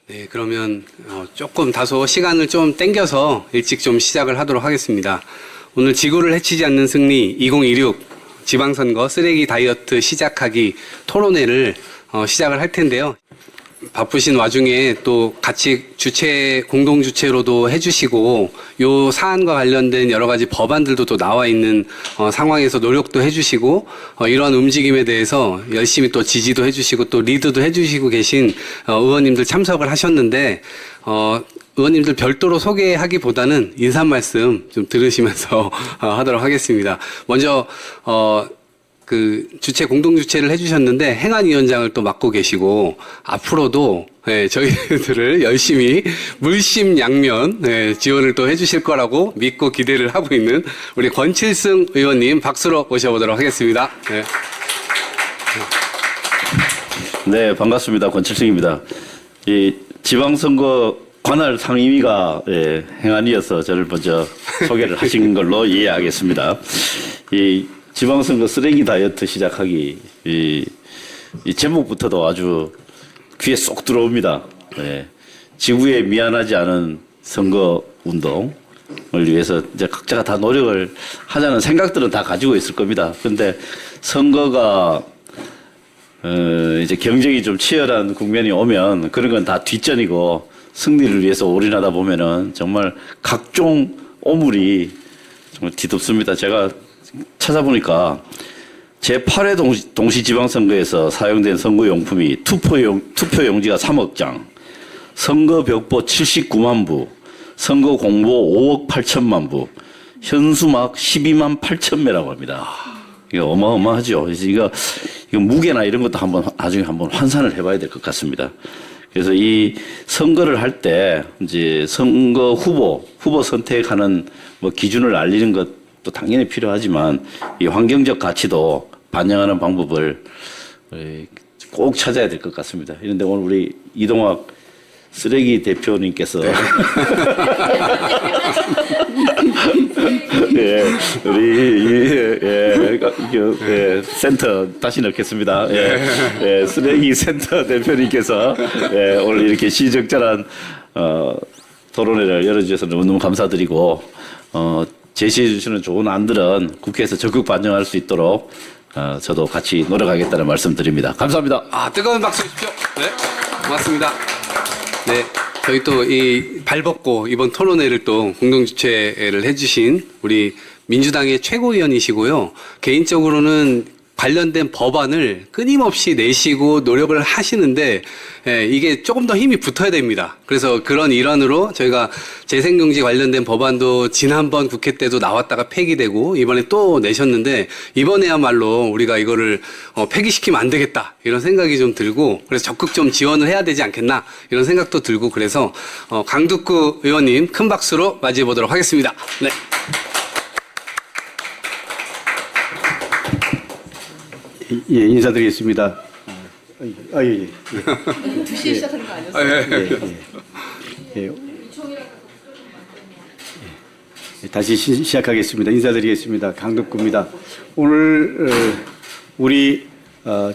네, 그러면 조금 다소 시간을 좀 땡겨서 일찍 좀 시작을 하도록 하겠습니다. 오늘 지구를 해치지 않는 승리 2026 지방선거 쓰레기 다이어트 시작하기 토론회를 시작을 할 텐데요. 바쁘신 와중에 또 같이 공동 주체로도 해주시고 요 사안과 관련된 여러 가지 법안들도 또 나와 있는 상황에서 노력도 해주시고 이러한 움직임에 대해서 열심히 또 지지도 해주시고 또 리드도 해주시고 계신 의원님들 참석을 하셨는데 의원님들 별도로 소개하기보다는 인사 말씀 좀 들으시면서 하도록 하겠습니다. 먼저 공동 주체를 해주셨는데 행안위원장을 또 맡고 계시고 앞으로도 저희들을 열심히 물심양면 지원을 또 해주실 거라고 믿고 기대를 하고 있는 우리 권칠승 의원님 박수로 모셔보도록 하겠습니다. 네, 반갑습니다. 권칠승입니다. 이 지방선거 관할 상임위가 행안위여서 저를 먼저 소개를 하신 걸로 이해하겠습니다. 이 지방선거 쓰레기 다이어트 시작하기 이 제목부터도 아주 귀에 쏙 들어옵니다. 지구에 미안하지 않은 선거 운동을 위해서 이제 각자가 다 노력을 하자는 생각들은 다 가지고 있을 겁니다. 그런데 선거가 이제 경쟁이 좀 치열한 국면이 오면 그런 건 다 뒷전이고 승리를 위해서 올인하다 보면은 정말 각종 오물이 정말 뒤덮습니다. 제가 찾아보니까 제8회 동시지방선거에서 사용된 선거용품이 투표용지가 3억 장, 선거벽보 79만 부, 선거공보 5억 8천만 부, 현수막 12만 8천 매라고 합니다. 이거 어마어마하죠. 이거 무게나 이런 것도 나중에 한번 환산을 해봐야 될 것 같습니다. 그래서 이 선거를 할 때 이제 선거 후보 선택하는 뭐 기준을 알리는 것도 당연히 필요하지만 이 환경적 가치도 반영하는 방법을 꼭 찾아야 될 것 같습니다. 그런데 오늘 우리 이동학 쓰레기 대표님께서 센터 다시 넣겠습니다. 쓰레기 센터 대표님께서 오늘 이렇게 시적절한 토론회를 열어주셔서 너무너무 감사드리고 제시해 주시는 좋은 안들은 국회에서 적극 반영할 수 있도록 저도 같이 노력하겠다는 말씀드립니다. 감사합니다. 뜨거운 박수 주십시오. 네, 고맙습니다. 네, 저희 또 이 발벗고 이번 토론회를 또 공동 주최를 해주신 우리 민주당의 최고위원이시고요. 개인적으로는 관련된 법안을 끊임없이 내시고 노력을 하시는데 이게 조금 더 힘이 붙어야 됩니다. 그래서 그런 일환으로 저희가 재생경제 관련된 법안도 지난번 국회 때도 나왔다가 폐기되고 이번에 또 내셨는데 이번에야말로 우리가 이거를 폐기시키면 안 되겠다 이런 생각이 좀 들고 그래서 적극 좀 지원을 해야 되지 않겠나 이런 생각도 들고 그래서 강두구 의원님 큰 박수로 맞이해 보도록 하겠습니다. 네. 예, 인사드리겠습니다. 예. 2시에 시작하는 거 아니었어요? 다시 시작하겠습니다. 인사드리겠습니다. 강덕구입니다. 오늘 우리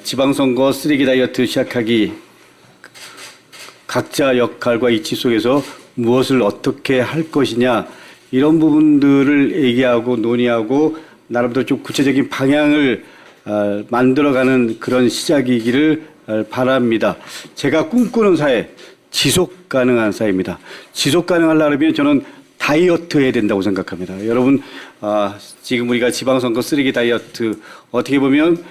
지방선거 쓰레기 다이어트 시작하기 각자 역할과 이치 속에서 무엇을 어떻게 할 것이냐 이런 부분들을 얘기하고 논의하고 나름대로 좀 구체적인 방향을 만들어가는 그런 시작이기를 바랍니다. 제가 꿈꾸는 사회, 지속 가능한 사회입니다. 지속 가능하려면 저는 다이어트 해야 된다고 생각합니다. 여러분, 지금 우리가 지방선거 쓰레기 다이어트 어떻게 보면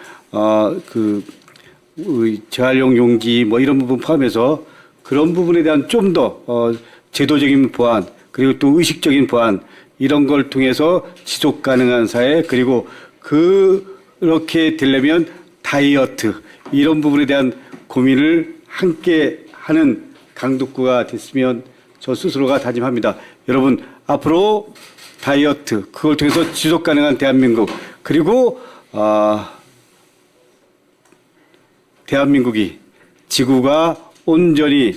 재활용 용기 뭐 이런 부분 포함해서 그런 부분에 대한 좀 더 제도적인 보완 그리고 또 의식적인 보완 이런 걸 통해서 지속 가능한 사회 그리고 그렇게 되려면 다이어트 이런 부분에 대한 고민을 함께 하는 강덕구가 됐으면 저 스스로가 다짐합니다. 여러분 앞으로 다이어트 그걸 통해서 지속 가능한 대한민국 그리고 대한민국이 지구가 온전히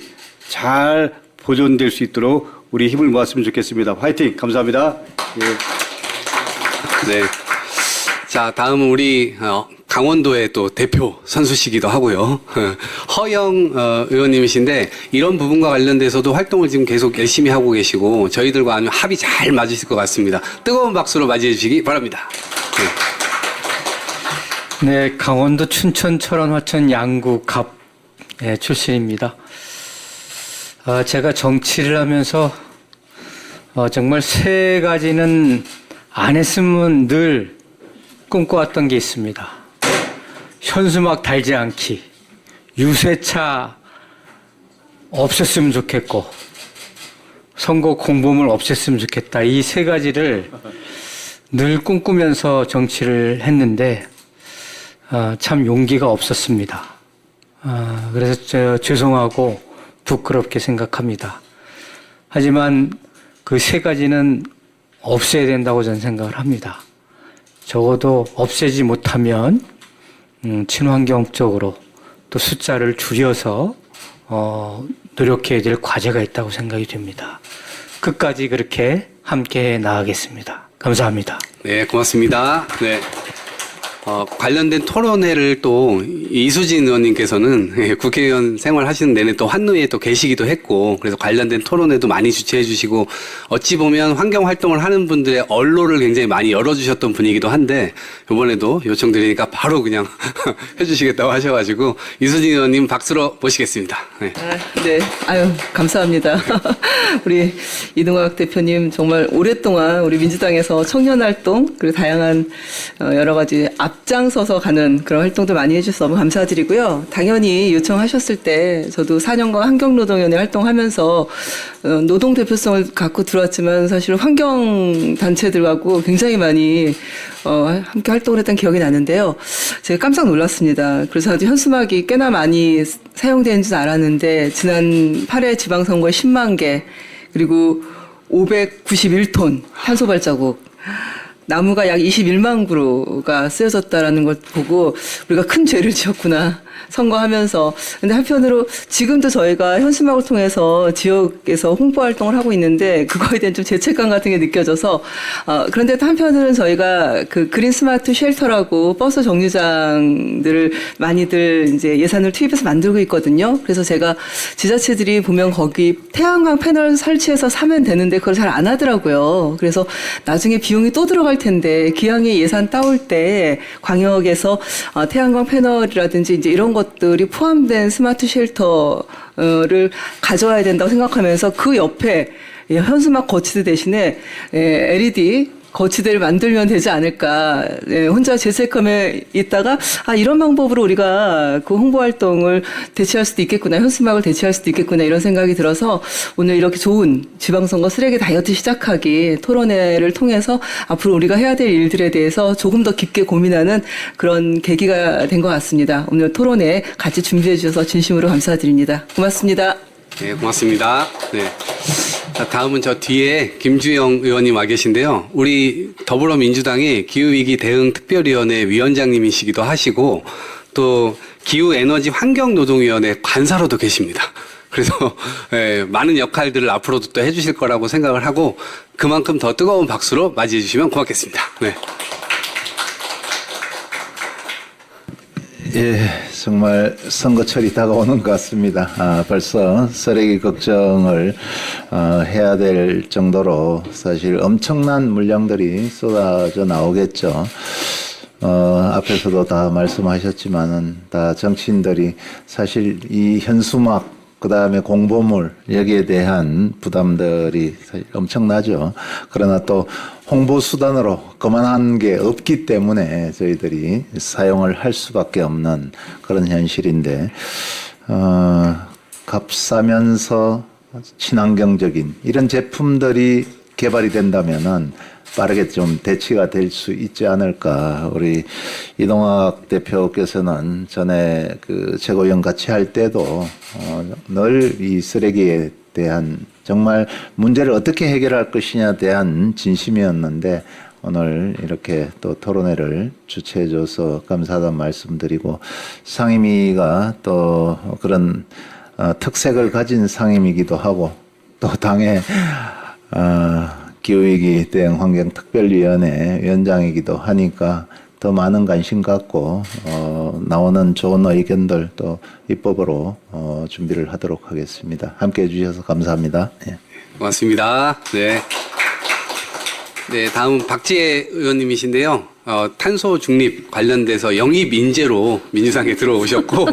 잘 보존될 수 있도록 우리 힘을 모았으면 좋겠습니다. 화이팅! 감사합니다. 예. 네. 자, 다음은 우리 강원도의 또 대표 선수시기도 하고요. 허영 의원님이신데 이런 부분과 관련돼서도 활동을 지금 계속 열심히 하고 계시고 저희들과 아주 합이 잘 맞으실 것 같습니다. 뜨거운 박수로 맞이해 주시기 바랍니다. 네, 강원도 춘천 철원 화천 양구 갑 출신입니다. 제가 정치를 하면서 정말 세 가지는 안 했으면 늘 꿈꿔왔던 게 있습니다. 현수막 달지 않기, 유세차 없앴으면 좋겠고, 선거 공보물 없앴으면 좋겠다. 이 세 가지를 늘 꿈꾸면서 정치를 했는데 참 용기가 없었습니다. 그래서 죄송하고 부끄럽게 생각합니다. 하지만 그 세 가지는 없애야 된다고 저는 생각을 합니다. 적어도 없애지 못하면 친환경적으로 또 숫자를 줄여서 노력해야 될 과제가 있다고 생각이 됩니다. 끝까지 그렇게 함께 나가겠습니다. 감사합니다. 네, 고맙습니다. 네. 관련된 토론회를 또 이수진 의원님께서는 국회의원 생활하시는 내내 또 환노위에 또 계시기도 했고 그래서 관련된 토론회도 많이 주최해 주시고 어찌 보면 환경 활동을 하는 분들의 언로를 굉장히 많이 열어주셨던 분이기도 한데 이번에도 요청드리니까 바로 그냥 해주시겠다고 하셔가지고 이수진 의원님 박수로 모시겠습니다. 네. 네. 아유, 감사합니다. 우리 이동학 대표님 정말 오랫동안 우리 민주당에서 청년 활동 그리고 다양한 여러 가지 앞장서서 가는 그런 활동도 많이 해주셔서 너무 감사드리고요. 당연히 요청하셨을 때 저도 4년간 환경노동위원회 활동하면서 노동 대표성을 갖고 들어왔지만 사실 환경단체들하고 굉장히 많이 함께 활동을 했던 기억이 나는데요. 제가 깜짝 놀랐습니다. 그래서 아주 현수막이 꽤나 많이 사용되는 줄 알았는데 지난 8회 지방선거에 10만 개 그리고 591톤 탄소 발자국 나무가 약 21만 그루가 쓰여졌다라는 걸 보고 우리가 큰 죄를 지었구나 선거하면서. 근데 한편으로 지금도 저희가 현수막을 통해서 지역에서 홍보 활동을 하고 있는데 그거에 대한 좀 죄책감 같은 게 느껴져서 그런데 또 한편으로는 저희가 그 그린 스마트 쉘터라고 버스 정류장들을 많이들 이제 예산을 투입해서 만들고 있거든요. 그래서 제가 지자체들이 보면 거기 태양광 패널 설치해서 사면 되는데 그걸 잘 안 하더라고요. 그래서 나중에 비용이 또 들어갈 텐데 기왕에 예산 따올 때 광역에서 태양광 패널이라든지 이제 이런 것들이 포함된 스마트 쉘터를 가져와야 된다고 생각하면서 그 옆에 현수막 거치대 대신에 LED 거치대를 만들면 되지 않을까. 혼자 죄책감에 있다가 이런 방법으로 우리가 그 홍보 활동을 대체할 수도 있겠구나. 현수막을 대체할 수도 있겠구나. 이런 생각이 들어서 오늘 이렇게 좋은 지방선거 쓰레기 다이어트 시작하기 토론회를 통해서 앞으로 우리가 해야 될 일들에 대해서 조금 더 깊게 고민하는 그런 계기가 된 것 같습니다. 오늘 토론회 같이 준비해 주셔서 진심으로 감사드립니다. 고맙습니다. 네, 고맙습니다. 네. 자, 다음은 저 뒤에 김주영 의원님 와 계신데요. 우리 더불어민주당의 기후위기 대응 특별위원회 위원장님이시기도 하시고 또 기후에너지 환경노동위원회 관사로도 계십니다. 그래서 많은 역할들을 앞으로도 또 해주실 거라고 생각을 하고 그만큼 더 뜨거운 박수로 맞이해 주시면 고맙겠습니다. 네. 예, 정말 선거철이 다가오는 것 같습니다. 벌써 쓰레기 걱정을 해야 될 정도로 사실 엄청난 물량들이 쏟아져 나오겠죠. 앞에서도 다 말씀하셨지만은 다 정치인들이 사실 이 현수막 그 다음에 공보물 여기에 대한 부담들이 사실 엄청나죠. 그러나 또 홍보 수단으로 그만한 게 없기 때문에 저희들이 사용을 할 수밖에 없는 그런 현실인데 값싸면서 친환경적인 이런 제품들이 개발이 된다면은 빠르게 좀 대치가 될 수 있지 않을까. 우리 이동학 대표께서는 전에 그 최고위원 같이 할 때도 늘 이 쓰레기에 대한 정말 문제를 어떻게 해결할 것이냐에 대한 진심이었는데 오늘 이렇게 또 토론회를 주최해줘서 감사하다는 말씀드리고 상임위가 또 그런 특색을 가진 상임이기도 하고 또 당의 기후위기 대응 환경특별위원회 위원장이기도 하니까 더 많은 관심 갖고 나오는 좋은 의견들 또 입법으로 준비를 하도록 하겠습니다. 함께해 주셔서 감사합니다. 예. 고맙습니다. 네. 네, 다음 박지혜 의원님이신데요. 탄소 중립 관련돼서 영입 인재로 민주당에 들어오셨고,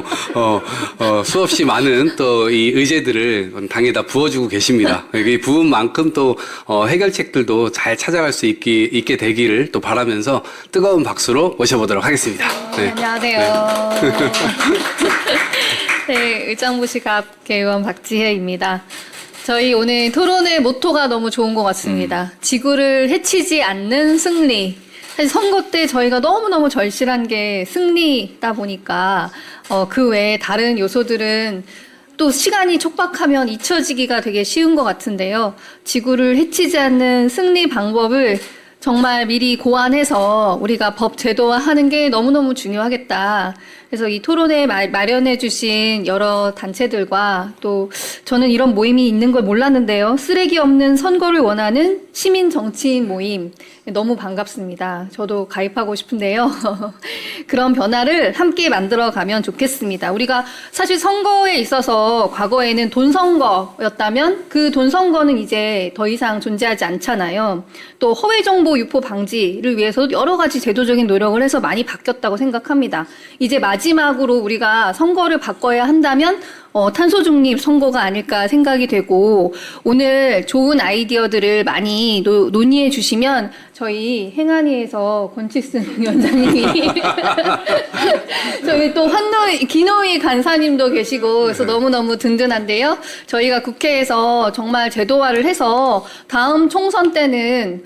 수없이 많은 또 이 의제들을 당에다 부어주고 계십니다. 이 부은 만큼 또 해결책들도 잘 찾아갈 수 있게 되기를 또 바라면서 뜨거운 박수로 모셔보도록 하겠습니다. 네. 안녕하세요. 네, 의정부시갑 개의원 박지혜입니다. 저희 오늘 토론의 모토가 너무 좋은 것 같습니다. 지구를 해치지 않는 승리. 사실 선거 때 저희가 너무너무 절실한 게 승리다 보니까 그 외에 다른 요소들은 또 시간이 촉박하면 잊혀지기가 되게 쉬운 것 같은데요. 지구를 해치지 않는 승리 방법을 정말 미리 고안해서 우리가 법 제도화하는 게 너무너무 중요하겠다. 그래서 이 토론회 마련해 주신 여러 단체들과 또 저는 이런 모임이 있는 걸 몰랐는데요. 쓰레기 없는 선거를 원하는 시민 정치인 모임 너무 반갑습니다. 저도 가입하고 싶은데요. 그런 변화를 함께 만들어 가면 좋겠습니다. 우리가 사실 선거에 있어서 과거에는 돈 선거였다면 그 돈 선거는 이제 더 이상 존재하지 않잖아요. 또 허위 정보 유포 방지를 위해서 여러 가지 제도적인 노력을 해서 많이 바뀌었다고 생각합니다. 이제 마지막으로 우리가 선거를 바꿔야 한다면 탄소 중립 선거가 아닐까 생각이 되고 오늘 좋은 아이디어들을 많이 논의해 주시면 저희 행안위에서 권칙순 위원장님이 저희 또 기노위 간사님도 계시고 그래서 너무너무 든든한데요. 저희가 국회에서 정말 제도화를 해서 다음 총선 때는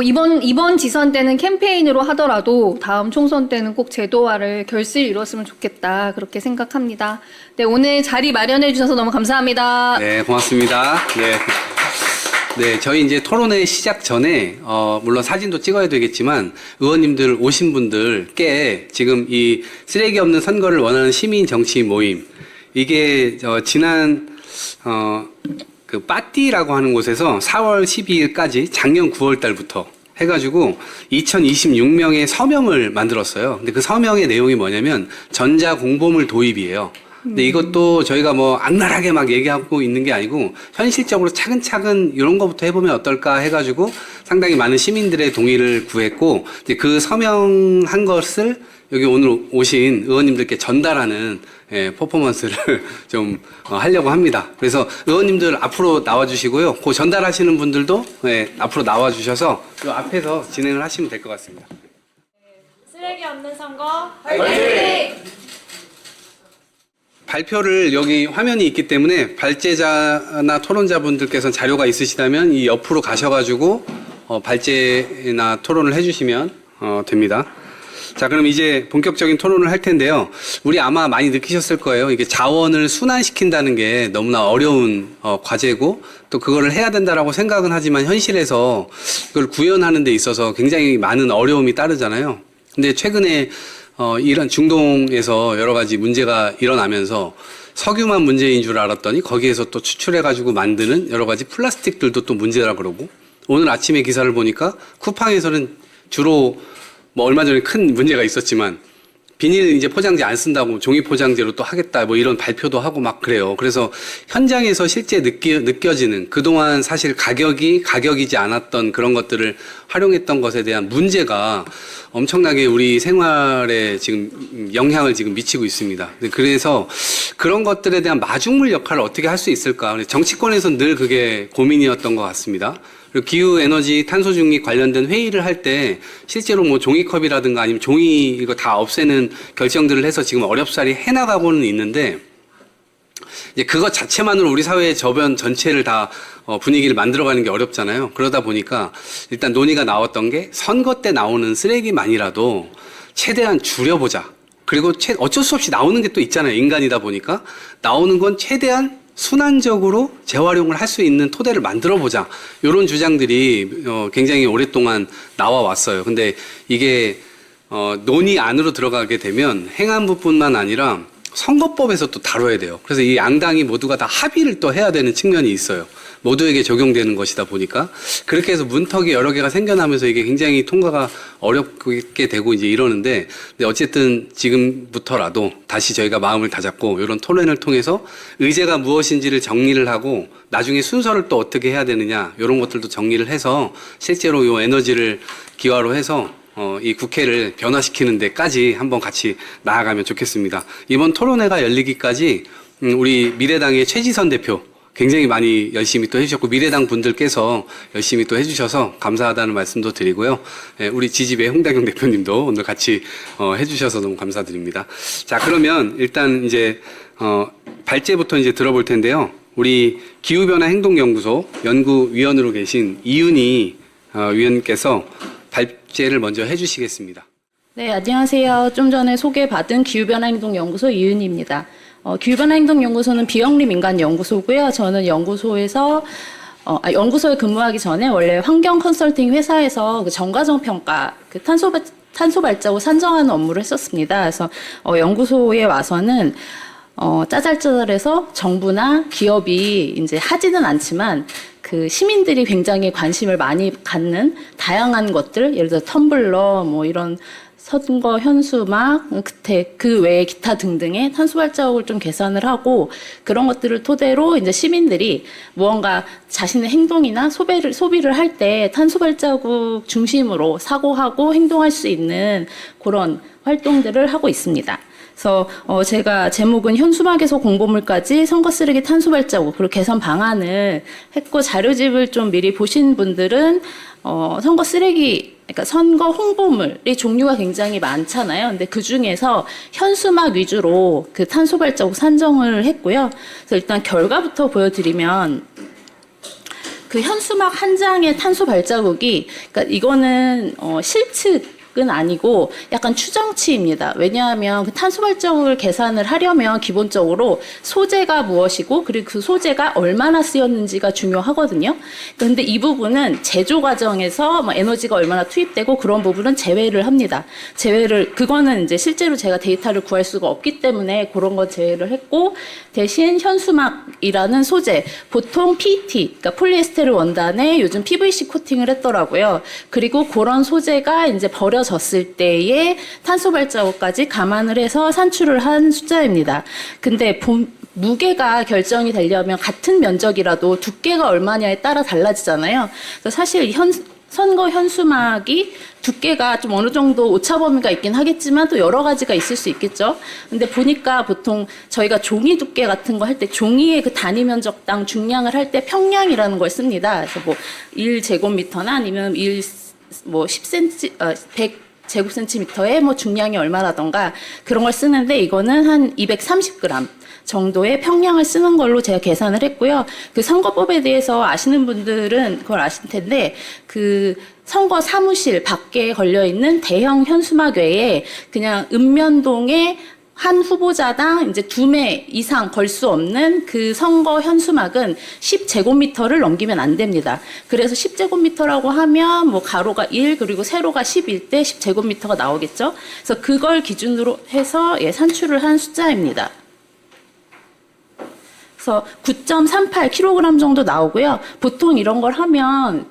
이번 지선 때는 캠페인으로 하더라도 다음 총선 때는 꼭 제도화를 결실을 이뤘으면 좋겠다. 그렇게 생각합니다. 네, 오늘 자리 마련해 주셔서 너무 감사합니다. 네, 고맙습니다. 네. 네, 저희 이제 토론회 시작 전에, 물론 사진도 찍어야 되겠지만, 의원님들 오신 분들께 지금 이 쓰레기 없는 선거를 원하는 시민 정치인 모임, 이게, 지난, 그 빠띠라고 하는 곳에서 4월 12일까지 작년 9월 달부터 해가지고 2026명의 서명을 만들었어요. 근데 그 서명의 내용이 뭐냐면 전자공보물 도입이에요. 근데 이것도 저희가 뭐 악랄하게 막 얘기하고 있는 게 아니고 현실적으로 차근차근 이런 거부터 해보면 어떨까 해가지고 상당히 많은 시민들의 동의를 구했고 이제 그 서명한 것을 여기 오늘 오신 의원님들께 전달하는 퍼포먼스를 좀 하려고 합니다. 그래서 의원님들 앞으로 나와주시고요. 그 전달하시는 분들도 앞으로 나와주셔서 이 앞에서 진행을 하시면 될 것 같습니다. 쓰레기 없는 선거 화이팅! 발표를 여기 화면이 있기 때문에 발제자나 토론자분들께서는 자료가 있으시다면 이 옆으로 가셔가지고 발제나 토론을 해주시면 됩니다. 자, 그럼 이제 본격적인 토론을 할 텐데요. 우리 아마 많이 느끼셨을 거예요. 이게 자원을 순환시킨다는 게 너무나 어려운 과제고 또 그거를 해야 된다라고 생각은 하지만 현실에서 그걸 구현하는 데 있어서 굉장히 많은 어려움이 따르잖아요. 근데 최근에 이런 중동에서 여러 가지 문제가 일어나면서 석유만 문제인 줄 알았더니 거기에서 또 추출해가지고 만드는 여러 가지 플라스틱들도 또 문제라 그러고 오늘 아침에 기사를 보니까 쿠팡에서는 주로 뭐 얼마 전에 큰 문제가 있었지만 비닐 이제 포장재 안 쓴다고 종이 포장재로 또 하겠다 뭐 이런 발표도 하고 막 그래요. 그래서 현장에서 실제 느껴지는 그동안 사실 가격이지 않았던 그런 것들을 활용했던 것에 대한 문제가 엄청나게 우리 생활에 지금 영향을 지금 미치고 있습니다. 그래서 그런 것들에 대한 마중물 역할을 어떻게 할 수 있을까? 정치권에서는 늘 그게 고민이었던 것 같습니다. 그리고 기후, 에너지, 탄소 중립 관련된 회의를 할 때 실제로 뭐 종이컵이라든가 아니면 종이 이거 다 없애는 결정들을 해서 지금 어렵사리 해나가고는 있는데 이제 그것 자체만으로 우리 사회의 저변 전체를 다 분위기를 만들어가는 게 어렵잖아요. 그러다 보니까 일단 논의가 나왔던 게 선거 때 나오는 쓰레기만이라도 최대한 줄여보자. 그리고 어쩔 수 없이 나오는 게 또 있잖아요. 인간이다 보니까 나오는 건 최대한 순환적으로 재활용을 할 수 있는 토대를 만들어 보자. 이런 주장들이 굉장히 오랫동안 나와 왔어요. 근데 이게 논의 안으로 들어가게 되면 행안부뿐만 아니라 선거법에서 또 다뤄야 돼요. 그래서 이 양당이 모두가 다 합의를 또 해야 되는 측면이 있어요. 모두에게 적용되는 것이다 보니까 그렇게 해서 문턱이 여러 개가 생겨나면서 이게 굉장히 통과가 어렵게 되고 이제 이러는데 근데 어쨌든 지금부터라도 다시 저희가 마음을 다잡고 이런 토론을 통해서 의제가 무엇인지를 정리를 하고 나중에 순서를 또 어떻게 해야 되느냐 이런 것들도 정리를 해서 실제로 이 에너지를 기화로 해서 이 국회를 변화시키는 데까지 한번 같이 나아가면 좋겠습니다. 이번 토론회가 열리기까지 우리 미래당의 최지선 대표 굉장히 많이 열심히 또 해주셨고 미래당 분들께서 열심히 또 해주셔서 감사하다는 말씀도 드리고요. 우리 지지배 홍다경 대표님도 오늘 같이 해주셔서 너무 감사드립니다. 자, 그러면 일단 이제 발제부터 이제 들어볼 텐데요. 우리 기후변화행동연구소 연구위원으로 계신 이윤희 위원께서 발제를 먼저 해주시겠습니다. 네, 안녕하세요. 좀 전에 소개받은 기후변화행동연구소 이윤희입니다. 기후변화행동연구소는 비영리 민간 연구소고요. 저는 연구소에서 연구소에 근무하기 전에 원래 환경 컨설팅 회사에서 그 정과정 평가, 그 탄소 발자국 산정하는 업무를 했었습니다. 그래서 연구소에 와서는 짜잘짜잘해서 정부나 기업이 이제 하지는 않지만 그 시민들이 굉장히 관심을 많이 갖는 다양한 것들, 예를 들어 텀블러, 뭐 이런 선거 현수막, 그 외에 기타 등등의 탄소 발자국을 좀 계산을 하고 그런 것들을 토대로 이제 시민들이 무언가 자신의 행동이나 소비를 할 때 탄소 발자국 중심으로 사고하고 행동할 수 있는 그런 활동들을 하고 있습니다. 그래서 제가 제목은 현수막에서 공보물까지 선거 쓰레기 탄소 발자국 그리고 개선 방안을 했고 자료집을 좀 미리 보신 분들은 선거 쓰레기 그러니까 선거 홍보물이 종류가 굉장히 많잖아요. 근데 그 중에서 현수막 위주로 그 탄소 발자국 산정을 했고요. 그래서 일단 결과부터 보여드리면 그 현수막 한 장의 탄소 발자국이 그러니까 이거는 실측은 아니고 약간 추정치입니다. 왜냐하면 그 탄소 발자국을 계산을 하려면 기본적으로 소재가 무엇이고 그리고 그 소재가 얼마나 쓰였는지가 중요하거든요. 그런데 이 부분은 제조 과정에서 뭐 에너지가 얼마나 투입되고 그런 부분은 제외를 합니다. 그거는 이제 실제로 제가 데이터를 구할 수가 없기 때문에 그런 건 제외를 했고 대신 현수막이라는 소재, 보통 PET, 그러니까 폴리에스테르 원단에 요즘 PVC 코팅을 했더라고요. 그리고 그런 소재가 이제 버려졌을 때의 탄소 발자국까지 감안을 해서 산출을 한 숫자입니다. 근데 무게가 결정이 되려면 같은 면적이라도 두께가 얼마냐에 따라 달라지잖아요. 그래서 사실 선거 현수막이 두께가 좀 어느 정도 오차 범위가 있긴 하겠지만 또 여러 가지가 있을 수 있겠죠. 근데 보니까 보통 저희가 종이 두께 같은 거 할 때 종이의 그 단위 면적당 중량을 할 때 평량이라는 걸 씁니다. 그래서 뭐 1제곱미터나 아니면 10cm, 100제곱센티미터의 뭐 중량이 얼마라던가 그런 걸 쓰는데 이거는 한 230g. 정도의 평량을 쓰는 걸로 제가 계산을 했고요. 그 선거법에 대해서 아시는 분들은 그걸 아실 텐데 그 선거 사무실 밖에 걸려 있는 대형 현수막 외에 그냥 읍면동에 한 후보자당 이제 2매 이상 걸 수 없는 그 선거 현수막은 10제곱미터를 넘기면 안 됩니다. 그래서 10제곱미터라고 하면 뭐 가로가 1 그리고 세로가 10일 때 10제곱미터가 나오겠죠. 그래서 그걸 기준으로 해서 산출을 한 숫자입니다. 그래서 9.38kg 정도 나오고요. 보통 이런 걸 하면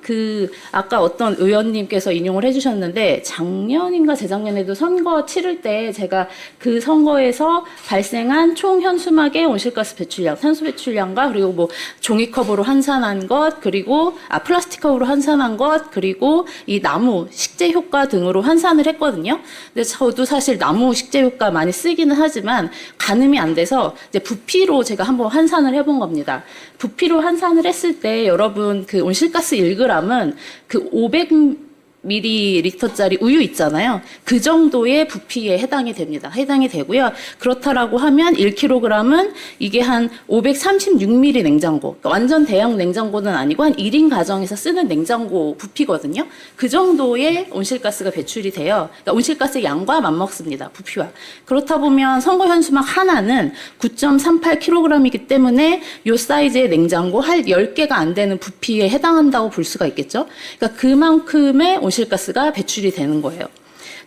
아까 어떤 의원님께서 인용을 해주셨는데 작년인가 재작년에도 선거 치를 때 제가 그 선거에서 발생한 총 현수막의 온실가스 배출량, 탄소 배출량과 그리고 뭐 종이컵으로 환산한 것, 그리고 플라스틱컵으로 환산한 것, 그리고 이 나무 식재 효과 등으로 환산을 했거든요. 근데 저도 사실 나무 식재 효과 많이 쓰기는 하지만 가늠이 안 돼서 이제 부피로 제가 한번 환산을 해본 겁니다. 부피로 환산을 했을 때 여러분 그 온실가스 1g은 그 500ml짜리 우유 있잖아요. 그 정도의 부피에 해당이 됩니다. 해당이 되고요. 그렇다라고 하면 1kg은 이게 한 536ml 냉장고, 그러니까 완전 대형 냉장고는 아니고 한 1인 가정에서 쓰는 냉장고 부피거든요. 그 정도의 온실가스가 배출이 돼요. 그러니까 온실가스 양과 맞먹습니다. 부피와. 그렇다 보면 선거 현수막 하나는 9.38kg이기 때문에 이 사이즈의 냉장고 한 10개가 안 되는 부피에 해당한다고 볼 수가 있겠죠. 그러니까 그만큼의 온실가스가 배출이 되는 거예요.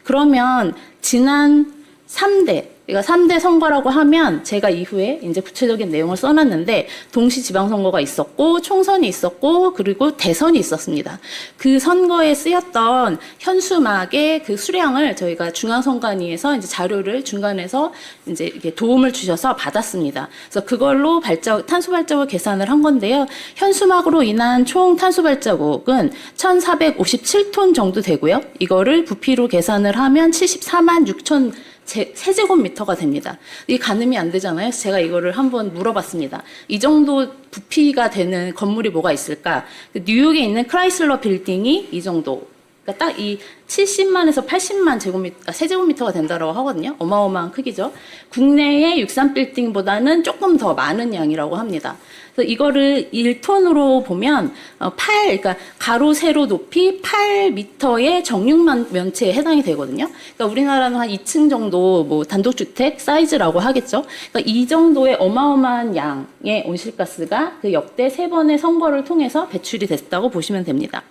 그러면 지난 3대 그러니까 3대 선거라고 하면 제가 이후에 이제 구체적인 내용을 써놨는데 동시 지방선거가 있었고 총선이 있었고 그리고 대선이 있었습니다. 그 선거에 쓰였던 현수막의 그 수량을 저희가 중앙선관위에서 이제 자료를 중간에서 이제 이렇게 도움을 주셔서 받았습니다. 그래서 그걸로 탄소 발자국 계산을 한 건데요. 현수막으로 인한 총 탄소 발자국은 1,457톤 정도 되고요. 이거를 부피로 계산을 하면 74만 6천 세제곱미터가 됩니다. 이게 가늠이 안 되잖아요. 제가 이거를 한번 물어봤습니다. 이 정도 부피가 되는 건물이 뭐가 있을까? 뉴욕에 있는 크라이슬러 빌딩이 이 정도. 그러니까 딱 이 70만에서 80만 세제곱미터가 된다고 하거든요. 어마어마한 크기죠. 국내의 63빌딩보다는 조금 더 많은 양이라고 합니다. 그래서 이거를 1톤으로 보면 그러니까 가로 세로 높이 8m의 정육면체에 해당이 되거든요. 그러니까 우리나라는 한 2층 정도 뭐 단독주택 사이즈라고 하겠죠. 그러니까 이 정도의 어마어마한 양의 온실가스가 그 역대 3번의 선거를 통해서 배출이 됐다고 보시면 됩니다.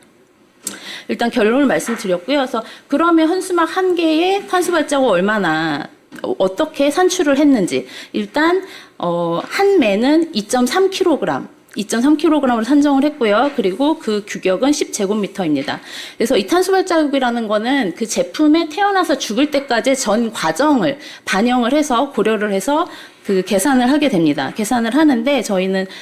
일단 결론을 말씀드렸고요. 그래서 그러면 현수막 한 개의 탄소 발자국 얼마나 어떻게 산출을 했는지 일단 한 매는 2.3kg을 산정을 했고요. 그리고 그 규격은 10제곱미터입니다. 그래서 이 탄소 발자국이라는 거는 그 제품에 태어나서 죽을 때까지 전 과정을 반영을 해서 고려를 해서 그 계산을 하게 됩니다. 계산을 하는데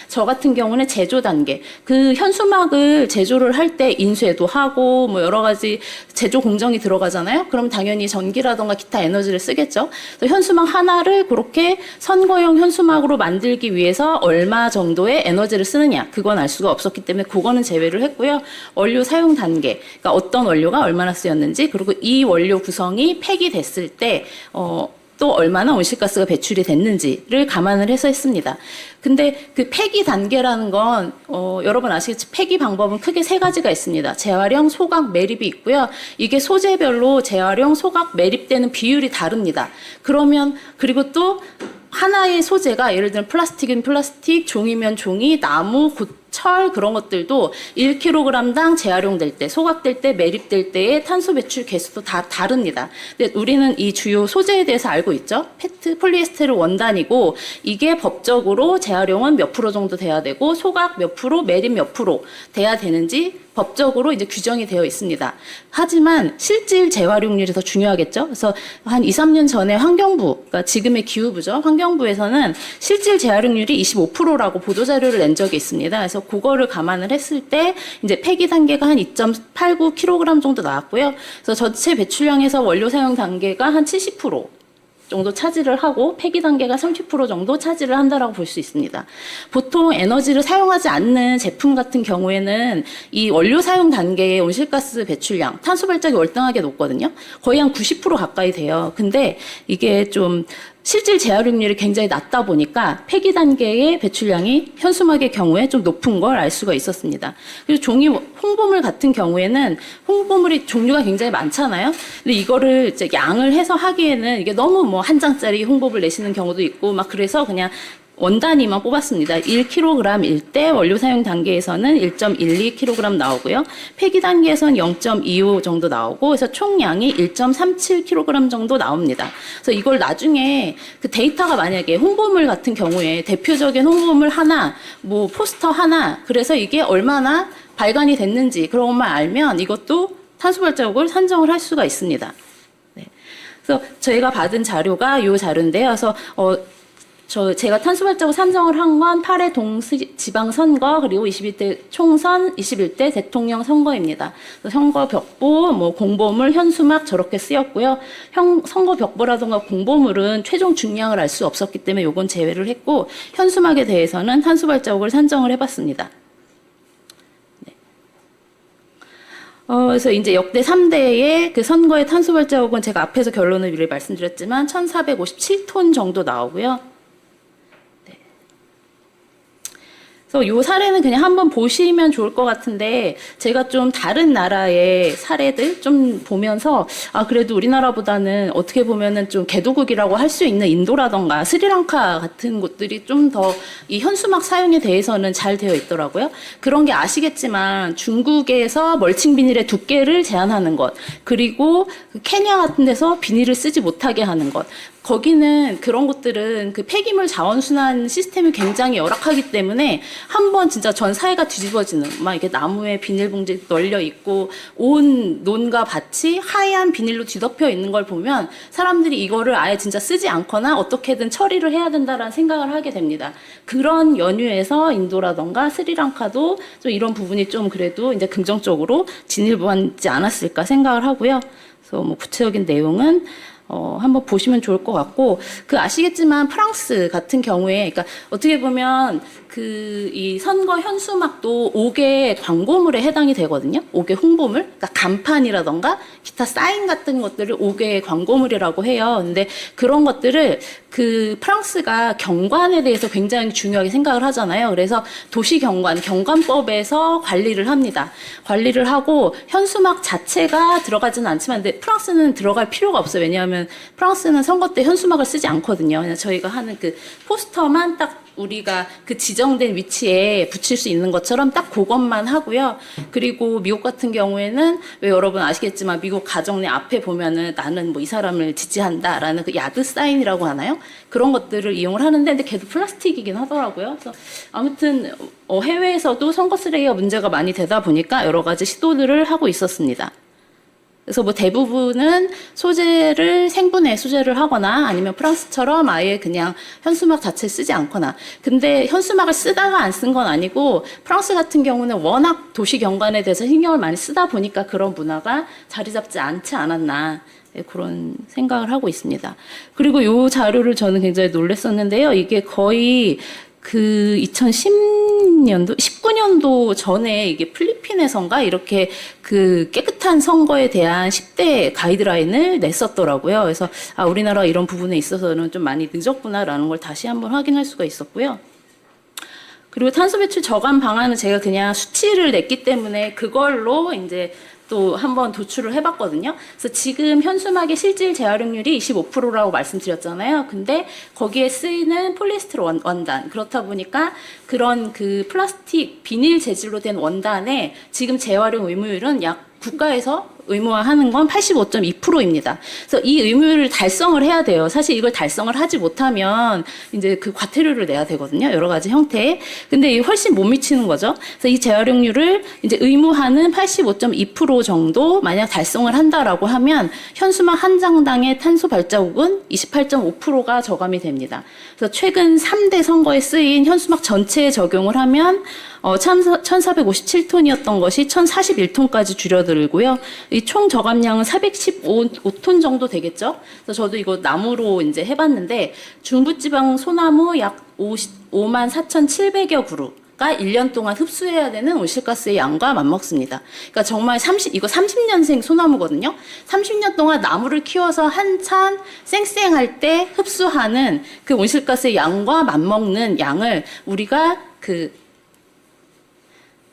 저 같은 경우는 제조 단계, 그 현수막을 제조를 할 때 인쇄도 하고 뭐 여러 가지 제조 공정이 들어가잖아요. 그럼 당연히 전기라던가 기타 에너지를 쓰겠죠. 그래서 현수막 하나를 그렇게 선거용 현수막으로 만들기 위해서 얼마 정도의 에너지를 쓰느냐, 그건 알 수가 없었기 때문에 그거는 제외를 했고요. 원료 사용 단계, 그러니까 어떤 원료가 얼마나 쓰였는지, 그리고 이 원료 구성이 폐기됐을 때 또 얼마나 온실가스가 배출이 됐는지를 감안을 해서 했습니다. 근데 그 폐기 단계라는 건 여러분 아시겠지? 폐기 방법은 크게 3가지가 있습니다. 재활용, 소각, 매립이 있고요. 이게 소재별로 재활용, 소각, 매립되는 비율이 다릅니다. 그리고 또 하나의 소재가 예를 들면 플라스틱이면 플라스틱, 종이면 종이, 나무, 철 그런 것들도 1kg당 재활용될 때, 소각될 때, 매립될 때의 탄소 배출 개수도 다 다릅니다. 근데 우리는 이 주요 소재에 대해서 알고 있죠. 페트, 폴리에스테르 원단이고 이게 법적으로 재활용은 몇 프로 정도 돼야 되고 소각 몇 프로, 매립 몇 프로 돼야 되는지 법적으로 이제 규정이 되어 있습니다. 하지만 실질 재활용률이 더 중요하겠죠. 그래서 한 2, 3년 전에 환경부, 그러니까 지금의 기후부죠. 환경부에서는 실질 재활용률이 25%라고 보도자료를 낸 적이 있습니다. 그래서 그거를 감안을 했을 때 이제 폐기 단계가 한 2.89kg 정도 나왔고요. 그래서 전체 배출량에서 원료 사용 단계가 한 70% 정도 차지를 하고 폐기 단계가 30% 정도 차지를 한다라고 볼 수 있습니다. 보통 에너지를 사용하지 않는 제품 같은 경우에는 이 원료 사용 단계의 온실가스 배출량, 탄소 발자국이 월등하게 높거든요. 거의 한 90% 가까이 돼요. 근데 이게 좀 실질 재활용률이 굉장히 낮다 보니까 폐기 단계의 배출량이 현수막의 경우에 좀 높은 걸 알 수가 있었습니다. 그리고 종이 홍보물 같은 경우에는 홍보물이 종류가 굉장히 많잖아요. 근데 이거를 이제 양을 해서 하기에는 이게 너무 뭐 한 장짜리 홍보물 내시는 경우도 있고 막 그래서 그냥 원단위만 뽑았습니다. 1kg일 때 원료 사용 단계에서는 1.12kg 나오고요. 폐기 단계에서는 0.25 정도 나오고 그래서 총량이 1.37kg 정도 나옵니다. 그래서 이걸 나중에 그 데이터가 만약에 홍보물 같은 경우에 대표적인 홍보물 하나, 뭐 포스터 하나, 그래서 이게 얼마나 발간이 됐는지 그런 것만 알면 이것도 탄소 발자국을 산정을 할 수가 있습니다. 네. 그래서 저희가 받은 자료가 이 자료인데요. 그래서 제가 탄소 발자국 산정을 한 건 8회 동지방선거 그리고 21대 총선, 21대 대통령 선거입니다. 선거 벽보, 뭐 공보물, 현수막 저렇게 쓰였고요. 선거 벽보라든가 공보물은 최종 중량을 알 수 없었기 때문에 요건 제외를 했고 현수막에 대해서는 탄소 발자국을 산정을 해봤습니다. 네. 그래서 이제 역대 3대의 그 선거의 탄소 발자국은 제가 앞에서 결론을 미리 말씀드렸지만 1,457톤 정도 나오고요. 그래서 이 사례는 그냥 한번 보시면 좋을 것 같은데 제가 좀 다른 나라의 사례들 좀 보면서 그래도 우리나라보다는 어떻게 보면은 좀 개도국이라고 할 수 있는 인도라던가 스리랑카 같은 곳들이 좀 더 이 현수막 사용에 대해서는 잘 되어 있더라고요. 그런 게 아시겠지만 중국에서 멀칭 비닐의 두께를 제한하는 것, 그리고 케냐 같은 데서 비닐을 쓰지 못하게 하는 것, 거기는 그런 곳들은 그 폐기물 자원순환 시스템이 굉장히 열악하기 때문에 한번 진짜 전 사회가 뒤집어지는, 막 이렇게 나무에 비닐봉지 널려 있고 온 논과 밭이 하얀 비닐로 뒤덮여 있는 걸 보면 사람들이 이거를 아예 진짜 쓰지 않거나 어떻게든 처리를 해야 된다라는 생각을 하게 됩니다. 그런 연유에서 인도라던가 스리랑카도 좀 이런 부분이 좀 그래도 이제 긍정적으로 진일보하지 않았을까 생각을 하고요. 그래서 뭐 구체적인 내용은 한번 보시면 좋을 것 같고, 아시겠지만 프랑스 같은 경우에, 그러니까 어떻게 보면 이 선거 현수막도 5개 광고물에 해당이 되거든요. 5개 홍보물, 그러니까 간판이라던가 기타 사인 같은 것들을 5개의 광고물이라고 해요. 근데 그런 것들을 프랑스가 경관에 대해서 굉장히 중요하게 생각을 하잖아요. 그래서 경관법에서 관리를 합니다. 관리를 하고 현수막 자체가 들어가지는 않지만, 근데 프랑스는 들어갈 필요가 없어요. 왜냐하면 프랑스는 선거 때 현수막을 쓰지 않거든요. 그냥 저희가 하는 포스터만 딱 우리가 지정된 위치에 붙일 수 있는 것처럼 딱 그것만 하고요. 그리고 미국 같은 경우에는 왜 여러분 아시겠지만 미국 가정 내 앞에 보면은 나는 뭐 이 사람을 지지한다라는 야드 사인이라고 하나요? 그런 것들을 이용을 하는데, 근데 걔도 플라스틱이긴 하더라고요. 그래서 아무튼 해외에서도 선거 쓰레기가 문제가 많이 되다 보니까 여러 가지 시도들을 하고 있었습니다. 그래서 뭐 대부분은 생분해 소재를 하거나 아니면 프랑스처럼 아예 그냥 현수막 자체 쓰지 않거나. 근데 현수막을 쓰다가 안 쓴 건 아니고 프랑스 같은 경우는 워낙 도시 경관에 대해서 신경을 많이 쓰다 보니까 그런 문화가 자리 잡지 않지 않았나. 그런 생각을 하고 있습니다. 그리고 이 자료를 저는 굉장히 놀랐었는데요. 이게 거의 2019년도 전에 이게 필리핀에선가 이렇게 깨끗한 선거에 대한 10대 가이드라인을 냈었더라고요. 그래서 우리나라 이런 부분에 있어서는 좀 많이 늦었구나라는 걸 다시 한번 확인할 수가 있었고요. 그리고 탄소 배출 저감 방안은 제가 그냥 수치를 냈기 때문에 그걸로 이제 또 한번 도출을 해봤거든요. 그래서 지금 현수막의 실질 재활용률이 25%라고 말씀드렸잖아요. 근데 거기에 쓰이는 폴리에스테르 원단, 그렇다 보니까 그런 플라스틱 비닐 재질로 된 원단에 지금 재활용 의무율은 국가에서 의무화하는 건 85.2%입니다. 그래서 이 의무를 달성을 해야 돼요. 사실 이걸 달성을 하지 못하면 이제 과태료를 내야 되거든요. 여러 가지 형태의. 근데 훨씬 못 미치는 거죠. 그래서 이 재활용률을 이제 의무화는 85.2% 정도 만약 달성을 한다라고 하면 현수막 한 장당의 탄소 발자국은 28.5%가 저감이 됩니다. 그래서 최근 3대 선거에 쓰인 현수막 전체에 적용을 하면 1,457톤이었던 것이 1,041톤까지 줄어들고요. 이 총 저감량은 415톤 정도 되겠죠. 그래서 저도 이거 나무로 이제 해봤는데 중부지방 소나무 약 54,700여 그루가 1년 동안 흡수해야 되는 온실가스의 양과 맞먹습니다. 그러니까 정말 이거 30년생 소나무거든요. 30년 동안 나무를 키워서 한참 쌩쌩할 때 흡수하는 온실가스의 양과 맞먹는 양을 우리가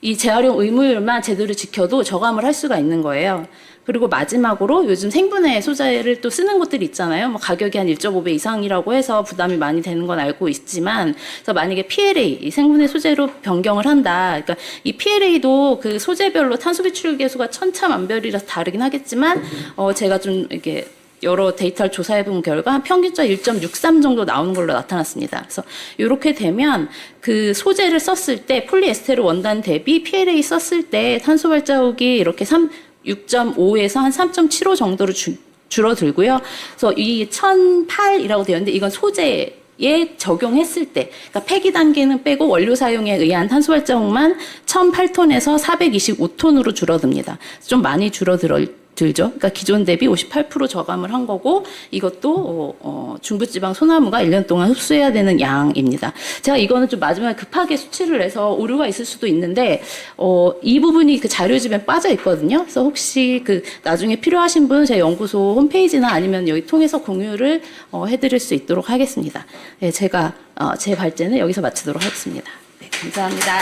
이 재활용 의무율만 제대로 지켜도 저감을 할 수가 있는 거예요. 그리고 마지막으로 요즘 생분해 소재를 또 쓰는 곳들이 있잖아요. 뭐 가격이 한 1.5배 이상이라고 해서 부담이 많이 되는 건 알고 있지만, 그래서 만약에 PLA, 이 생분해 소재로 변경을 한다. 그러니까 이 PLA도 소재별로 탄소 배출 계수가 천차만별이라서 다르긴 하겠지만, 제가 좀 이렇게 여러 데이터를 조사해본 결과 평균적으로 1.63 정도 나오는 걸로 나타났습니다. 그래서 이렇게 되면 소재를 썼을 때 폴리에스테르 원단 대비 PLA 썼을 때 탄소 발자국이 이렇게 6.5에서 한 3.75 정도로 줄어들고요. 그래서 이 1,008이라고 되어 있는데 이건 소재에 적용했을 때, 그러니까 폐기 단계는 빼고 원료 사용에 의한 탄소 발자국만 1,008톤에서 425톤으로 줄어듭니다. 좀 많이 줄어들죠. 그러니까 기존 대비 58% 저감을 한 거고, 이것도 중부지방 소나무가 1년 동안 흡수해야 되는 양입니다. 제가 이거는 좀 마지막에 급하게 수치를 내서 오류가 있을 수도 있는데 이 부분이 자료집에 빠져 있거든요. 그래서 혹시 나중에 필요하신 분 제 연구소 홈페이지나 아니면 여기 통해서 공유를 해드릴 수 있도록 하겠습니다. 네, 제가 제 발제는 여기서 마치도록 하겠습니다. 네, 감사합니다.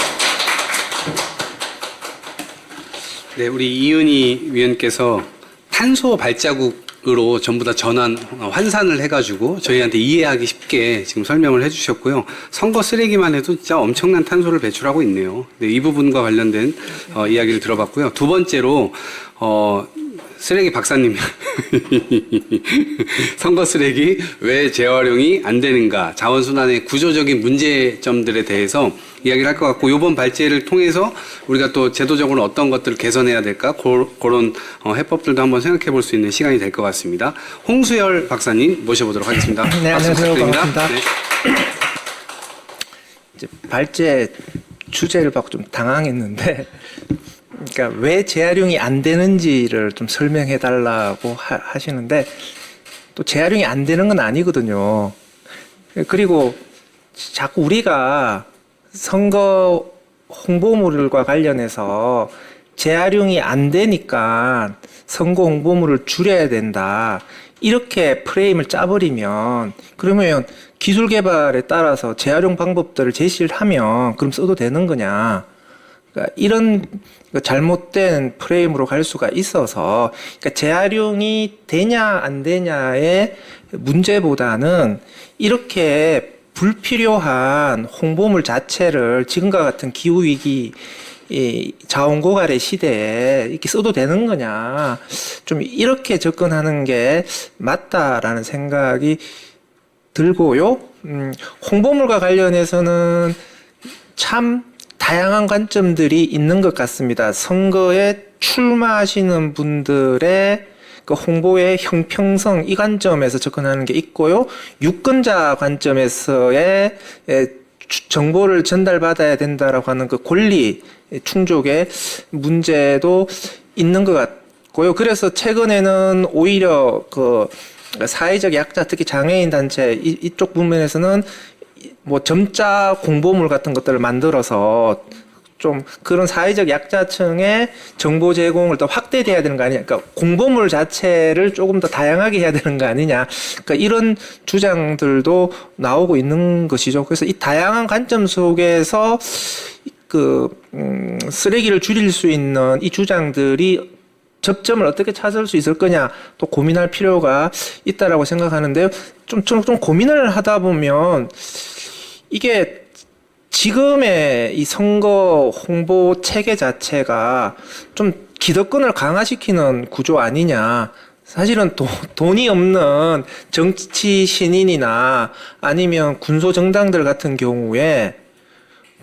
네, 우리 이은희 위원께서 탄소 발자국으로 전부 다 환산을 해가지고 저희한테 이해하기 쉽게 지금 설명을 해주셨고요. 선거 쓰레기만 해도 진짜 엄청난 탄소를 배출하고 있네요. 네, 이 부분과 관련된 이야기를 들어봤고요. 두 번째로 쓰레기 박사님. 선거 쓰레기 왜 재활용이 안 되는가, 자원순환의 구조적인 문제점들에 대해서 이야기를 할 것 같고, 이번 발제를 통해서 우리가 또 제도적으로 어떤 것들을 개선해야 될까, 그런 해법들도 한번 생각해 볼 수 있는 시간이 될 것 같습니다. 홍수열 박사님 모셔보도록 하겠습니다. 네, 박수 안녕하세요. 부탁드립니다. 반갑습니다. 네. 이제 발제 주제를 받고 좀 당황했는데, 그러니까 왜 재활용이 안 되는지를 좀 설명해 달라고 하시는데, 또 재활용이 안 되는 건 아니거든요. 그리고 자꾸 우리가 선거 홍보물과 관련해서 재활용이 안 되니까 선거 홍보물을 줄여야 된다, 이렇게 프레임을 짜버리면, 그러면 기술 개발에 따라서 재활용 방법들을 제시를 하면 그럼 써도 되는 거냐. 그러니까 이런 잘못된 프레임으로 갈 수가 있어서, 그러니까 재활용이 되냐 안 되냐의 문제보다는 이렇게 불필요한 홍보물 자체를 지금과 같은 기후위기, 이 자원고갈의 시대에 이렇게 써도 되는 거냐, 좀 이렇게 접근하는 게 맞다라는 생각이 들고요. 홍보물과 관련해서는 참 다양한 관점들이 있는 것 같습니다. 선거에 출마하시는 분들의 그 홍보의 형평성, 이 관점에서 접근하는 게 있고요. 유권자 관점에서의 정보를 전달받아야 된다라고 하는 그 권리 충족의 문제도 있는 것 같고요. 그래서 최근에는 오히려 그 사회적 약자, 특히 장애인 단체 이쪽 부분에서는 뭐 점자 공보물 같은 것들을 만들어서 좀 그런 사회적 약자층의 정보 제공을 더 확대돼야 되는 거 아니냐. 그러니까 공보물 자체를 조금 더 다양하게 해야 되는 거 아니냐. 그러니까 이런 주장들도 나오고 있는 것이죠. 그래서 이 다양한 관점 속에서 쓰레기를 줄일 수 있는 이 주장들이 접점을 어떻게 찾을 수 있을 거냐, 또 고민할 필요가 있다라고 생각하는데요. 좀 고민을 하다 보면 이게 지금의 이 선거 홍보 체계 자체가 좀 기득권을 강화시키는 구조 아니냐. 사실은 돈이 없는 정치 신인이나 아니면 군소 정당들 같은 경우에,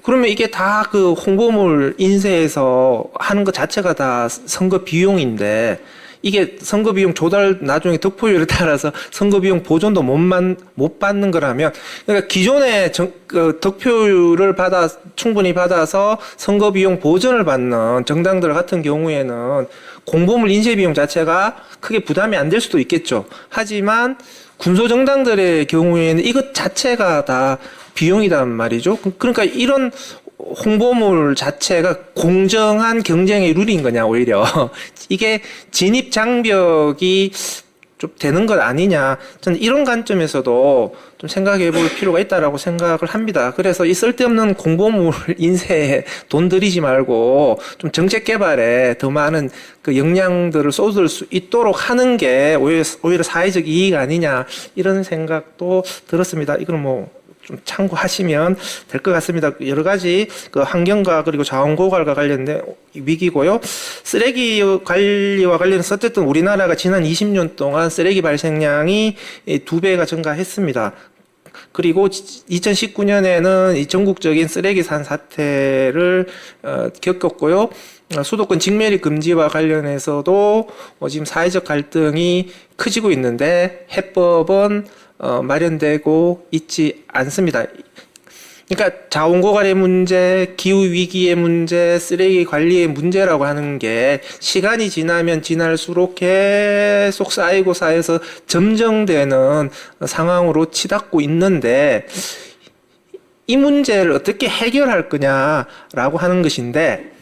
그러면 이게 다 그 홍보물 인쇄해서 하는 것 자체가 다 선거 비용인데, 이게 선거 비용 조달 나중에 득표율에 따라서 선거 비용 보존도 못 받는 거라면, 그러니까 기존에 득표율을 충분히 받아서 선거 비용 보전을 받는 정당들 같은 경우에는 공보물 인쇄 비용 자체가 크게 부담이 안 될 수도 있겠죠. 하지만 군소 정당들의 경우에는 이것 자체가 다 비용이란 말이죠. 그러니까 이런 홍보물 자체가 공정한 경쟁의 룰인 거냐, 오히려. 이게 진입 장벽이 좀 되는 것 아니냐. 저는 이런 관점에서도 좀 생각해 볼 필요가 있다라고 생각을 합니다. 그래서 이 쓸데없는 공보물 인쇄에 돈 들이지 말고 좀 정책 개발에 더 많은 그 역량들을 쏟을 수 있도록 하는 게 오히려 사회적 이익 아니냐, 이런 생각도 들었습니다. 이건 뭐 좀 참고하시면 될 것 같습니다. 여러 가지 그 환경과 그리고 자원고갈과 관련된 위기고요. 쓰레기 관리와 관련해서 어쨌든 우리나라가 지난 20년 동안 쓰레기 발생량이 2배가 증가했습니다. 그리고 2019년에는 이 전국적인 쓰레기 산 사태를 겪었고요. 수도권 직매리 금지와 관련해서도 지금 사회적 갈등이 커지고 있는데 해법은 마련되고 있지 않습니다. 그러니까 자원고갈의 문제, 기후위기의 문제, 쓰레기 관리의 문제라고 하는 게 시간이 지나면 지날수록 계속 쌓여서 점정되는 상황으로 치닫고 있는데, 이 문제를 어떻게 해결할 거냐라고 하는 것인데,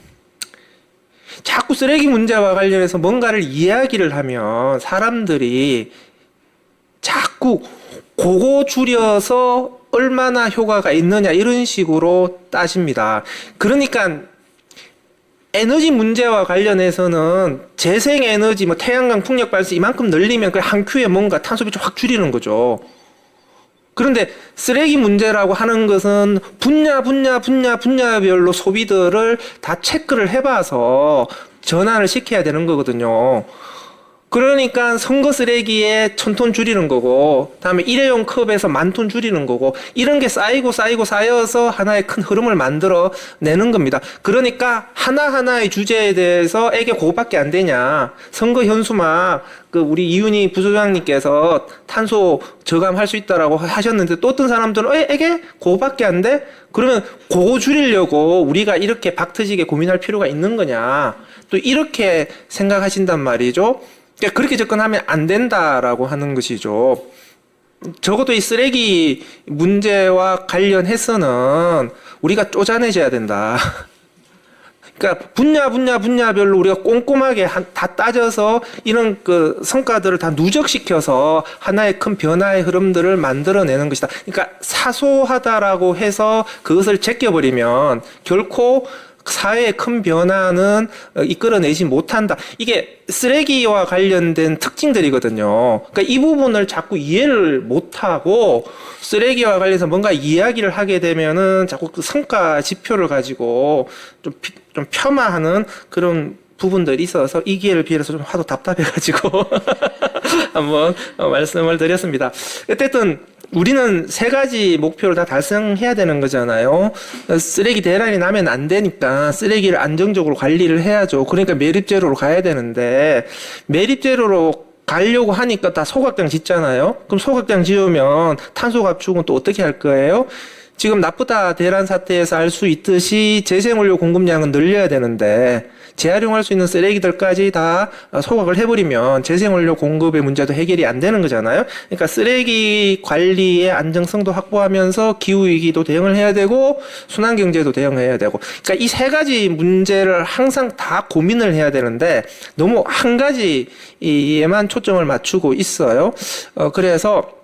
자꾸 쓰레기 문제와 관련해서 뭔가를 이야기를 하면 사람들이 자꾸 그거 줄여서 얼마나 효과가 있느냐, 이런 식으로 따집니다. 그러니까 에너지 문제와 관련해서는 재생에너지, 뭐 태양광 풍력 발수 이만큼 늘리면 그 한 큐에 뭔가 탄소 배출 확 줄이는 거죠. 그런데 쓰레기 문제라고 하는 것은 분야별로 소비들을 다 체크를 해봐서 전환을 시켜야 되는 거거든요. 그러니까 선거 쓰레기에 1000톤 줄이는 거고, 다음에 일회용 컵에서 10,000톤 줄이는 거고, 이런 게 쌓여서 하나의 큰 흐름을 만들어 내는 겁니다. 그러니까 하나하나의 주제에 대해서 이게 그거밖에 안 되냐. 선거 현수막, 우리 이윤희 부소장님께서 탄소 저감할 수 있다라고 하셨는데, 또 어떤 사람들은 이게 그거밖에 안 돼? 그러면 그거 줄이려고 우리가 이렇게 박터지게 고민할 필요가 있는 거냐. 또 이렇게 생각하신단 말이죠. 그렇게 접근하면 안 된다라고 하는 것이죠. 적어도 이 쓰레기 문제와 관련해서는 우리가 쪼잔해져야 된다. 그러니까 분야별로 우리가 꼼꼼하게 다 따져서 이런 그 성과들을 다 누적시켜서 하나의 큰 변화의 흐름들을 만들어내는 것이다. 그러니까 사소하다라고 해서 그것을 제껴버리면 결코 사회의 큰 변화는 이끌어내지 못한다. 이게 쓰레기와 관련된 특징들이거든요. 그러니까 이 부분을 자꾸 이해를 못하고 쓰레기와 관련해서 뭔가 이야기를 하게 되면은 자꾸 그 성과 지표를 가지고 좀 폄하하는 그런 부분들이 있어서 이 기회를 빌어서 좀 하도 답답해가지고 한번 말씀을 드렸습니다. 어쨌든 우리는 3가지 목표를 다 달성해야 되는 거잖아요. 쓰레기 대란이 나면 안 되니까 쓰레기를 안정적으로 관리를 해야죠. 그러니까 매립제로로 가야 되는데, 매립제로로 가려고 하니까 다 소각장 짓잖아요. 그럼 소각장 지으면 탄소 감축은 또 어떻게 할 거예요? 지금 나쁘다 대란 사태에서 알 수 있듯이 재생원료 공급량은 늘려야 되는데, 재활용할 수 있는 쓰레기들까지 다 소각을 해버리면 재생원료 공급의 문제도 해결이 안 되는 거잖아요. 그러니까 쓰레기 관리의 안정성도 확보하면서 기후위기도 대응을 해야 되고 순환경제도 대응해야 되고, 그러니까 이 3가지 문제를 항상 다 고민을 해야 되는데 너무 한 가지에만 초점을 맞추고 있어요. 그래서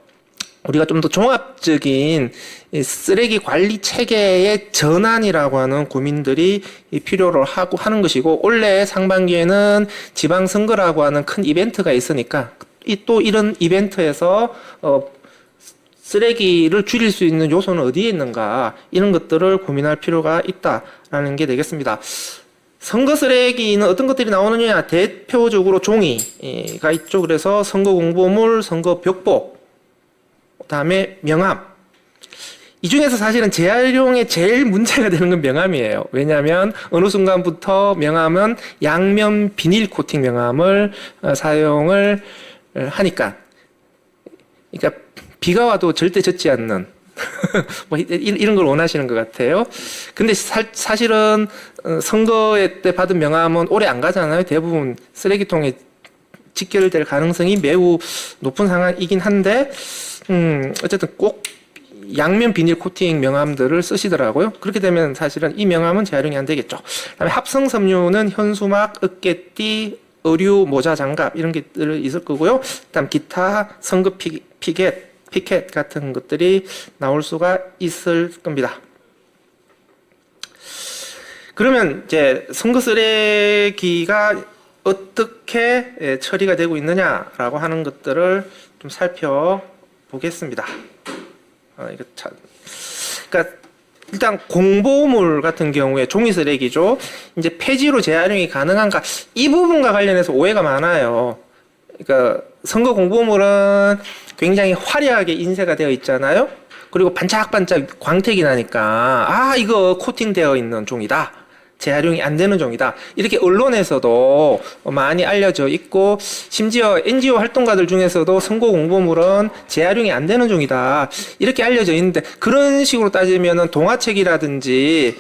우리가 좀 더 종합적인 쓰레기 관리 체계의 전환이라고 하는 고민들이 필요로 하는 것이고, 올해 상반기에는 지방선거라고 하는 큰 이벤트가 있으니까 또 이런 이벤트에서 쓰레기를 줄일 수 있는 요소는 어디에 있는가, 이런 것들을 고민할 필요가 있다라는 게 되겠습니다. 선거 쓰레기는 어떤 것들이 나오느냐, 대표적으로 종이가 있죠. 그래서 선거 공보물, 선거 벽보, 그다음에 명함. 이 중에서 사실은 재활용에 제일 문제가 되는 건 명함이에요. 왜냐하면 어느 순간부터 명함은 양면 비닐 코팅 명함을 사용을 하니까, 그러니까 비가 와도 절대 젖지 않는 뭐 이런 걸 원하시는 것 같아요. 근데 사실은 선거에 때 받은 명함은 오래 안 가잖아요. 대부분 쓰레기통에 직결될 가능성이 매우 높은 상황이긴 한데, 어쨌든 꼭 양면 비닐 코팅 명함들을 쓰시더라고요. 그렇게 되면 사실은 이 명함은 재활용이 안 되겠죠. 그다음에 합성 섬유는 현수막, 어깨띠, 의류, 모자, 장갑 이런 것들이 있을 거고요. 그다음 기타 선거 피켓 같은 것들이 나올 수가 있을 겁니다. 그러면 이제 선거 쓰레기가 어떻게 처리가 되고 있느냐라고 하는 것들을 좀 살펴보겠습니다. 그러니까 일단 공보물 같은 경우에 종이 쓰레기죠. 이제 폐지로 재활용이 가능한가, 이 부분과 관련해서 오해가 많아요. 그러니까 선거 공보물은 굉장히 화려하게 인쇄가 되어 있잖아요. 그리고 반짝반짝 광택이 나니까 이거 코팅되어 있는 종이다, 재활용이 안 되는 종이다, 이렇게 언론에서도 많이 알려져 있고, 심지어 NGO 활동가들 중에서도 선거 공보물은 재활용이 안 되는 종이다 이렇게 알려져 있는데, 그런 식으로 따지면은 동화책이라든지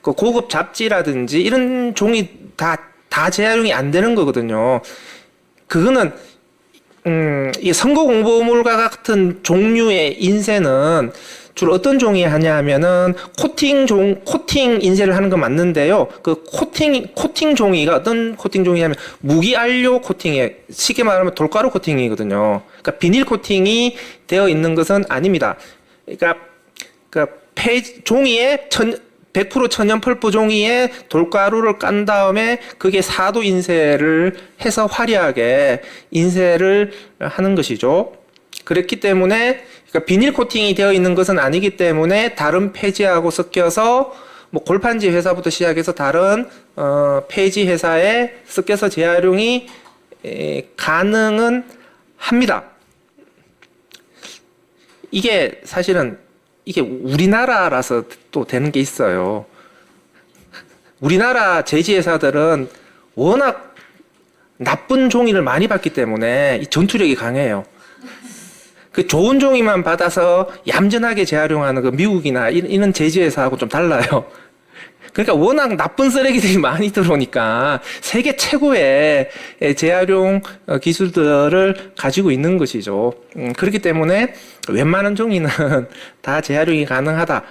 그 고급 잡지라든지 이런 종이 다 재활용이 안 되는 거거든요. 그거는 이 선거 공보물과 같은 종류의 인쇄는 주로 어떤 종이 하냐면은 코팅 인쇄를 하는 건 맞는데요. 그 코팅 종이가 어떤 코팅 종이냐면 무기안료 코팅에, 쉽게 말하면 돌가루 코팅이거든요. 그러니까 비닐 코팅이 되어 있는 것은 아닙니다. 그러니까 종이에 100% 천연 펄프 종이에 돌가루를 깐 다음에 그게 4도 인쇄를 해서 화려하게 인쇄를 하는 것이죠. 그렇기 때문에, 그러니까 비닐 코팅이 되어 있는 것은 아니기 때문에 다른 폐지하고 섞여서 뭐 골판지 회사부터 시작해서 다른 폐지 회사에 섞여서 재활용이 가능은 합니다. 이게 사실은 이게 우리나라라서 또 되는 게 있어요. 우리나라 제지회사들은 워낙 나쁜 종이를 많이 받기 때문에 이 전투력이 강해요. 그 좋은 종이만 받아서 얌전하게 재활용하는 그 미국이나 이런 제지회사하고 좀 달라요. 그러니까 워낙 나쁜 쓰레기들이 많이 들어오니까 세계 최고의 재활용 기술들을 가지고 있는 것이죠. 그렇기 때문에 웬만한 종이는 다 재활용이 가능하다.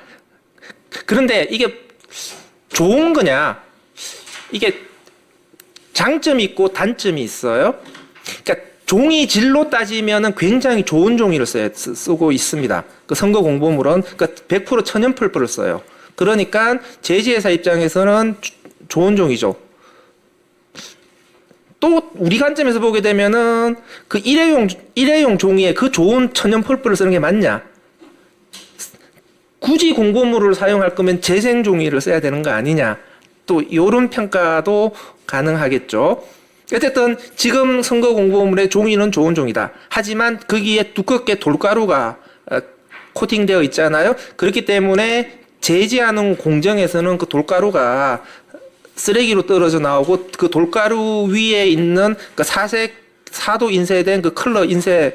그런데 이게 좋은 거냐? 이게 장점이 있고 단점이 있어요. 그러니까 종이 질로 따지면은 굉장히 좋은 종이를 쓰고 있습니다. 그 선거 공보물은 그러니까 100% 천연 펄프를 써요. 그러니까 제지회사 입장에서는 좋은 종이죠. 또 우리 관점에서 보게 되면은 그 일회용 종이에 그 좋은 천연 펄프를 쓰는 게 맞냐? 굳이 공보물을 사용할 거면 재생 종이를 써야 되는 거 아니냐? 또 이런 평가도 가능하겠죠. 어쨌든 지금 선거 공보물의 종이는 좋은 종이다. 하지만 거기에 두껍게 돌가루가 코팅되어 있잖아요. 그렇기 때문에 제지하는 공정에서는 그 돌가루가 쓰레기로 떨어져 나오고 그 돌가루 위에 있는 그 사도 인쇄된 그 컬러 인쇄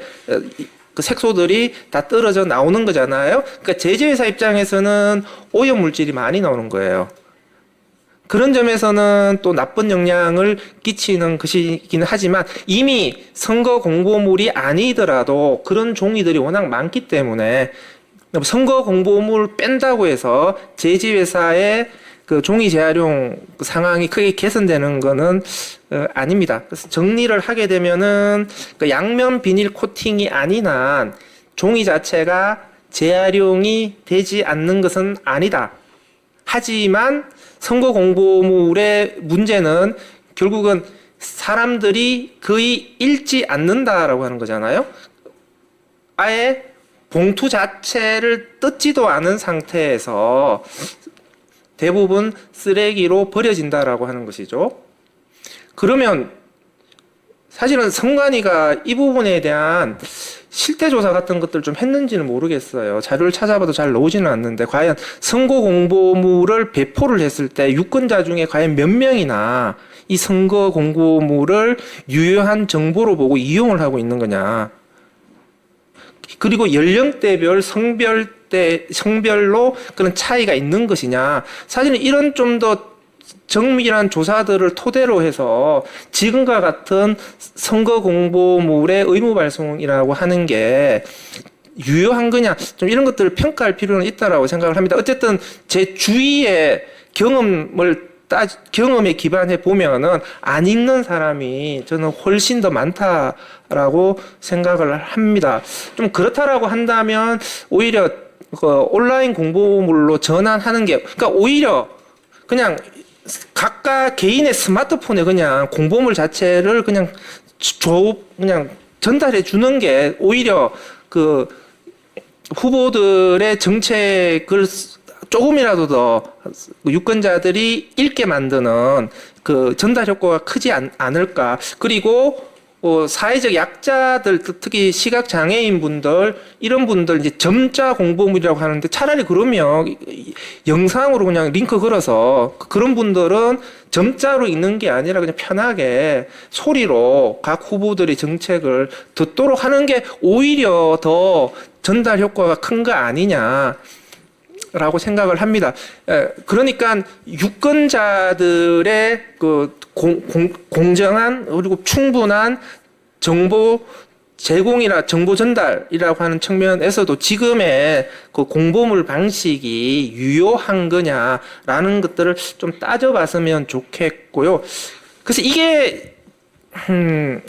그 색소들이 다 떨어져 나오는 거잖아요. 그러니까 제지회사 입장에서는 오염 물질이 많이 나오는 거예요. 그런 점에서는 또 나쁜 영향을 끼치는 것이기는 하지만 이미 선거 공보물이 아니더라도 그런 종이들이 워낙 많기 때문에 선거 공보물 뺀다고 해서 제지회사의 그 종이 재활용 상황이 크게 개선되는 거는 아닙니다. 그래서 정리를 하게 되면은 그 양면 비닐 코팅이 아닌 한 종이 자체가 재활용이 되지 않는 것은 아니다. 하지만 선거 공보물의 문제는 결국은 사람들이 거의 읽지 않는다라고 하는 거잖아요. 아예 봉투 자체를 뜯지도 않은 상태에서 대부분 쓰레기로 버려진다라고 하는 것이죠. 그러면 사실은 선관위가 이 부분에 대한 실태조사 같은 것들 좀 했는지는 모르겠어요. 자료를 찾아봐도 잘 나오지는 않는데 과연 선거 공보물을 배포를 했을 때 유권자 중에 과연 몇 명이나 이 선거 공보물을 유효한 정보로 보고 이용을 하고 있는 거냐. 그리고 연령대별, 성별로 그런 차이가 있는 것이냐. 사실은 이런 좀 더 정밀한 조사들을 토대로 해서 지금과 같은 선거 공보물의 의무 발송이라고 하는 게 유효한 거냐. 좀 이런 것들을 평가할 필요는 있다라고 생각을 합니다. 어쨌든 제 주위의 경험에 기반해 보면은 안 읽는 사람이 저는 훨씬 더 많다라고 생각을 합니다. 좀 그렇다라고 한다면 오히려 그 온라인 공보물로 전환하는 게, 그러니까 오히려 그냥 각각 개인의 스마트폰에 그냥 공보물 자체를 그냥 전달해 주는 게 오히려 그 후보들의 정책을 조금이라도 더 유권자들이 읽게 만드는 그 전달 효과가 크지 않을까. 그리고 사회적 약자들, 특히 시각 장애인 분들, 이런 분들 이제 점자 공보물이라고 하는데 차라리 그러면 영상으로 그냥 링크 걸어서 그런 분들은 점자로 읽는 게 아니라 그냥 편하게 소리로 각 후보들의 정책을 듣도록 하는 게 오히려 더 전달 효과가 큰 거 아니냐. 라고 생각을 합니다. 그러니까 유권자들의 그 공정한 그리고 충분한 정보 제공이나 정보 전달이라고 하는 측면에서도 지금의 그 공보물 방식이 유효한 거냐라는 것들을 좀 따져봤으면 좋겠고요. 그래서 이게 그러니까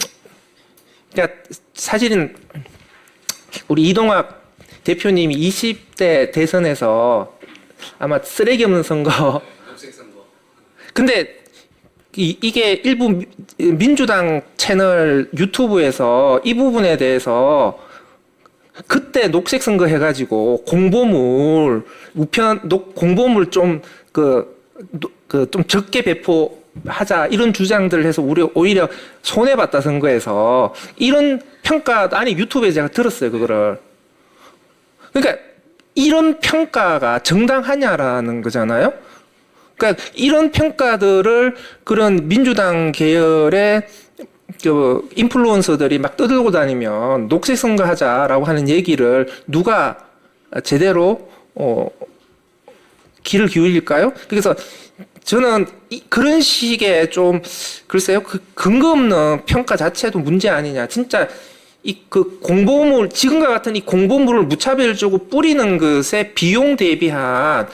사실은 우리 이동학 대표님이 20대 대선에서 아마 쓰레기 없는 선거. 근데 이게 일부 민주당 채널 유튜브에서 이 부분에 대해서 그때 녹색 선거 해가지고 공보물 공보물 좀 좀 적게 배포 하자 이런 주장들을 해서 우리 오히려 손해봤다 선거에서 이런 평가 아니 유튜브에 제가 들었어요 그거를. 그러니까 이런 평가가 정당하냐라는 거잖아요. 그러니까 이런 평가들을 그런 민주당 계열의 인플루언서들이 막 떠들고 다니면 녹색 선거 하자라고 하는 얘기를 누가 제대로 귀를 기울일까요? 그래서 저는 그런 식의 좀 글쎄요 그 근거 없는 평가 자체도 문제 아니냐. 진짜 그 공보물 지금과 같은 이 공보물을 무차별적으로 뿌리는 것에 비용 대비한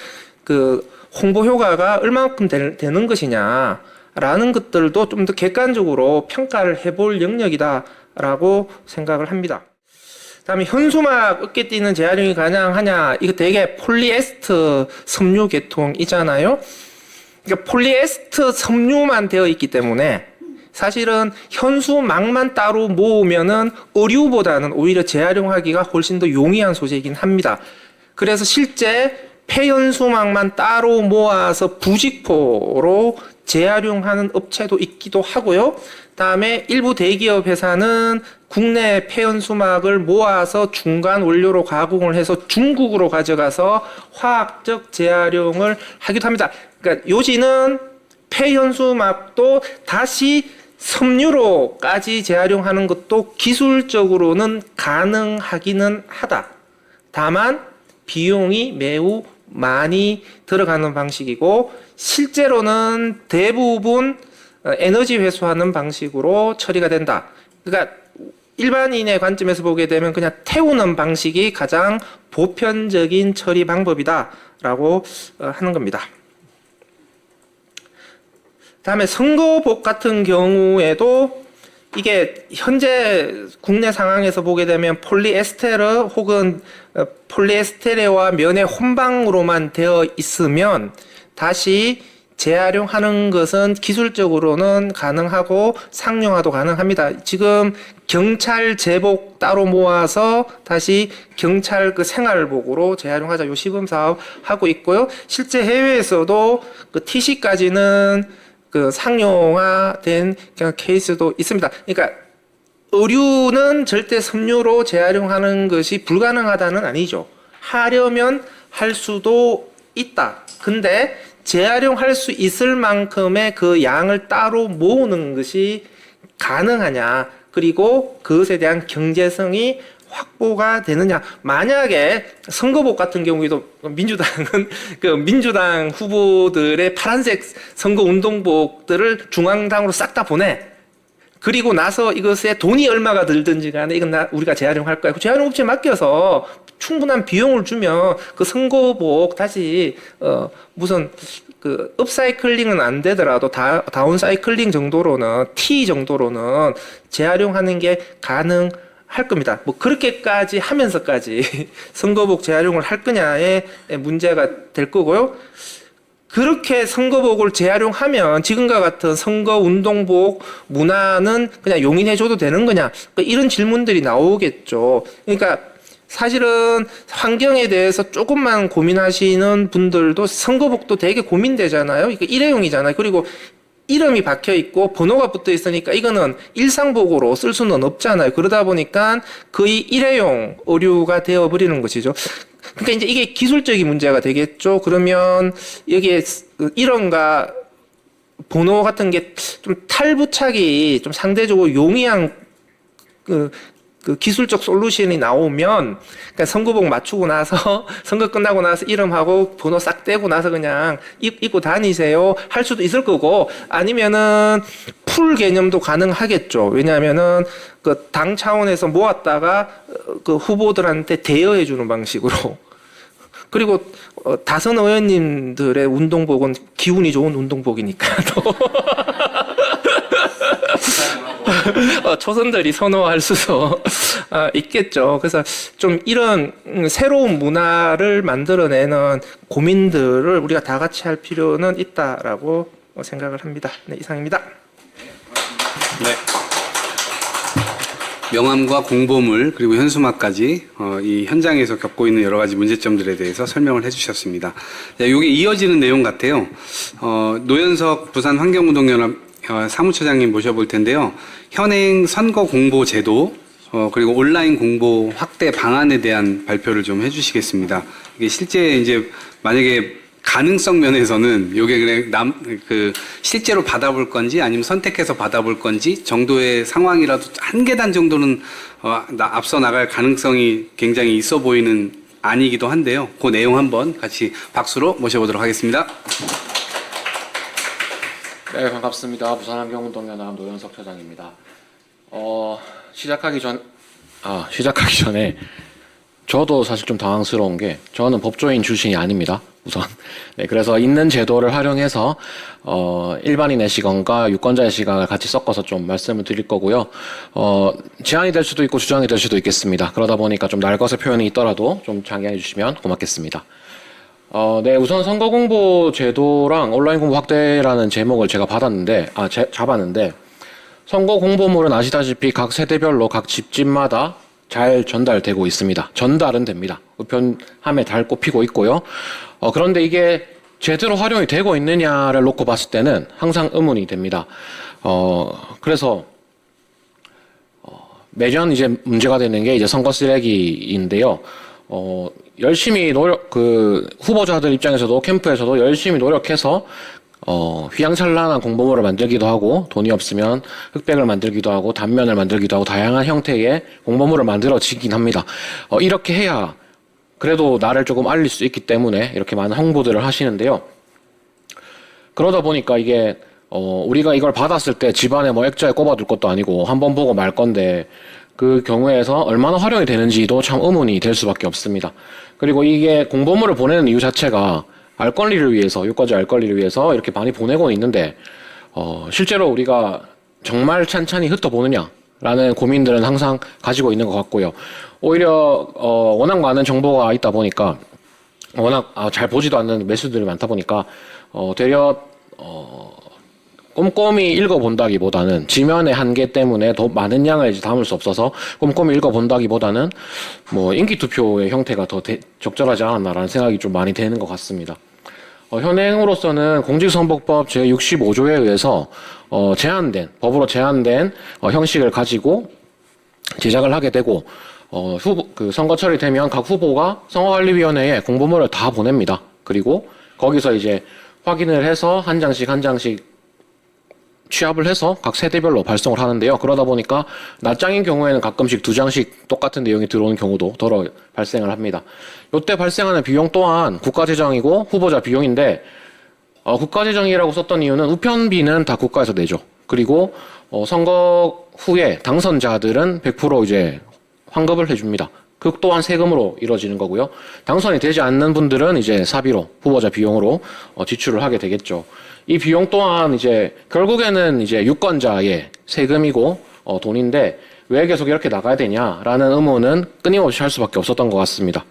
그 홍보 효과가 얼마만큼 되는 것이냐라는 것들도 좀 더 객관적으로 평가를 해볼 영역이다라고 생각을 합니다. 다음에 현수막 어깨 띄는 재활용이 가능하냐? 이거 되게 폴리에스터 섬유 계통이잖아요. 그러니까 폴리에스터 섬유만 되어 있기 때문에 사실은 현수막만 따로 모으면은 의류보다는 오히려 재활용하기가 훨씬 더 용이한 소재이긴 합니다. 그래서 실제 폐현수막만 따로 모아서 부직포로 재활용하는 업체도 있기도 하고요. 다음에 일부 대기업 회사는 국내 폐현수막을 모아서 중간 원료로 가공을 해서 중국으로 가져가서 화학적 재활용을 하기도 합니다. 그러니까 요지는 폐현수막도 다시 섬유로까지 재활용하는 것도 기술적으로는 가능하기는 하다. 다만 비용이 매우 많이 들어가는 방식이고 실제로는 대부분 에너지 회수하는 방식으로 처리가 된다. 그러니까 일반인의 관점에서 보게 되면 그냥 태우는 방식이 가장 보편적인 처리 방법이다라고 하는 겁니다. 다음에 선거복 같은 경우에도 이게 현재 국내 상황에서 보게 되면 폴리에스테르 혹은 폴리에스테레와 면의 혼방으로만 되어 있으면 다시 재활용하는 것은 기술적으로는 가능하고 상용화도 가능합니다. 지금 경찰 제복 따로 모아서 다시 경찰 그 생활복으로 재활용하자 요 시범 사업 하고 있고요. 실제 해외에서도 그 TC까지는 그 상용화된 케이스도 있습니다. 그러니까 의류는 절대 섬유로 재활용하는 것이 불가능하다는 아니죠. 하려면 할 수도 있다. 근데 재활용할 수 있을 만큼의 그 양을 따로 모으는 것이 가능하냐. 그리고 그것에 대한 경제성이 확보가 되느냐. 만약에 선거복 같은 경우에도 민주당은 그 민주당 후보들의 파란색 선거 운동복들을 중앙당으로 싹 다 보내. 그리고 나서 이것에 돈이 얼마가 들든지 간에 이건 우리가 재활용할 거야. 그 재활용 업체에 맡겨서 충분한 비용을 주면 그 선거복 다시 무슨 그 업사이클링은 안 되더라도 다운사이클링 정도로는 T 정도로는 재활용하는 게 가능할 겁니다. 뭐 그렇게까지 하면서까지 선거복 재활용을 할 거냐의 문제가 될 거고요. 그렇게 선거복을 재활용하면 지금과 같은 선거운동복 문화는 그냥 용인해줘도 되는 거냐? 이런 질문들이 나오겠죠. 그러니까 사실은 환경에 대해서 조금만 고민하시는 분들도 선거복도 되게 고민되잖아요. 이게 일회용이잖아요. 그리고 이름이 박혀 있고 번호가 붙어 있으니까 이거는 일상복으로 쓸 수는 없잖아요. 그러다 보니까 거의 일회용 의류가 되어버리는 것이죠. 그러니까 이제 이게 기술적인 문제가 되겠죠. 그러면 여기에 이런가 번호 같은 게 좀 탈부착이 좀 상대적으로 용이한 그 기술적 솔루션이 나오면, 그러니까 선거복 맞추고 나서 선거 끝나고 나서 이름하고 번호 싹 떼고 나서 그냥 입고 다니세요 할 수도 있을 거고, 아니면은 풀 개념도 가능하겠죠. 왜냐하면은 그 당 차원에서 모았다가 그 후보들한테 대여해 주는 방식으로. 그리고 다선 의원님들의 운동복은 기운이 좋은 운동복이니까 초선들이 선호할 수도 있겠죠. 그래서 좀 이런 새로운 문화를 만들어내는 고민들을 우리가 다 같이 할 필요는 있다라고 생각을 합니다. 네, 이상입니다. 네. 명함과 공보물 그리고 현수막까지 이 현장에서 겪고 있는 여러 가지 문제점들에 대해서 설명을 해주셨습니다. 이게 이어지는 내용 같아요. 노현석 부산 환경운동연합 사무처장님 모셔볼 텐데요. 현행 선거 공보 제도 그리고 온라인 공보 확대 방안에 대한 발표를 좀 해주시겠습니다. 이게 실제 이제 만약에 가능성 면에서는 요게 실제로 받아볼 건지 아니면 선택해서 받아볼 건지 정도의 상황이라도 한 계단 정도는 앞서 나갈 가능성이 굉장히 있어 보이는 안이기도 한데요. 그 내용 한번 같이 박수로 모셔보도록 하겠습니다. 네, 반갑습니다. 부산환경운동연합 노현석 처장입니다. 시작하기 전에 저도 사실 좀 당황스러운 게 저는 법조인 출신이 아닙니다. 우선. 네, 그래서 있는 제도를 활용해서 일반인의 시각과 유권자의 시각을 같이 섞어서 좀 말씀을 드릴 거고요. 제안이 될 수도 있고 주장이 될 수도 있겠습니다. 그러다 보니까 좀 날것의 표현이 있더라도 좀 장기해 주시면 고맙겠습니다. 네, 우선 선거 공보 제도랑 온라인 공보 확대라는 제목을 제가 잡았는데 선거 공보물은 아시다시피 각 세대별로 각 집집마다 잘 전달되고 있습니다. 전달은 됩니다. 우편함에 달 꼽히고 있고요. 그런데 이게 제대로 활용이 되고 있느냐를 놓고 봤을 때는 항상 의문이 됩니다. 그래서 매년 이제 문제가 되는 게 이제 선거 쓰레기인데요. 열심히 후보자들 입장에서도 캠프에서도 열심히 노력해서 휘황찬란한 공보물을 만들기도 하고 돈이 없으면 흑백을 만들기도 하고 단면을 만들기도 하고 다양한 형태의 공보물을 만들어지긴 합니다. 이렇게 해야 그래도 나를 조금 알릴 수 있기 때문에 이렇게 많은 홍보들을 하시는데요. 그러다 보니까 이게 우리가 이걸 받았을 때 집안에 뭐 액자에 꼽아둘 것도 아니고 한번 보고 말 건데 그 경우에서 얼마나 활용이 되는지도 참 의문이 될 수밖에 없습니다. 그리고 이게 공보물을 보내는 이유 자체가 알 권리를 위해서, 유권자 알 권리를 위해서 이렇게 많이 보내고 있는데, 실제로 우리가 정말 찬찬히 훑어보느냐라는 고민들은 항상 가지고 있는 것 같고요. 오히려, 워낙 많은 정보가 있다 보니까, 워낙 잘 보지도 않는 매수들이 많다 보니까, 되려, 꼼꼼히 읽어본다기보다는 지면의 한계 때문에 더 많은 양을 이제 담을 수 없어서 꼼꼼히 읽어본다기보다는 뭐 인기투표의 형태가 더 적절하지 않았나라는 생각이 좀 많이 되는 것 같습니다. 현행으로서는 공직선거법 제65조에 의해서 법으로 제한된 형식을 가지고 제작을 하게 되고 선거철이 되면 각 후보가 선거관리위원회에 공보물을 다 보냅니다. 그리고 거기서 이제 확인을 해서 한 장씩 취합을 해서 각 세대별로 발송을 하는데요. 그러다 보니까 낱장인 경우에는 가끔씩 2장씩 똑같은 내용이 들어오는 경우도 더러 발생을 합니다. 이때 발생하는 비용 또한 국가재정이고 후보자 비용인데 국가재정이라고 썼던 이유는 우편비는 다 국가에서 내죠. 그리고 선거 후에 당선자들은 100% 이제 환급을 해줍니다. 그 또한 세금으로 이루어지는 거고요. 당선이 되지 않는 분들은 이제 사비로 후보자 비용으로 지출을 하게 되겠죠. 이 비용 또한 이제 결국에는 이제 유권자의 세금이고 돈인데 왜 계속 이렇게 나가야 되냐라는 의문은 끊임없이 할 수밖에 없었던 것 같습니다.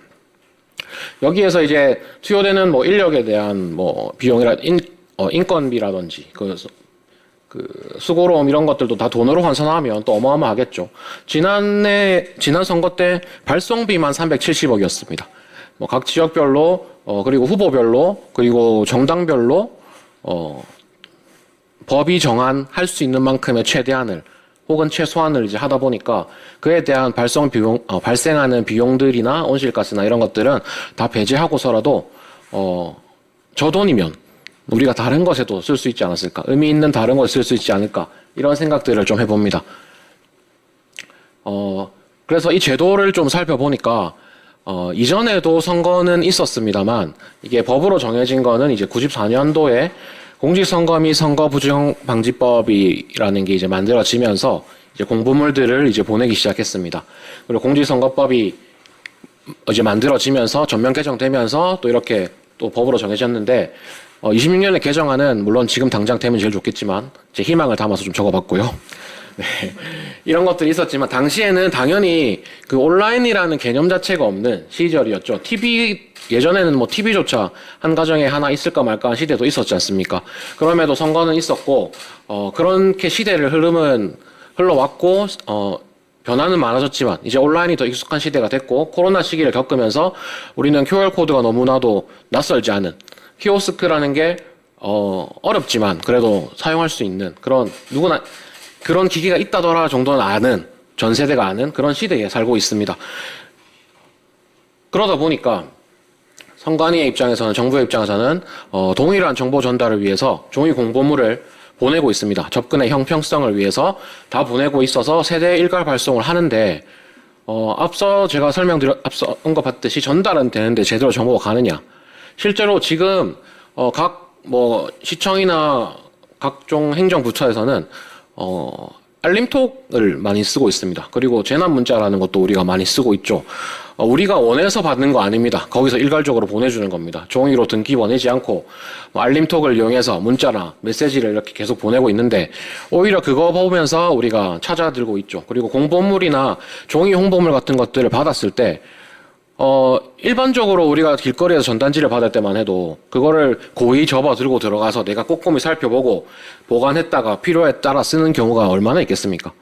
여기에서 이제 투여되는 뭐 인력에 대한 뭐 비용이라 인건비라든지 그 수고로움 이런 것들도 다 돈으로 환산하면 또 어마어마하겠죠. 지난 선거 때 발송비만 370억이었습니다. 뭐 각 지역별로 그리고 후보별로 그리고 정당별로 법이 정한 할 수 있는 만큼의 최대한을 혹은 최소한을 이제 하다 보니까 그에 대한 발생하는 비용들이나 온실가스나 이런 것들은 다 배제하고서라도 저 돈이면 우리가 다른 것에도 쓸 수 있지 않았을까, 의미 있는 다른 것에 쓸 수 있지 않을까 이런 생각들을 좀 해봅니다. 그래서 이 제도를 좀 살펴보니까 이전에도 선거는 있었습니다만 이게 법으로 정해진 거는 이제 94년도에 공직선거 및 선거부정방지법이라는 게 이제 만들어지면서 이제 공보물들을 이제 보내기 시작했습니다. 그리고 공직선거법이 이제 만들어지면서 전면 개정되면서 또 이렇게 또 법으로 정해졌는데 26년에 개정안은 물론 지금 당장 되면 제일 좋겠지만 제 희망을 담아서 좀 적어봤고요. 네. 이런 것들이 있었지만 당시에는 당연히 그 온라인이라는 개념 자체가 없는 시절이었죠. 예전에는 뭐 TV조차 한 가정에 하나 있을까 말까 한 시대도 있었지 않습니까? 그럼에도 선거는 있었고 그렇게 시대를 흘러왔고 변화는 많아졌지만 이제 온라인이 더 익숙한 시대가 됐고 코로나 시기를 겪으면서 우리는 QR코드가 너무나도 낯설지 않은 키오스크라는 게 어렵지만 그래도 사용할 수 있는 그런 누구나 그런 기기가 있다더라 정도는 아는 전 세대가 아는 그런 시대에 살고 있습니다. 그러다 보니까 선관위의 입장에서는 정부의 입장에서는 동일한 정보 전달을 위해서 종이 공보물을 보내고 있습니다. 접근의 형평성을 위해서 다 보내고 있어서 세대 일괄 발송을 하는데 앞서 제가 앞서 언급했듯이 전달은 되는데 제대로 정보가 가느냐? 실제로 지금 각 시청이나 각종 행정부처에서는 알림톡을 많이 쓰고 있습니다. 그리고 재난문자라는 것도 우리가 많이 쓰고 있죠. 우리가 원해서 받는 거 아닙니다. 거기서 일괄적으로 보내주는 겁니다. 종이로 등기 보내지 않고 알림톡을 이용해서 문자나 메시지를 이렇게 계속 보내고 있는데 오히려 그거 보면서 우리가 찾아들고 있죠. 그리고 공보물이나 종이 홍보물 같은 것들을 받았을 때 일반적으로 우리가 길거리에서 전단지를 받을 때만 해도 그거를 고의 접어 들고 들어가서 내가 꼼꼼히 살펴보고 보관했다가 필요에 따라 쓰는 경우가 얼마나 있겠습니까?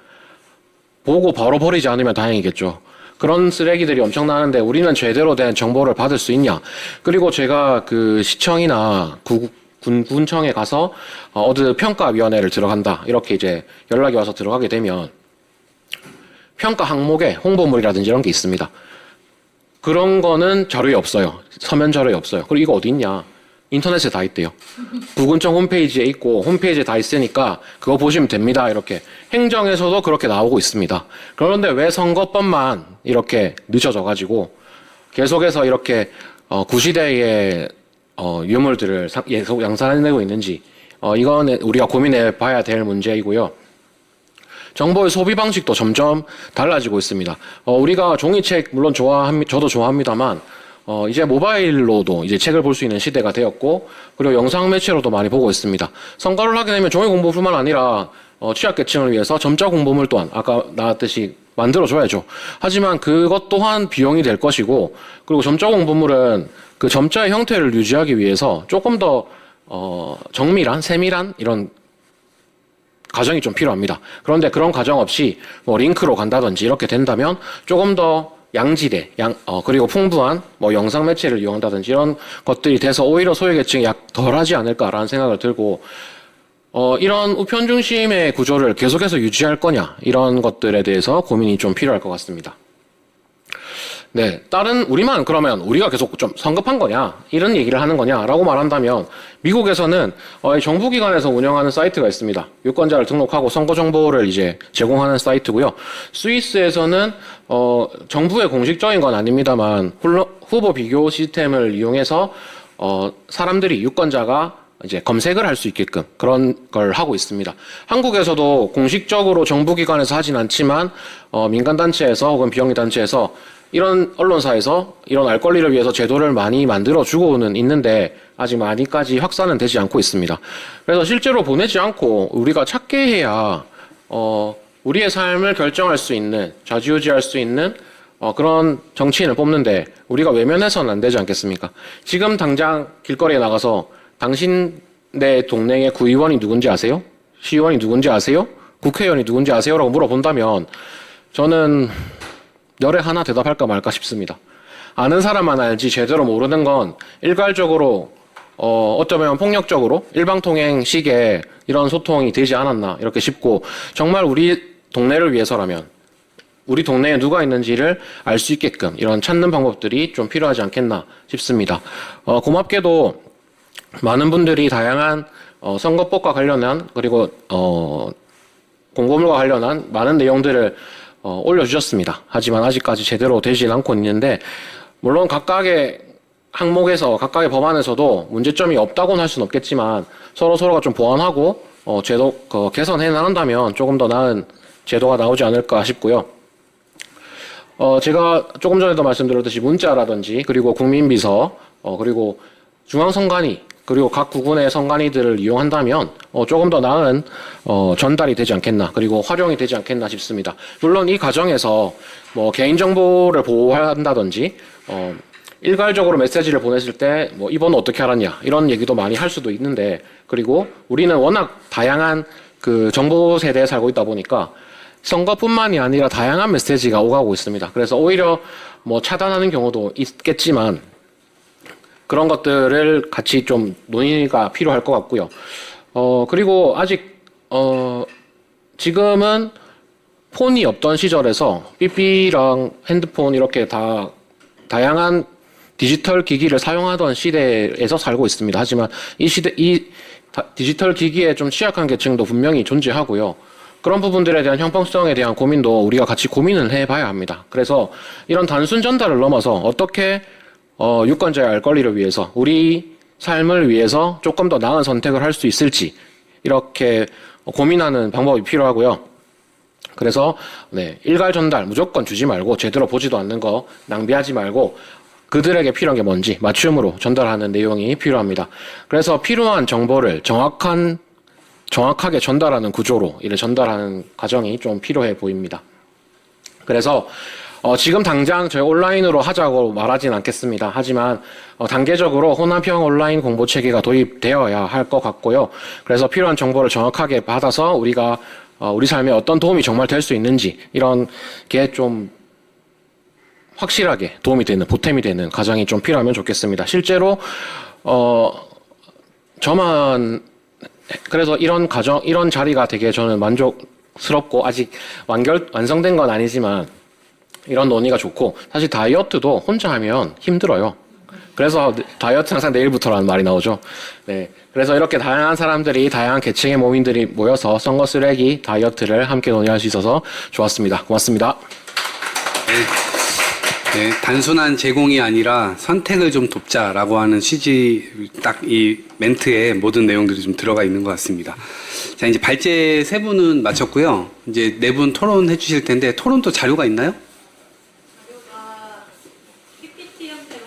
보고 바로 버리지 않으면 다행이겠죠. 그런 쓰레기들이 엄청나는데 우리는 제대로 된 정보를 받을 수 있냐? 그리고 제가 그 시청이나 군청에 가서 어느 평가위원회를 들어간다 이렇게 이제 연락이 와서 들어가게 되면 평가 항목에 홍보물이라든지 이런 게 있습니다. 그런 거는 자료에 없어요. 서면 자료에 없어요. 그리고 이거 어디 있냐? 인터넷에 다 있대요. 구군청 홈페이지에 있고 홈페이지에 다 있으니까 그거 보시면 됩니다. 이렇게 행정에서도 그렇게 나오고 있습니다. 그런데 왜 선거법만 이렇게 늦어져가지고 계속해서 이렇게 구시대의 유물들을 계속 양산해내고 있는지 이거는 우리가 고민해 봐야 될 문제이고요. 정보의 소비 방식도 점점 달라지고 있습니다. 우리가 종이책 물론 저도 좋아합니다만 이제 모바일로도 이제 책을 볼 수 있는 시대가 되었고 그리고 영상 매체로도 많이 보고 있습니다. 선거를 하게 되면 종이 공보뿐만 아니라 취약계층을 위해서 점자 공보물 또한 아까 나왔듯이 만들어줘야죠. 하지만 그것 또한 비용이 될 것이고 그리고 점자 공보물은 그 점자의 형태를 유지하기 위해서 조금 더 정밀한 세밀한 이런 과정이 좀 필요합니다. 그런데 그런 과정 없이 링크로 간다든지 이렇게 된다면 조금 더 양질의 그리고 풍부한 영상 매체를 이용한다든지 이런 것들이 돼서 오히려 소외계층이 덜하지 않을까라는 생각을 들고 이런 우편 중심의 구조를 계속해서 유지할 거냐 이런 것들에 대해서 고민이 좀 필요할 것 같습니다. 네, 우리만 그러면 우리가 계속 좀 성급한 거냐 이런 얘기를 하는 거냐라고 말한다면 미국에서는 정부기관에서 운영하는 사이트가 있습니다. 유권자를 등록하고 선거 정보를 이제 제공하는 사이트고요. 스위스에서는 정부의 공식적인 건 아닙니다만 후보 비교 시스템을 이용해서 사람들이 유권자가 이제 검색을 할 수 있게끔 그런 걸 하고 있습니다. 한국에서도 공식적으로 정부기관에서 하진 않지만 민간단체에서 혹은 비영리단체에서 이런 언론사에서 이런 알 권리를 위해서 제도를 많이 만들어주고는 있는데 아직 많이까지 확산은 되지 않고 있습니다. 그래서 실제로 보내지 않고 우리가 찾게 해야 우리의 삶을 결정할 수 있는 좌지우지할 수 있는 그런 정치인을 뽑는데 우리가 외면해서는 안 되지 않겠습니까? 지금 당장 길거리에 나가서 당신네 동네의 구의원이 누군지 아세요? 시의원이 누군지 아세요? 국회의원이 누군지 아세요? 라고 물어본다면 저는 열에 하나 대답할까 말까 싶습니다. 아는 사람만 알지 제대로 모르는 건 일괄적으로 어쩌면 폭력적으로 일방통행식의 이런 소통이 되지 않았나 이렇게 싶고 정말 우리 동네를 위해서라면 우리 동네에 누가 있는지를 알 수 있게끔 이런 찾는 방법들이 좀 필요하지 않겠나 싶습니다. 고맙게도 많은 분들이 다양한 선거법과 관련한 그리고 공보물과 관련한 많은 내용들을 올려주셨습니다. 하지만 아직까지 제대로 되진 않고 있는데 물론 각각의 항목에서 각각의 법안에서도 문제점이 없다고는 할 수는 없겠지만 서로가 좀 보완하고 제도 개선해 나간다면 조금 더 나은 제도가 나오지 않을까 싶고요. 제가 조금 전에도 말씀드렸듯이 문자라든지 그리고 국민비서 그리고 중앙선관위 그리고 각 구군의 선관위들을 이용한다면 조금 더 나은 전달이 되지 않겠나 그리고 활용이 되지 않겠나 싶습니다. 물론 이 과정에서 개인정보를 보호한다든지 일괄적으로 메시지를 보냈을 때 이번은 어떻게 알았냐 이런 얘기도 많이 할 수도 있는데 그리고 우리는 워낙 다양한 그 정보 세대에 살고 있다 보니까 선거뿐만이 아니라 다양한 메시지가 오가고 있습니다. 그래서 오히려 뭐 차단하는 경우도 있겠지만 그런 것들을 같이 좀 논의가 필요할 것 같고요. 그리고 아직 지금은 폰이 없던 시절에서 삐삐랑 핸드폰 이렇게 다양한 디지털 기기를 사용하던 시대에서 살고 있습니다. 하지만 이 디지털 기기에 좀 취약한 계층도 분명히 존재하고요. 그런 부분들에 대한 형평성에 대한 고민도 우리가 같이 고민을 해봐야 합니다. 그래서 이런 단순 전달을 넘어서 어떻게 유권자의 알 권리를 위해서 우리 삶을 위해서 조금 더 나은 선택을 할 수 있을지 이렇게 고민하는 방법이 필요하고요. 그래서 일괄 전달 무조건 주지 말고 제대로 보지도 않는 거 낭비하지 말고 그들에게 필요한 게 뭔지 맞춤으로 전달하는 내용이 필요합니다. 그래서 필요한 정보를 정확하게 전달하는 구조로 이를 전달하는 과정이 좀 필요해 보입니다. 그래서 지금 당장 저희 온라인으로 하자고 말하진 않겠습니다. 하지만 단계적으로 혼합형 온라인 공보 체계가 도입되어야 할 것 같고요. 그래서 필요한 정보를 정확하게 받아서 우리가 우리 삶에 어떤 도움이 정말 될 수 있는지 이런 게 좀 확실하게 도움이 되는 보탬이 되는 과정이 좀 필요하면 좋겠습니다. 실제로 저만 그래서 이런 과정 이런 자리가 되게 저는 만족스럽고 아직 완성된 건 아니지만 이런 논의가 좋고 사실 다이어트도 혼자 하면 힘들어요. 그래서 다이어트 항상 내일부터라는 말이 나오죠. 네. 그래서 이렇게 다양한 사람들이 다양한 계층의 모임들이 모여서 선거 쓰레기 다이어트를 함께 논의할 수 있어서 좋았습니다. 고맙습니다. 네, 단순한 제공이 아니라 선택을 좀 돕자라고 하는 취지 딱 이 멘트에 모든 내용들이 좀 들어가 있는 것 같습니다. 자, 이제 발제 세 분은 마쳤고요. 이제 네 분 토론해 주실 텐데 토론도 자료가 있나요? 자료가 PPT 형태로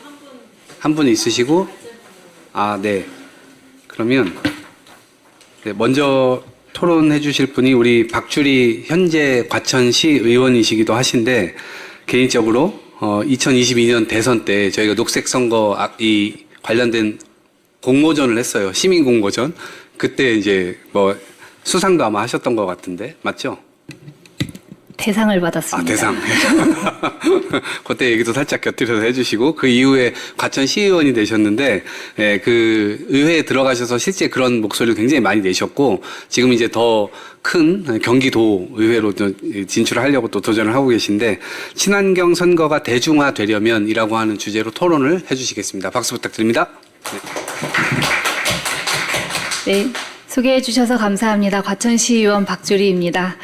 한 분 있으시고 네. 그러면 먼저 토론해 주실 분이 우리 박주리 현재 과천시 의원이시기도 하신데 개인적으로 2022년 대선 때 저희가 녹색 선거 이 관련된 공모전을 했어요. 시민 공모전. 그때 이제 뭐 수상도 아마 하셨던 것 같은데 맞죠? 대상을 받았습니다. 대상. 그때 얘기도 살짝 곁들여서 해주시고 그 이후에 과천 시의원이 되셨는데 그 의회에 들어가셔서 실제 그런 목소리를 굉장히 많이 내셨고 지금 이제 더 큰 경기도 의회로 진출하려고 또 도전을 하고 계신데 친환경 선거가 대중화되려면이라고 하는 주제로 토론을 해주시겠습니다. 박수 부탁드립니다. 네, 소개해 주셔서 감사합니다. 과천시의원 박주리입니다.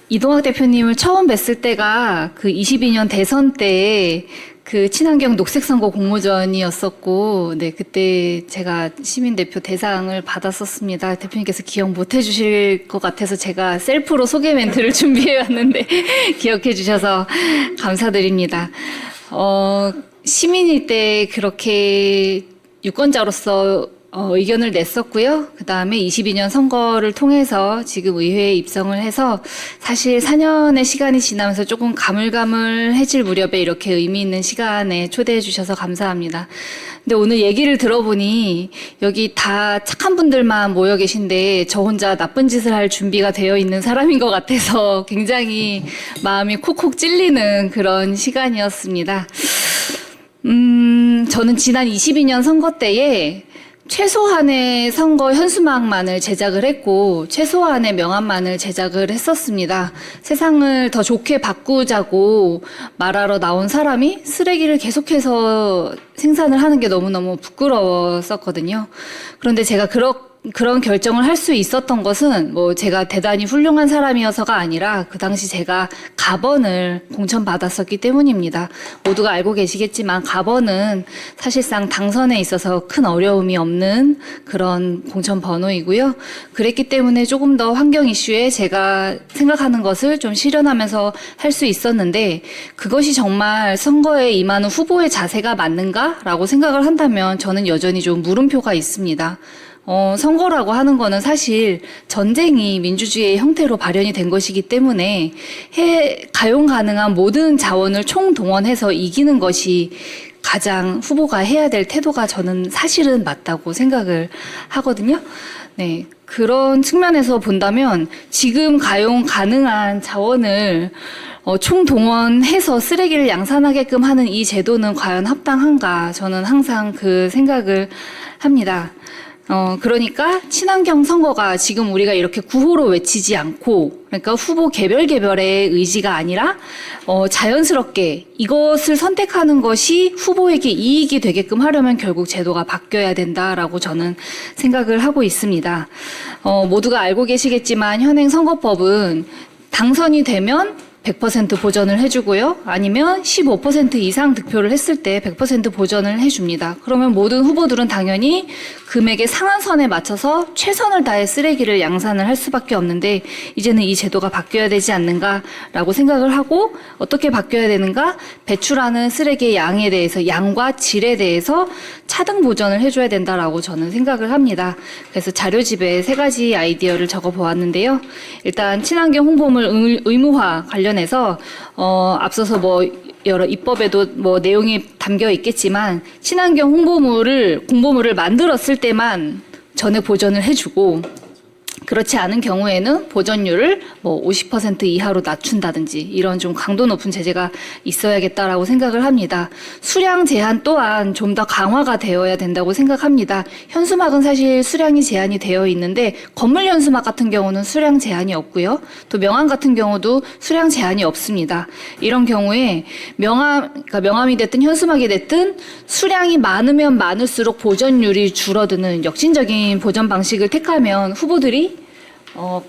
이동학 대표님을 처음 뵀을 때가 그 22년 대선 때 그 친환경 녹색선거 공모전이었었고, 네, 그때 제가 시민대표 대상을 받았었습니다. 대표님께서 기억 못 해주실 것 같아서 제가 셀프로 소개 멘트를 준비해 왔는데 기억해 주셔서 감사드립니다. 시민일 때 그렇게 유권자로서 의견을 냈었고요. 그 다음에 22년 선거를 통해서 지금 의회에 입성을 해서 사실 4년의 시간이 지나면서 조금 가물가물해질 무렵에 이렇게 의미 있는 시간에 초대해 주셔서 감사합니다. 근데 오늘 얘기를 들어보니 여기 다 착한 분들만 모여 계신데 저 혼자 나쁜 짓을 할 준비가 되어 있는 사람인 것 같아서 굉장히 마음이 콕콕 찔리는 그런 시간이었습니다. 저는 지난 22년 선거 때에 최소한의 선거 현수막만을 제작을 했고 최소한의 명함만을 제작을 했었습니다. 세상을 더 좋게 바꾸자고 말하러 나온 사람이 쓰레기를 계속해서 생산을 하는 게 너무너무 부끄러웠었거든요. 그런데 제가 그런 결정을 할 수 있었던 것은 뭐 제가 대단히 훌륭한 사람이어서가 아니라 그 당시 제가 가번을 공천받았었기 때문입니다. 모두가 알고 계시겠지만 가번은 사실상 당선에 있어서 큰 어려움이 없는 그런 공천 번호이고요. 그랬기 때문에 조금 더 환경 이슈에 제가 생각하는 것을 좀 실현하면서 할 수 있었는데 그것이 정말 선거에 임하는 후보의 자세가 맞는가라고 생각을 한다면 저는 여전히 좀 물음표가 있습니다. 선거라고 하는 거는 사실 전쟁이 민주주의의 형태로 발현이 된 것이기 때문에 가용 가능한 모든 자원을 총동원해서 이기는 것이 가장 후보가 해야 될 태도가 저는 사실은 맞다고 생각을 하거든요. 네. 그런 측면에서 본다면 지금 가용 가능한 자원을 총동원해서 쓰레기를 양산하게끔 하는 이 제도는 과연 합당한가? 저는 항상 그 생각을 합니다. 그러니까 친환경 선거가 지금 우리가 이렇게 구호로 외치지 않고, 그러니까 후보 개별의 의지가 아니라 자연스럽게 이것을 선택하는 것이 후보에게 이익이 되게끔 하려면 결국 제도가 바뀌어야 된다라고 저는 생각을 하고 있습니다. 모두가 알고 계시겠지만 현행 선거법은 당선이 되면 100% 보전을 해주고요. 아니면 15% 이상 득표를 했을 때 100% 보전을 해줍니다. 그러면 모든 후보들은 당연히 금액의 상한선에 맞춰서 최선을 다해 쓰레기를 양산을 할 수밖에 없는데 이제는 이 제도가 바뀌어야 되지 않는가라고 생각을 하고 어떻게 바뀌어야 되는가? 배출하는 쓰레기의 양에 대해서 양과 질에 대해서 차등 보전을 해줘야 된다라고 저는 생각을 합니다. 그래서 자료집에 3가지 아이디어를 적어보았는데요. 일단 친환경 홍보물 의무화 관련해서 앞서서 여러 입법에도 내용이 담겨 있겠지만 친환경 공보물을 만들었을 때만 전액 보전을 해주고 그렇지 않은 경우에는 보전율을 50% 이하로 낮춘다든지 이런 좀 강도 높은 제재가 있어야겠다라고 생각을 합니다. 수량 제한 또한 좀 더 강화가 되어야 된다고 생각합니다. 현수막은 사실 수량이 제한이 되어 있는데 건물 현수막 같은 경우는 수량 제한이 없고요. 또 명함 같은 경우도 수량 제한이 없습니다. 이런 경우에 명함이 됐든 현수막이 됐든 수량이 많으면 많을수록 보전율이 줄어드는 역진적인 보전 방식을 택하면 후보들이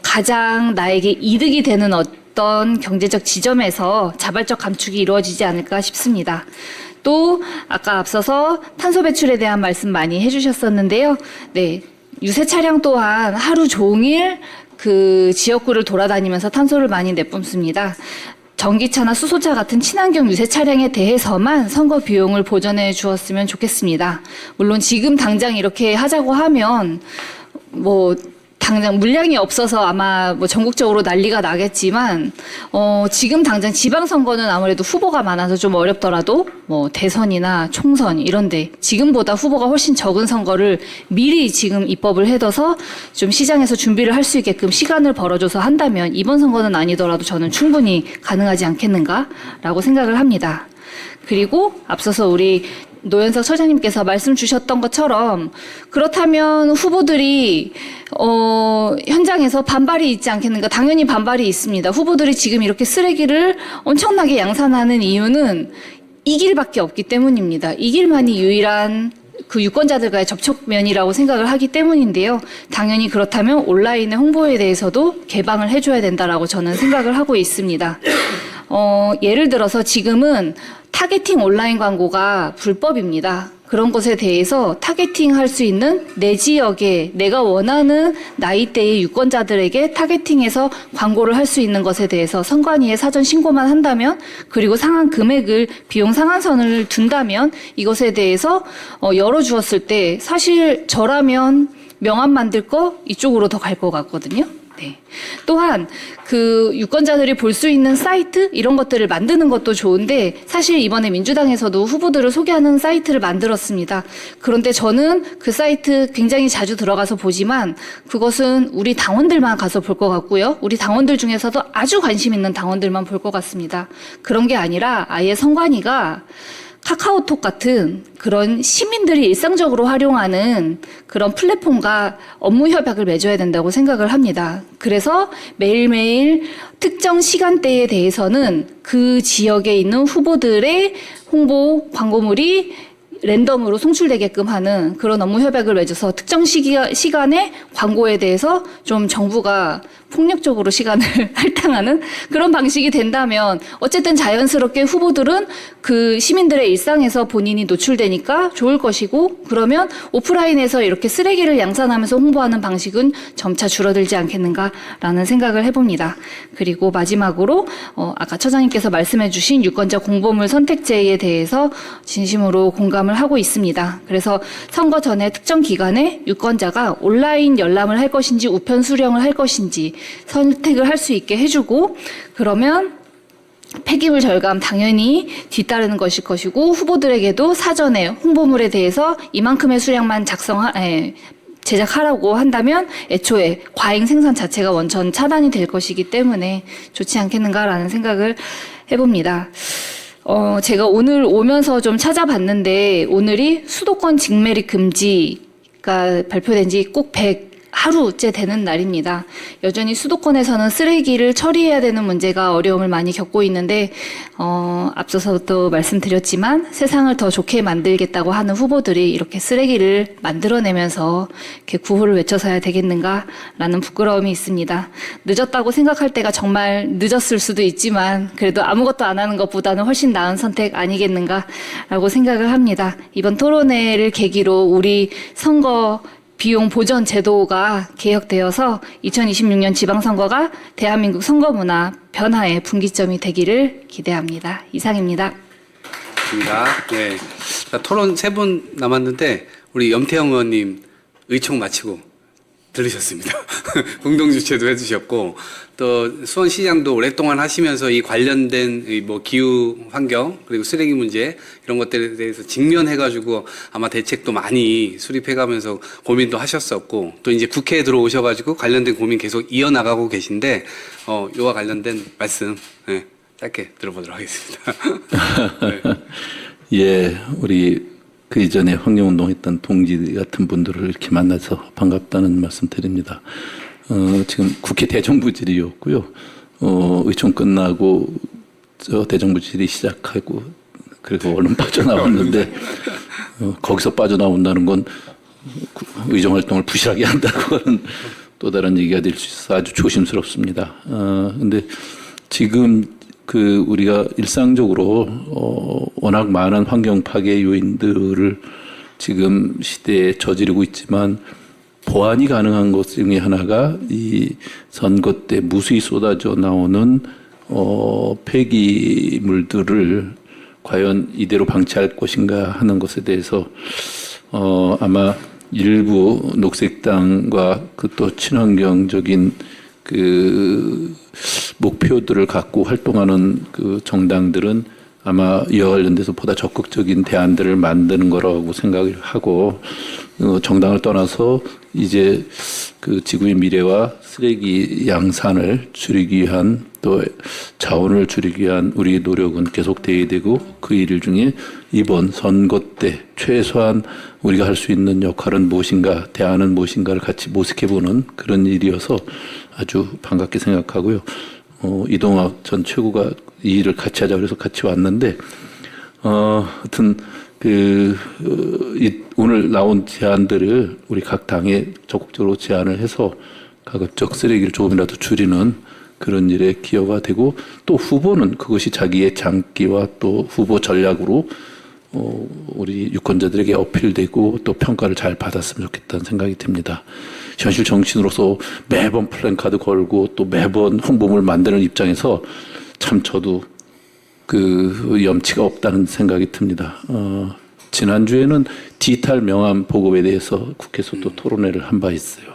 가장 나에게 이득이 되는 어떤 경제적 지점에서 자발적 감축이 이루어지지 않을까 싶습니다. 또 아까 앞서서 탄소 배출에 대한 말씀 많이 해주셨었는데요. 네, 유세 차량 또한 하루 종일 그 지역구를 돌아다니면서 탄소를 많이 내뿜습니다. 전기차나 수소차 같은 친환경 유세 차량에 대해서만 선거 비용을 보전해 주었으면 좋겠습니다. 물론 지금 당장 이렇게 하자고 하면 당장 물량이 없어서 아마 전국적으로 난리가 나겠지만 지금 당장 지방선거는 아무래도 후보가 많아서 좀 어렵더라도 대선이나 총선 이런데 지금보다 후보가 훨씬 적은 선거를 미리 지금 입법을 해둬서 좀 시장에서 준비를 할 수 있게끔 시간을 벌어줘서 한다면 이번 선거는 아니더라도 저는 충분히 가능하지 않겠는가라고 생각을 합니다. 그리고 앞서서 우리 노현석 처장님께서 말씀 주셨던 것처럼 그렇다면 후보들이 현장에서 반발이 있지 않겠는가? 당연히 반발이 있습니다. 후보들이 지금 이렇게 쓰레기를 엄청나게 양산하는 이유는 이 길밖에 없기 때문입니다. 이 길만이 유일한 그 유권자들과의 접촉면이라고 생각을 하기 때문인데요. 당연히 그렇다면 온라인의 홍보에 대해서도 개방을 해줘야 된다라고 저는 생각을 하고 있습니다. 예를 들어서 지금은 타겟팅 온라인 광고가 불법입니다. 그런 것에 대해서 타겟팅 할 수 있는 내 지역에 내가 원하는 나이대의 유권자들에게 타겟팅해서 광고를 할 수 있는 것에 대해서 선관위에 사전 신고만 한다면 그리고 상한 금액을 비용 상한선을 둔다면 이것에 대해서 열어주었을 때 사실 저라면 명함 만들 거 이쪽으로 더 갈 것 같거든요. 네. 또한 그 유권자들이 볼 수 있는 사이트 이런 것들을 만드는 것도 좋은데 사실 이번에 민주당에서도 후보들을 소개하는 사이트를 만들었습니다. 그런데 저는 그 사이트 굉장히 자주 들어가서 보지만 그것은 우리 당원들만 가서 볼 것 같고요. 우리 당원들 중에서도 아주 관심 있는 당원들만 볼 것 같습니다. 그런 게 아니라 아예 선관위가 카카오톡 같은 그런 시민들이 일상적으로 활용하는 그런 플랫폼과 업무 협약을 맺어야 된다고 생각을 합니다. 그래서 매일매일 특정 시간대에 대해서는 그 지역에 있는 후보들의 홍보 광고물이 랜덤으로 송출되게끔 하는 그런 업무 협약을 맺어서 특정 시간에 광고에 대해서 좀 정부가 폭력적으로 시간을 할당하는 그런 방식이 된다면 어쨌든 자연스럽게 후보들은 그 시민들의 일상에서 본인이 노출되니까 좋을 것이고 그러면 오프라인에서 이렇게 쓰레기를 양산하면서 홍보하는 방식은 점차 줄어들지 않겠는가라는 생각을 해봅니다. 그리고 마지막으로 아까 처장님께서 말씀해 주신 유권자 공보물 선택제에 대해서 진심으로 공감을 하고 있습니다. 그래서 선거 전에 특정 기간에 유권자가 온라인 열람을 할 것인지 우편 수령을 할 것인지 선택을 할 수 있게 해주고 그러면 폐기물 절감 당연히 뒤따르는 것일 것이고 후보들에게도 사전에 홍보물에 대해서 이만큼의 수량만 제작하라고 한다면 애초에 과잉 생산 자체가 원천 차단이 될 것이기 때문에 좋지 않겠는가라는 생각을 해봅니다. 제가 오늘 오면서 좀 찾아봤는데 오늘이 수도권 직매립 금지가 발표된 지 꼭 100하루째 되는 날입니다. 여전히 수도권에서는 쓰레기를 처리해야 되는 문제가 어려움을 많이 겪고 있는데 앞서서도 말씀드렸지만 세상을 더 좋게 만들겠다고 하는 후보들이 이렇게 쓰레기를 만들어내면서 이렇게 구호를 외쳐서야 되겠는가라는 부끄러움이 있습니다. 늦었다고 생각할 때가 정말 늦었을 수도 있지만 그래도 아무것도 안 하는 것보다는 훨씬 나은 선택 아니겠는가라고 생각을 합니다. 이번 토론회를 계기로 우리 선거 비용 보전 제도가 개혁되어서 2026년 지방선거가 대한민국 선거문화 변화의 분기점이 되기를 기대합니다. 이상입니다. 입니다. 네. 자, 토론 3분 남았는데 우리 염태영 의원님 의총 마치고 들으셨습니다. 공동 주최도 해주셨고 또 수원시장도 오랫동안 하시면서 이 관련된 기후 환경 그리고 쓰레기 문제 이런 것들에 대해서 직면해가지고 아마 대책도 많이 수립해가면서 고민도 하셨었고 또 이제 국회에 들어오셔가지고 관련된 고민 계속 이어나가고 계신데 이와 관련된 말씀 짧게 들어보도록 하겠습니다. 네. 예, 우리 그 이전에 환경운동했던 동지 같은 분들을 이렇게 만나서 반갑다는 말씀 드립니다. 지금 국회 대정부질이었고요. 의총 끝나고 대정부질이 시작하고 그리고 얼른 빠져나왔는데 거기서 빠져나온다는 건 의정활동을 부실하게 한다고 하는 또 다른 얘기가 될 수 있어서 아주 조심스럽습니다. 근데 지금 우리가 일상적으로 워낙 많은 환경 파괴 요인들을 지금 시대에 저지르고 있지만 보완이 가능한 것 중에 하나가 이 선거 때 무수히 쏟아져 나오는 폐기물들을 과연 이대로 방치할 것인가 하는 것에 대해서 아마 일부 녹색당과 또 친환경적인 목표들을 갖고 활동하는 정당들은 아마 이와 관련돼서 보다 적극적인 대안들을 만드는 거라고 생각을 하고 정당을 떠나서 이제 지구의 미래와 쓰레기 양산을 줄이기 위한 또 자원을 줄이기 위한 우리의 노력은 계속돼야 되고 그 일 중에 이번 선거 때 최소한 우리가 할 수 있는 역할은 무엇인가 대안은 무엇인가를 같이 모색해보는 그런 일이어서 아주 반갑게 생각하고요. 이동학 전 최고가 이 일을 같이 하자 그래서 같이 왔는데 하여튼 오늘 나온 제안들을 우리 각 당에 적극적으로 제안을 해서 가급적 쓰레기를 조금이라도 줄이는 그런 일에 기여가 되고 또 후보는 그것이 자기의 장기와 또 후보 전략으로 우리 유권자들에게 어필되고 또 평가를 잘 받았으면 좋겠다는 생각이 듭니다. 현실 정치인으로서 매번 플랜카드 걸고 또 매번 홍보물 만드는 입장에서 참 저도 염치가 없다는 생각이 듭니다. 지난주에는 디지털 명함 보급에 대해서 국회에서 또 토론회를 한 바 있어요.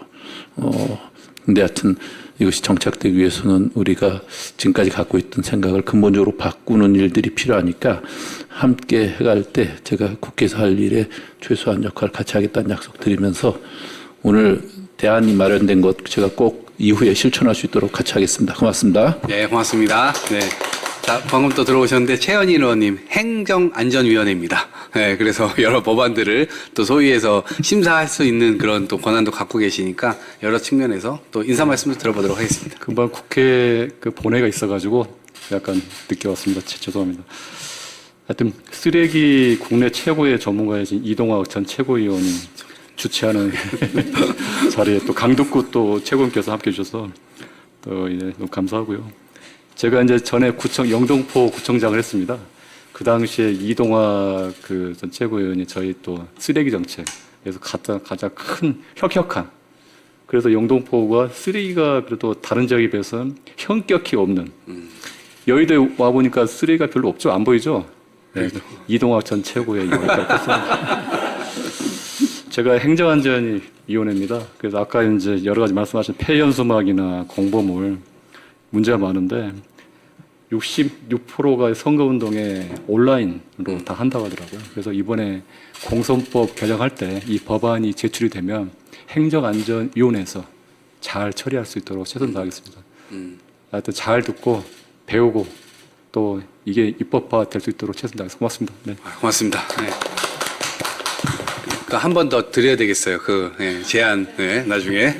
근데 하여튼 이것이 정착되기 위해서는 우리가 지금까지 갖고 있던 생각을 근본적으로 바꾸는 일들이 필요하니까 함께 해갈 때 제가 국회에서 할 일에 최소한 역할을 같이 하겠다는 약속 드리면서 오늘 대안이 마련된 것 제가 꼭 이후에 실천할 수 있도록 같이 하겠습니다. 고맙습니다. 네, 고맙습니다. 네. 자, 방금 또 들어오셨는데 최현희 의원님 행정안전위원회입니다. 네, 그래서 여러 법안들을 또 소위에서 심사할 수 있는 그런 또 권한도 갖고 계시니까 여러 측면에서 또 인사 말씀도 들어보도록 하겠습니다. 금방 국회 본회의가 있어가지고 약간 늦게 왔습니다. 죄송합니다. 하여튼 쓰레기 국내 최고의 전문가이신 이동학 전 최고위원이 주최하는 자리에 또 강덕구 또 최고님께서 함께 해주셔서 또 이제 너무 감사하고요. 제가 이제 전에 영등포 구청장을 했습니다. 그 당시에 이동학 전 최고위원이 저희 또 쓰레기 정책에서 가장 큰 혁혁한 그래서 영등포가 쓰레기가 그래도 다른 지역에 비해서는 현격히 없는 여의도에 와 보니까 쓰레기가 별로 없죠? 안 보이죠? 네. 이동학 전 최고의 제가 행정안전위원회입니다. 그래서 아까 이제 여러 가지 말씀하신 폐연소막이나 공보물 문제가 많은데 66%가 선거운동에 온라인으로 다 한다고 하더라고요. 그래서 이번에 공선법 개정할 때 이 법안이 제출이 되면 행정안전위원회에서 잘 처리할 수 있도록 최선 다하겠습니다. 하여튼 잘 듣고 배우고 또 이게 입법화 될 수 있도록 최선 다하겠습니다. 고맙습니다. 네. 고맙습니다. 네. 한 번 더 드려야 되겠어요. 제안, 나중에.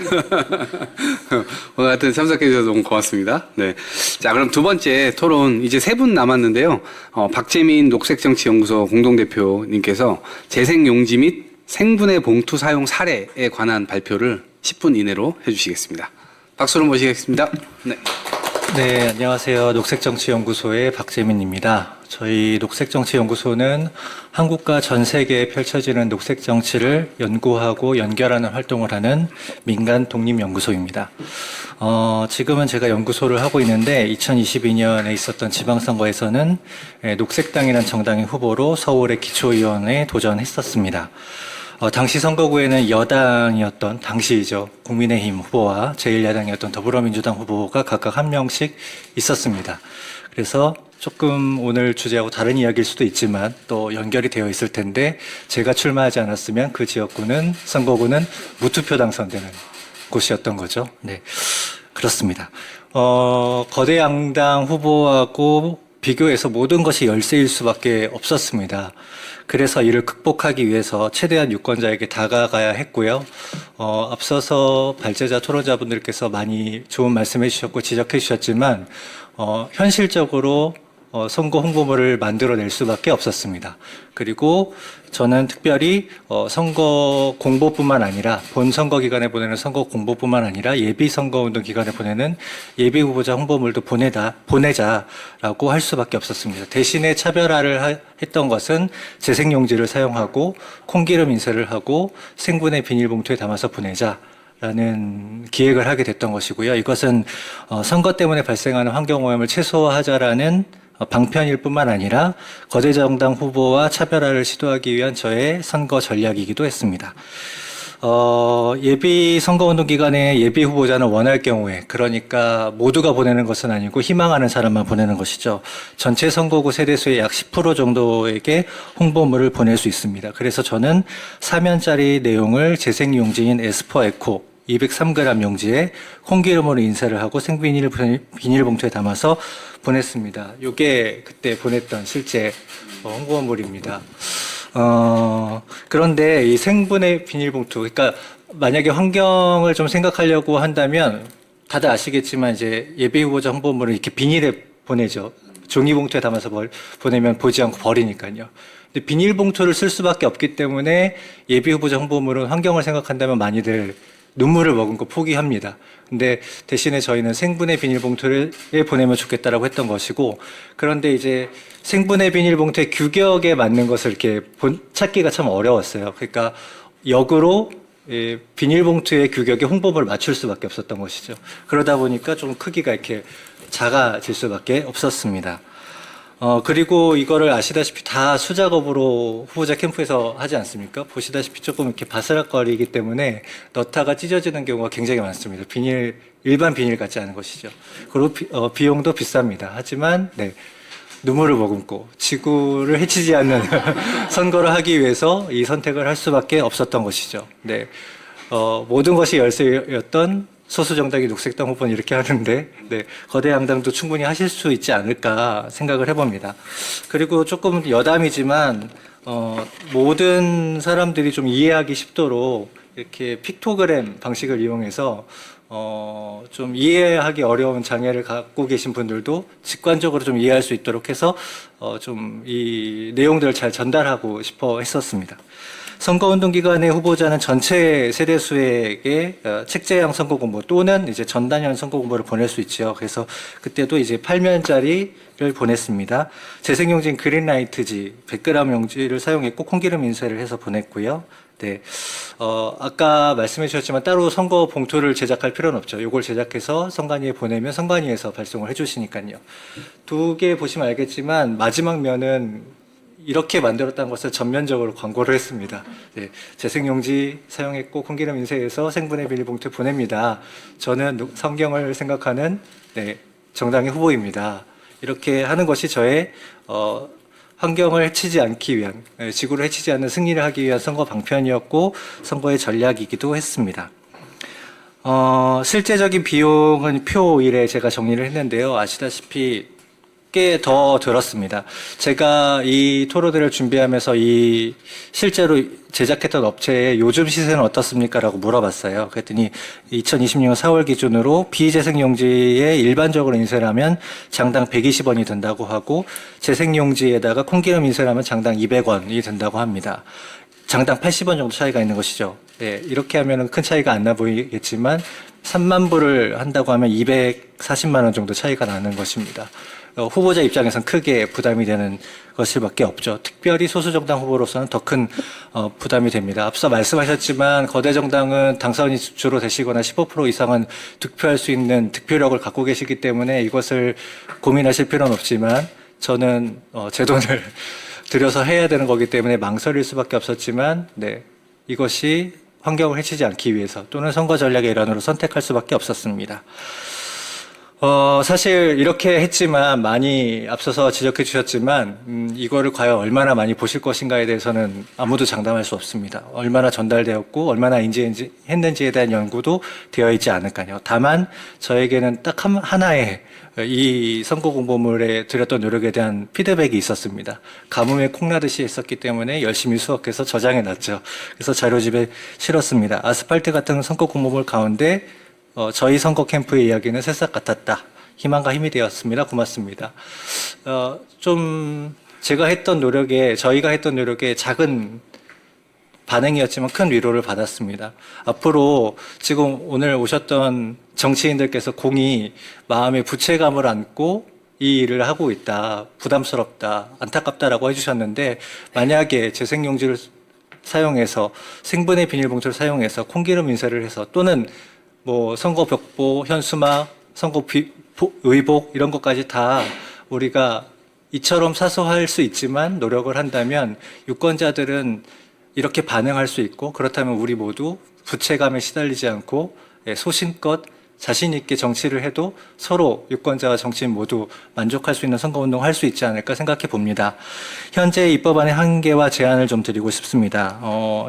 오늘 하여튼 참석해 주셔서 너무 고맙습니다. 네. 자, 그럼 두 번째 토론, 이제 3분 남았는데요. 박재민 녹색정치연구소 공동대표님께서 재생용지 및 생분해 봉투 사용 사례에 관한 발표를 10분 이내로 해주시겠습니다. 박수로 모시겠습니다. 네. 네, 안녕하세요. 녹색정치연구소의 박재민입니다. 저희 녹색정치연구소는 한국과 전 세계에 펼쳐지는 녹색정치를 연구하고 연결하는 활동을 하는 민간 독립연구소입니다. 지금은 제가 연구소를 하고 있는데 2022년에 있었던 지방선거에서는 녹색당이라는 정당의 후보로 서울의 기초의원에 도전했었습니다. 당시 선거구에는 여당이었던 당시이죠. 국민의힘 후보와 제1야당이었던 더불어민주당 후보가 각각 한 명씩 있었습니다. 그래서 조금 오늘 주제하고 다른 이야기일 수도 있지만 또 연결이 되어 있을 텐데 제가 출마하지 않았으면 그 지역구는 선거구는 무투표 당선되는 곳이었던 거죠. 네, 그렇습니다. 거대 양당 후보하고 비교해서 모든 것이 열세일 수밖에 없었습니다. 그래서 이를 극복하기 위해서 최대한 유권자에게 다가가야 했고요. 앞서서 발제자 토론자분들께서 많이 좋은 말씀해 주셨고 지적해 주셨지만 현실적으로 선거 홍보물을 만들어낼 수밖에 없었습니다. 그리고 저는 특별히 선거 공보뿐만 아니라 본 선거 기간에 보내는 선거 공보뿐만 아니라 예비 선거운동 기간에 보내는 예비 후보자 홍보물도 보내자라고 할 수밖에 없었습니다. 대신에 차별화를 했던 것은 재생용지를 사용하고 콩기름 인쇄를 하고 생분해 비닐봉투에 담아서 보내자라는 기획을 하게 됐던 것이고요. 이것은 선거 때문에 발생하는 환경오염을 최소화하자라는 방편일 뿐만 아니라 거대 정당 후보와 차별화를 시도하기 위한 저의 선거 전략이기도 했습니다. 예비 선거운동 기간에 예비 후보자는 원할 경우에, 그러니까 모두가 보내는 것은 아니고 희망하는 사람만 보내는 것이죠. 전체 선거구 세대수의 약 10% 정도에게 홍보물을 보낼 수 있습니다. 그래서 저는 사면짜리 내용을 재생용지인 에스퍼 에코 203g 용지에 콩기름으로 인쇄를 하고 비닐봉투에 담아서 보냈습니다. 이게 그때 보냈던 실제 홍보물입니다. 그런데 이 생분해 비닐봉투, 그러니까 만약에 환경을 좀 생각하려고 한다면 다들 아시겠지만 이제 예비 후보자 홍보물을 이렇게 비닐에 보내죠. 종이봉투에 담아서 보내면 보지 않고 버리니까요. 근데 비닐봉투를 쓸 수밖에 없기 때문에 예비 후보자 홍보물은 환경을 생각한다면 많이들 눈물을 머금고 포기합니다. 근데 대신에 저희는 생분해 비닐봉투를 보내면 좋겠다라고 했던 것이고, 그런데 이제 생분해 비닐봉투의 규격에 맞는 것을 이렇게 찾기가 참 어려웠어요. 그러니까 역으로 비닐봉투의 규격에 홍보물을 맞출 수밖에 없었던 것이죠. 그러다 보니까 좀 크기가 이렇게 작아질 수밖에 없었습니다. 그리고 이거를 아시다시피 다 수작업으로 후보자 캠프에서 하지 않습니까? 보시다시피 조금 이렇게 바스락거리기 때문에 넣다가 찢어지는 경우가 굉장히 많습니다. 일반 비닐 같지 않은 것이죠. 그리고 비용도 비쌉니다. 하지만, 네. 눈물을 머금고 지구를 해치지 않는 선거를 하기 위해서 이 선택을 할 수밖에 없었던 것이죠. 네. 모든 것이 열세였던 소수정당이 녹색당 후보는 이렇게 하는데, 네, 거대 양당도 충분히 하실 수 있지 않을까 생각을 해봅니다. 그리고 조금 여담이지만, 모든 사람들이 좀 이해하기 쉽도록 이렇게 픽토그램 방식을 이용해서 좀 이해하기 어려운 장애를 갖고 계신 분들도 직관적으로 좀 이해할 수 있도록 해서 좀 이 내용들을 잘 전달하고 싶어 했었습니다. 선거운동 기간의 후보자는 전체 세대수에게 책제형 선거공보 또는 이제 전단형 선거공보를 보낼 수 있죠. 그래서 그때도 이제 8면짜리를 보냈습니다. 재생용지인 그린라이트지 100g 용지를 사용했고 콩기름 인쇄를 해서 보냈고요. 네, 아까 말씀해 주셨지만 따로 선거 봉투를 제작할 필요는 없죠. 이걸 제작해서 선관위에 보내면 선관위에서 발송을 해주시니까요. 두 개 보시면 알겠지만 마지막 면은 이렇게 만들었다는 것을 전면적으로 광고를 했습니다. 네, 재생용지 사용했고 콩기름 인쇄해서 생분해 비닐봉투 보냅니다. 저는 성경을 생각하는 정당의 후보입니다. 이렇게 하는 것이 저의 환경을 해치지 않기 위한, 지구를 해치지 않는 승리를 하기 위한 선거 방편이었고 선거의 전략이기도 했습니다. 실제적인 비용은 표 1에 제가 정리를 했는데요. 아시다시피 꽤 더 들었습니다. 제가 이 토론회를 준비하면서 이 실제로 제작했던 업체의 요즘 시세는 어떻습니까? 라고 물어봤어요. 그랬더니 2026년 4월 기준으로 비재생용지에 일반적으로 인쇄를 하면 장당 120원이 든다고 하고 재생용지에다가 콩기름 인쇄를 하면 장당 200원이 든다고 합니다. 장당 80원 정도 차이가 있는 것이죠. 네, 이렇게 하면 큰 차이가 안 나 보이겠지만 3만 부를 한다고 하면 240만 원 정도 차이가 나는 것입니다. 후보자 입장에선 크게 부담이 되는 것일밖에 없죠. 특별히 소수정당 후보로서는 더 큰 부담이 됩니다. 앞서 말씀하셨지만 거대 정당은 당선이 주로 되시거나 15% 이상은 득표할 수 있는 득표력을 갖고 계시기 때문에 이것을 고민하실 필요는 없지만 저는 제 돈을 들여서 해야 되는 거기 때문에 망설일 수밖에 없었지만 네, 이것이 환경을 해치지 않기 위해서 또는 선거 전략의 일환으로 선택할 수밖에 없었습니다. 사실 이렇게 했지만 많이 앞서서 지적해 주셨지만 이거를 과연 얼마나 많이 보실 것인가에 대해서는 아무도 장담할 수 없습니다. 얼마나 전달되었고 얼마나 인지했는지에 대한 연구도 되어 있지 않을까요. 다만 저에게는 딱 하나의 이 선거 공보물에 들였던 노력에 대한 피드백이 있었습니다. 가뭄에 콩나듯이 했었기 때문에 열심히 수확해서 저장해 놨죠. 그래서 자료집에 실었습니다. 아스팔트 같은 선거 공보물 가운데 저희 선거 캠프의 이야기는 새싹 같았다. 희망과 힘이 되었습니다. 고맙습니다. 좀 저희가 했던 노력에 작은 반응이었지만 큰 위로를 받았습니다. 앞으로 지금 오늘 오셨던 정치인들께서 공이 마음에 부채감을 안고 이 일을 하고 있다. 부담스럽다. 안타깝다라고 해주셨는데 만약에 재생용지를 사용해서 생분해 비닐봉투를 사용해서 콩기름 인쇄를 해서 또는 뭐 선거 벽보, 현수막, 선거 의복 이런 것까지 다 우리가 이처럼 사소할 수 있지만 노력을 한다면 유권자들은 이렇게 반응할 수 있고 그렇다면 우리 모두 부채감에 시달리지 않고 소신껏 자신 있게 정치를 해도 서로 유권자와 정치인 모두 만족할 수 있는 선거운동을 할 수 있지 않을까 생각해 봅니다. 현재 입법안의 한계와 제안을 좀 드리고 싶습니다.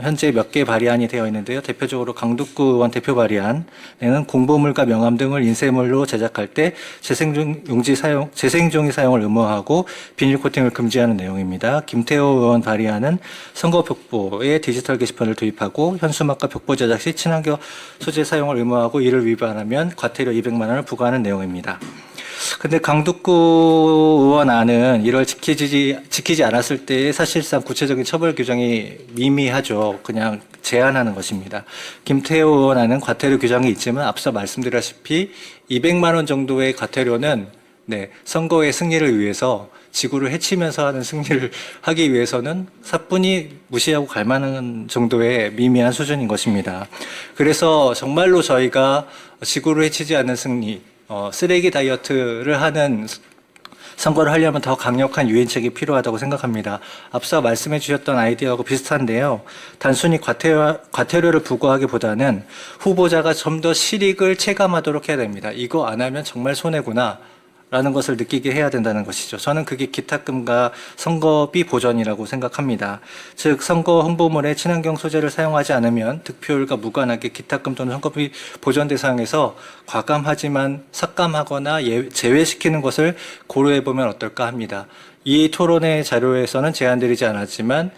현재 몇 개 발의안이 되어 있는데요. 대표적으로 강두구 의원 대표 발의안에는 공보물과 명함 등을 인쇄물로 제작할 때 재생종이 사용을 의무화하고 비닐 코팅을 금지하는 내용입니다. 김태호 의원 발의안은 선거 벽보에 디지털 게시판을 도입하고 현수막과 벽보 제작 시 친환경 소재 사용을 의무화하고 이를 위반하면 과태료 200만 원을 부과하는 내용입니다. 근데 강두구 의원 안은 이를 지키지 않았을 때 사실상 구체적인 처벌 규정이 미미하죠. 그냥 제한하는 것입니다. 김태호 의원 안은 과태료 규정이 있지만 앞서 말씀드렸다시피 200만 원 정도의 과태료는 선거의 승리를 위해서 지구를 해치면서 하는 승리를 하기 위해서는 사뿐히 무시하고 갈 만한 정도의 미미한 수준인 것입니다. 그래서 정말로 저희가 지구를 해치지 않는 승리, 쓰레기 다이어트를 하는 선거를 하려면 더 강력한 유인책이 필요하다고 생각합니다. 앞서 말씀해 주셨던 아이디어하고 비슷한데요. 단순히 과태료를 부과하기보다는 후보자가 좀 더 실익을 체감하도록 해야 됩니다. 이거 안 하면 정말 손해구나. 라는 것을 느끼게 해야 된다는 것이죠. 저는 그게 기탁금과 선거비 보전이라고 생각합니다. 즉 선거 홍보물에 친환경 소재를 사용하지 않으면 득표율과 무관하게 기탁금 또는 선거비 보전 대상에서 과감하지만 삭감하거나 제외시키는 것을 고려해보면 어떨까 합니다. 이 토론회 자료에서는 제안드리지 않았지만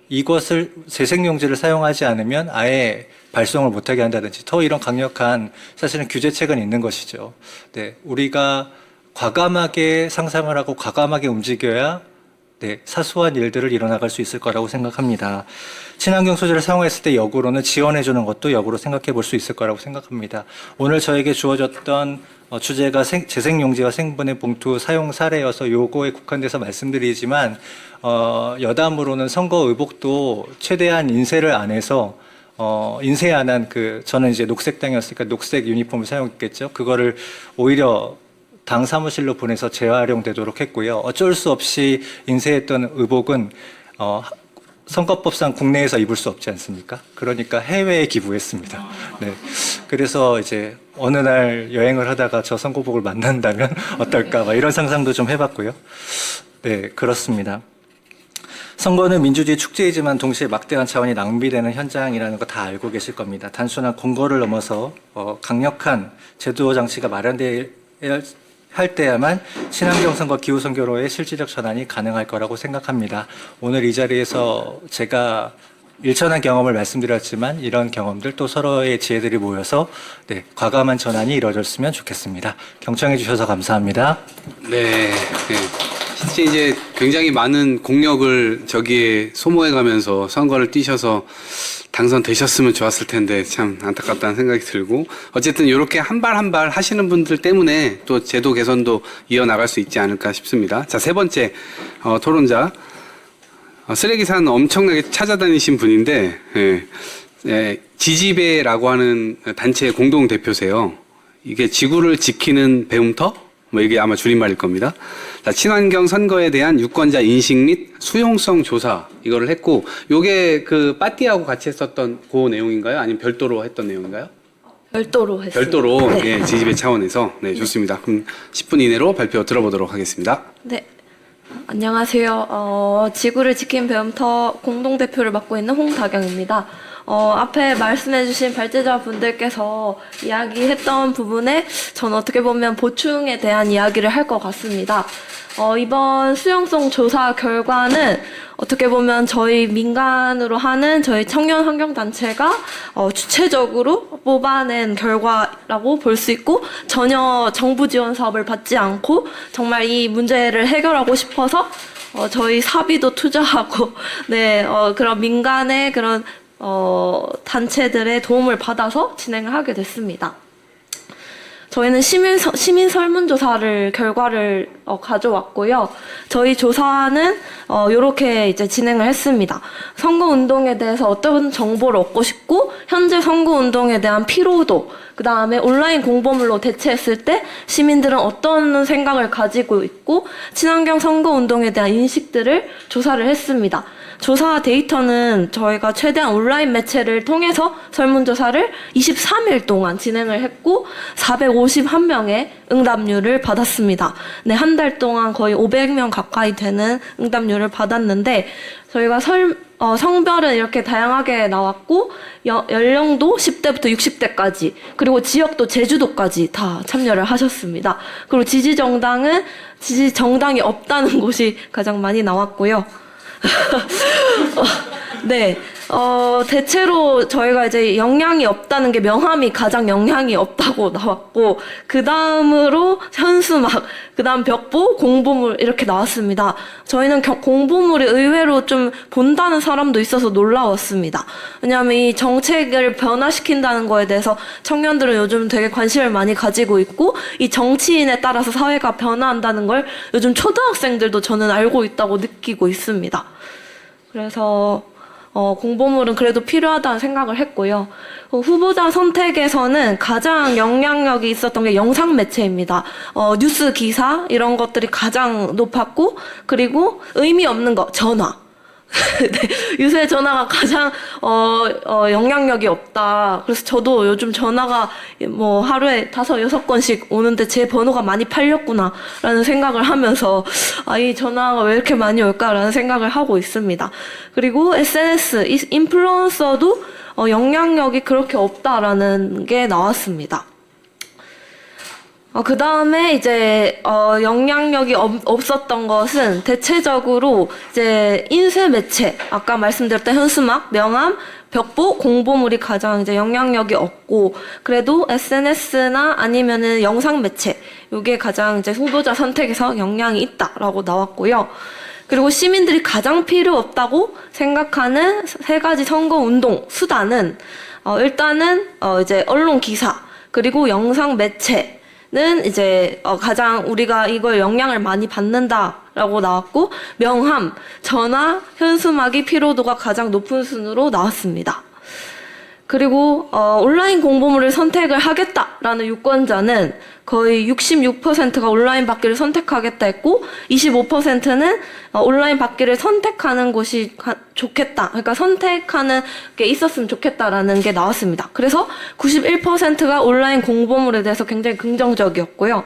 이것을 재생용지를 사용하지 않으면 아예 발송을 못하게 한다든지 더 이런 강력한 사실은 규제책은 있는 것이죠. 우리가 과감하게 상상을 하고 과감하게 움직여야 사소한 일들을 이뤄나갈 수 있을 거라고 생각합니다. 친환경 소재를 사용했을 때 역으로는 지원해주는 것도 역으로 생각해 볼 수 있을 거라고 생각합니다. 오늘 저에게 주어졌던 주제가 재생용지와 생분해 봉투 사용 사례여서 요거에 국한돼서 말씀드리지만 여담으로는 선거 의복도 최대한 인쇄를 안 해서 인쇄 안 한 저는 이제 녹색당이었으니까 녹색 유니폼을 사용했겠죠. 그거를 오히려 당 사무실로 보내서 재활용되도록 했고요. 어쩔 수 없이 인쇄했던 의복은 선거법상 국내에서 입을 수 없지 않습니까? 그러니까 해외에 기부했습니다. 그래서 이제 어느 날 여행을 하다가 저 선거복을 만난다면 어떨까 막 이런 상상도 좀 해봤고요. 네, 그렇습니다. 선거는 민주주의 축제이지만 동시에 막대한 자원이 낭비되는 현장이라는 거 다 알고 계실 겁니다. 단순한 공고를 넘어서 강력한 제도 장치가 마련되어야 할 때야만 친환경 선거, 기후 선거로의 실질적 전환이 가능할 거라고 생각합니다. 오늘 이 자리에서 제가 일천한 경험을 말씀드렸지만 이런 경험들 또 서로의 지혜들이 모여서 네, 과감한 전환이 이루어졌으면 좋겠습니다. 경청해 주셔서 감사합니다. 네. 실제 이제 굉장히 많은 공력을 저기에 소모해가면서 선거를 뛰셔서 당선되셨으면 좋았을 텐데 참 안타깝다는 생각이 들고, 어쨌든 이렇게 한 발 한 발 하시는 분들 때문에 또 제도 개선도 이어나갈 수 있지 않을까 싶습니다. 자, 세 번째 토론자, 쓰레기산 엄청나게 찾아다니신 분인데 지지배라고 하는 단체의 공동 대표세요. 이게 지구를 지키는 배움터? 뭐 이게 아마 줄임말일 겁니다. 자, 친환경 선거에 대한 유권자 인식 및 수용성 조사 이거를 했고, 요게 그 빠띠하고 같이 했었던 그 내용인가요? 아니면 별도로 했던 내용인가요? 별도로 했습니다. 별도로 네. 예, 지지배 차원에서 네, 좋습니다. 그럼 10분 이내로 발표 들어보도록 하겠습니다. 네. 안녕하세요. 지구를 지킨 배움터 공동대표를 맡고 있는 홍다경입니다. 앞에 말씀해주신 발제자분들께서 이야기했던 부분에 저는 어떻게 보면 보충에 대한 이야기를 할 것 같습니다. 이번 수용성 조사 결과는 어떻게 보면 저희 민간으로 하는 저희 청년 환경단체가 주체적으로 뽑아낸 결과라고 볼 수 있고, 전혀 정부 지원 사업을 받지 않고 정말 이 문제를 해결하고 싶어서 저희 사비도 투자하고 네, 그런 민간의 그런 단체들의 도움을 받아서 진행을 하게 됐습니다. 저희는 시민 설문조사를 결과를 가져왔고요. 저희 조사는 이렇게 이제 진행을 했습니다. 선거운동에 대해서 어떤 정보를 얻고 싶고, 현재 선거운동에 대한 피로도, 그 다음에 온라인 공보물로 대체했을 때 시민들은 어떤 생각을 가지고 있고, 친환경 선거운동에 대한 인식들을 조사를 했습니다. 조사 데이터는 저희가 최대한 온라인 매체를 통해서 설문조사를 23일 동안 진행을 했고 451명의 응답률을 받았습니다. 네, 한 달 동안 거의 500명 가까이 되는 응답률을 받았는데, 저희가 성별은 이렇게 다양하게 나왔고, 연령도 10대부터 60대까지, 그리고 지역도 제주도까지 다 참여를 하셨습니다. 그리고 지지정당이 없다는 곳이 가장 많이 나왔고요. 네, 대체로 저희가 이제 영향이 없다는 게 명함이 가장 영향이 없다고 나왔고, 그 다음으로 현수막, 그 다음 벽보, 공보물 이렇게 나왔습니다. 저희는 공보물이 의외로 좀 본다는 사람도 있어서 놀라웠습니다. 왜냐하면 이 정책을 변화시킨다는 거에 대해서 청년들은 요즘 되게 관심을 많이 가지고 있고, 이 정치인에 따라서 사회가 변화한다는 걸 요즘 초등학생들도 저는 알고 있다고 느끼고 있습니다. 그래서 공보물은 그래도 필요하다는 생각을 했고요. 후보자 선택에서는 가장 영향력이 있었던 게 영상 매체입니다. 뉴스 기사 이런 것들이 가장 높았고, 그리고 의미 없는 거 전화. 네, 요새 전화가 가장 영향력이 없다. 그래서 저도 요즘 전화가 뭐 하루에 5-6건씩 오는데 제 번호가 많이 팔렸구나라는 생각을 하면서 이 전화가 왜 이렇게 많이 올까라는 생각을 하고 있습니다. 그리고 SNS, 인플루언서도 영향력이 그렇게 없다라는 게 나왔습니다. 그 다음에 이제, 영향력이 없었던 것은 대체적으로 이제 인쇄 매체, 아까 말씀드렸던 현수막, 명함, 벽보, 공보물이 가장 이제 영향력이 없고, 그래도 SNS나 아니면은 영상 매체, 요게 가장 이제 후보자 선택에서 영향이 있다라고 나왔고요. 그리고 시민들이 가장 필요 없다고 생각하는 3가지 선거 운동 수단은, 일단은, 이제 언론 기사, 그리고 영상 매체, 는 이제 가장 우리가 이걸 영향을 많이 받는다라고 나왔고, 명함, 전화, 현수막이 피로도가 가장 높은 순으로 나왔습니다. 그리고 온라인 공부물을 선택을 하겠다라는 유권자는 거의 66%가 온라인 받기를 선택하겠다 했고 25%는 온라인 받기를 선택하는 곳이 좋겠다. 그러니까 선택하는 게 있었으면 좋겠다라는 게 나왔습니다. 그래서 91%가 온라인 공부물에 대해서 굉장히 긍정적이었고요.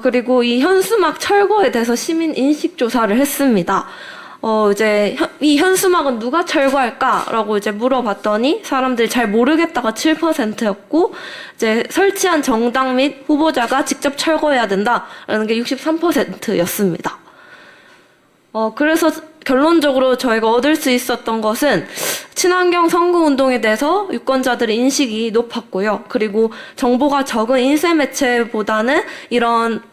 그리고 이 현수막 철거에 대해서 시민 인식 조사를 했습니다. 이제 이 현수막은 누가 철거할까라고 이제 물어봤더니 사람들이 잘 모르겠다가 7%였고 이제 설치한 정당 및 후보자가 직접 철거해야 된다라는 게 63%였습니다. 그래서 결론적으로 저희가 얻을 수 있었던 것은 친환경 선거운동에 대해서 유권자들의 인식이 높았고요. 그리고 정보가 적은 인쇄 매체보다는 이런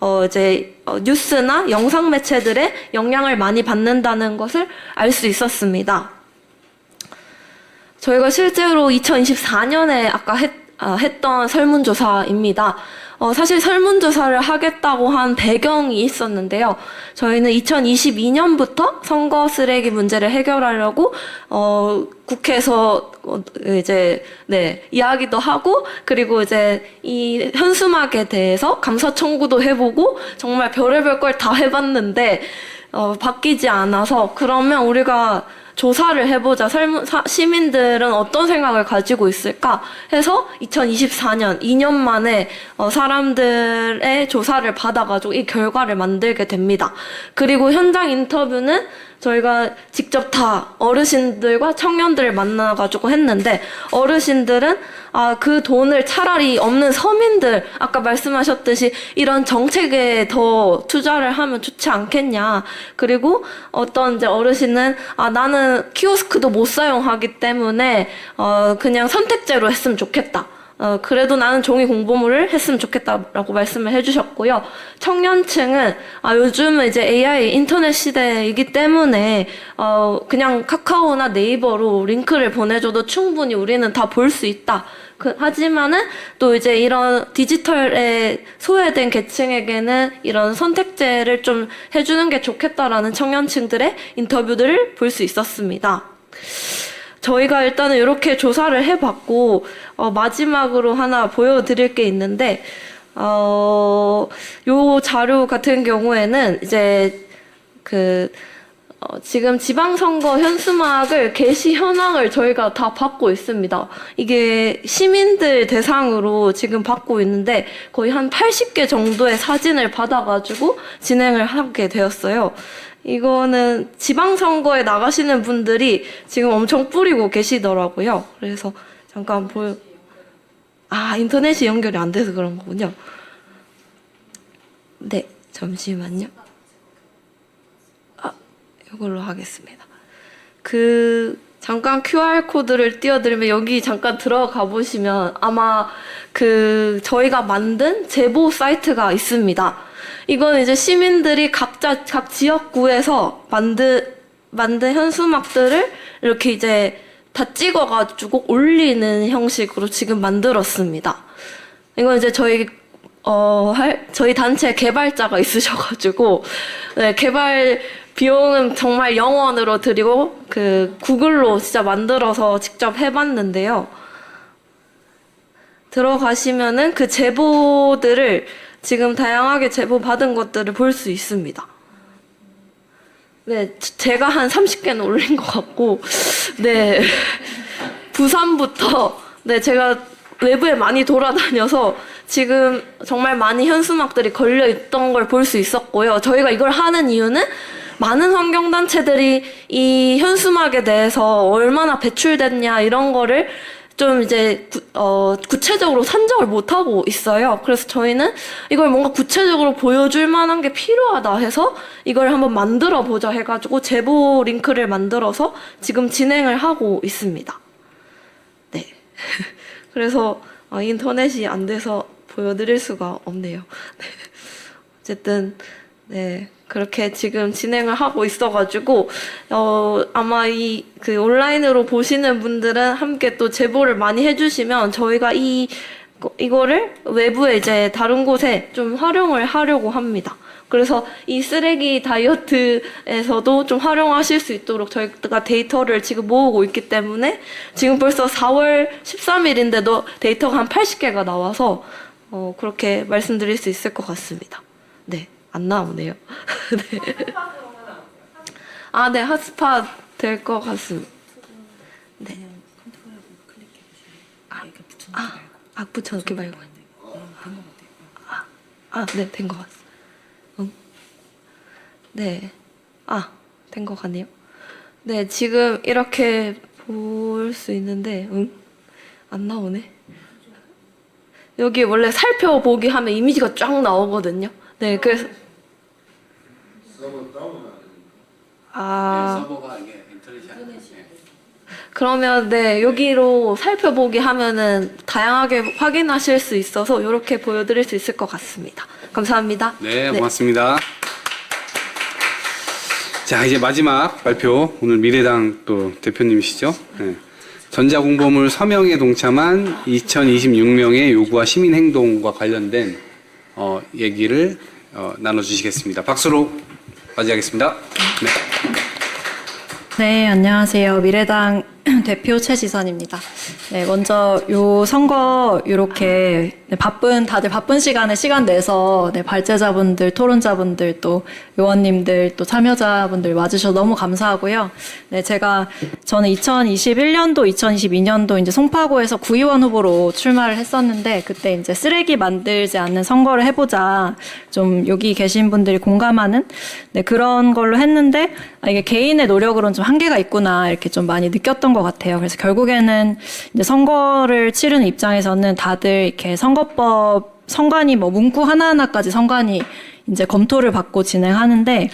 뉴스나 영상 매체들의 영향을 많이 받는다는 것을 알 수 있었습니다. 저희가 실제로 2024년에 아까 했던 설문조사입니다. 사실 설문조사를 하겠다고 한 배경이 있었는데요. 저희는 2022년부터 선거 쓰레기 문제를 해결하려고 국회에서 이야기도 하고 그리고 이제 이 현수막에 대해서 감사 청구도 해보고 정말 별의별 걸 다 해봤는데 바뀌지 않아서 그러면 우리가 조사를 해보자. 시민들은 어떤 생각을 가지고 있을까 해서 2024년 2년 만에 사람들의 조사를 받아가지고 이 결과를 만들게 됩니다. 그리고 현장 인터뷰는 저희가 직접 다 어르신들과 청년들을 만나가지고 했는데 어르신들은 그 돈을 차라리 없는 서민들 아까 말씀하셨듯이 이런 정책에 더 투자를 하면 좋지 않겠냐. 그리고 어떤 이제 어르신은 나는 키오스크도 못 사용하기 때문에 그냥 선택제로 했으면 좋겠다. 그래도 나는 종이 공보물을 했으면 좋겠다라고 말씀을 해주셨고요. 청년층은 요즘은 이제 AI 인터넷 시대이기 때문에 그냥 카카오나 네이버로 링크를 보내줘도 충분히 우리는 다 볼 수 있다. 하지만은 또 이제 이런 디지털에 소외된 계층에게는 이런 선택제를 좀 해주는 게 좋겠다라는 청년층들의 인터뷰들을 볼 수 있었습니다. 저희가 일단은 이렇게 조사를 해봤고 마지막으로 하나 보여드릴 게 있는데 요 자료 같은 경우에는 이제 지금 지방선거 현수막을 게시 현황을 저희가 다 받고 있습니다. 이게 시민들 대상으로 지금 받고 있는데 거의 한 80개 정도의 사진을 받아가지고 진행을 하게 되었어요. 이거는 지방선거에 나가시는 분들이 지금 엄청 뿌리고 계시더라고요. 그래서 잠깐 인터넷이 연결이 안 돼서 그런 거군요. 네, 잠시만요. 이걸로 하겠습니다. 잠깐 QR코드를 띄워드리면 여기 잠깐 들어가 보시면 아마 저희가 만든 제보 사이트가 있습니다. 이건 이제 시민들이 각 지역구에서 만든 현수막들을 이렇게 이제 다 찍어가지고 올리는 형식으로 지금 만들었습니다. 이건 이제 저희 단체 개발자가 있으셔가지고, 개발 비용은 정말 0원으로 드리고, 구글로 진짜 만들어서 직접 해봤는데요. 들어가시면은 그 제보들을 지금 다양하게 제보받은 것들을 볼 수 있습니다. 네, 제가 한 30개는 올린 것 같고, 네. 부산부터, 제가 외부에 많이 돌아다녀서 지금 정말 많이 현수막들이 걸려있던 걸 볼 수 있었고요. 저희가 이걸 하는 이유는 많은 환경단체들이 이 현수막에 대해서 얼마나 배출됐냐 이런 거를 좀 이제 구체적으로 산정을 못하고 있어요. 그래서 저희는 이걸 뭔가 구체적으로 보여줄 만한 게 필요하다 해서 이걸 한번 만들어 보자 해가지고 제보 링크를 만들어서 지금 진행을 하고 있습니다. 네. 그래서 인터넷이 안 돼서 보여드릴 수가 없네요. 네. 어쨌든 네. 그렇게 지금 진행을 하고 있어가지고, 아마 온라인으로 보시는 분들은 함께 또 제보를 많이 해주시면 저희가 이거를 외부에 이제 다른 곳에 좀 활용을 하려고 합니다. 그래서 이 쓰레기 다이어트에서도 좀 활용하실 수 있도록 저희가 데이터를 지금 모으고 있기 때문에 지금 벌써 4월 13일인데도 데이터가 한 80개가 나와서 그렇게 말씀드릴 수 있을 것 같습니다. 네, 안 나오네요. 네. 네, 핫스팟 될 것 같습니다. 네. 붙여놓기 말고. 네, 된 것 같습니다. 네. 된 것 같네요. 네, 지금 이렇게 볼 수 있는데, 안 나오네. 여기 원래 살펴보기 하면 이미지가 쫙 나오거든요. 네, 그래서. 서버가 이게 인터넷이 안 돼. 그러면 네, 여기로 살펴보기 하면은 다양하게 확인하실 수 있어서 이렇게 보여드릴 수 있을 것 같습니다. 감사합니다. 네, 고맙습니다. 자, 이제 마지막 발표. 오늘 미래당 또 대표님이시죠? 네. 전자공보물 서명에 동참한 2026명의 요구와 시민행동과 관련된 얘기를 나눠주시겠습니다. 박수로 맞이하겠습니다. 네. 네, 안녕하세요. 미래당 대표 최지선입니다. 네, 먼저 요 선거 요렇게 다들 바쁜 시간에 시간 내서 발제자분들, 토론자분들, 또 의원님들, 또 참여자분들 와주셔서 너무 감사하고요. 네, 저는 2021년도, 2022년도 이제 송파구에서 구의원 후보로 출마를 했었는데 그때 이제 쓰레기 만들지 않는 선거를 해보자. 좀 여기 계신 분들이 공감하는 그런 걸로 했는데 이게 개인의 노력으로는 좀 한계가 있구나 이렇게 좀 많이 느꼈던 것 같아요. 그래서 결국에는 이제 선거를 치르는 입장에서는 다들 이렇게 선관위 문구 하나하나까지 선관위 이제 검토를 받고 진행하는데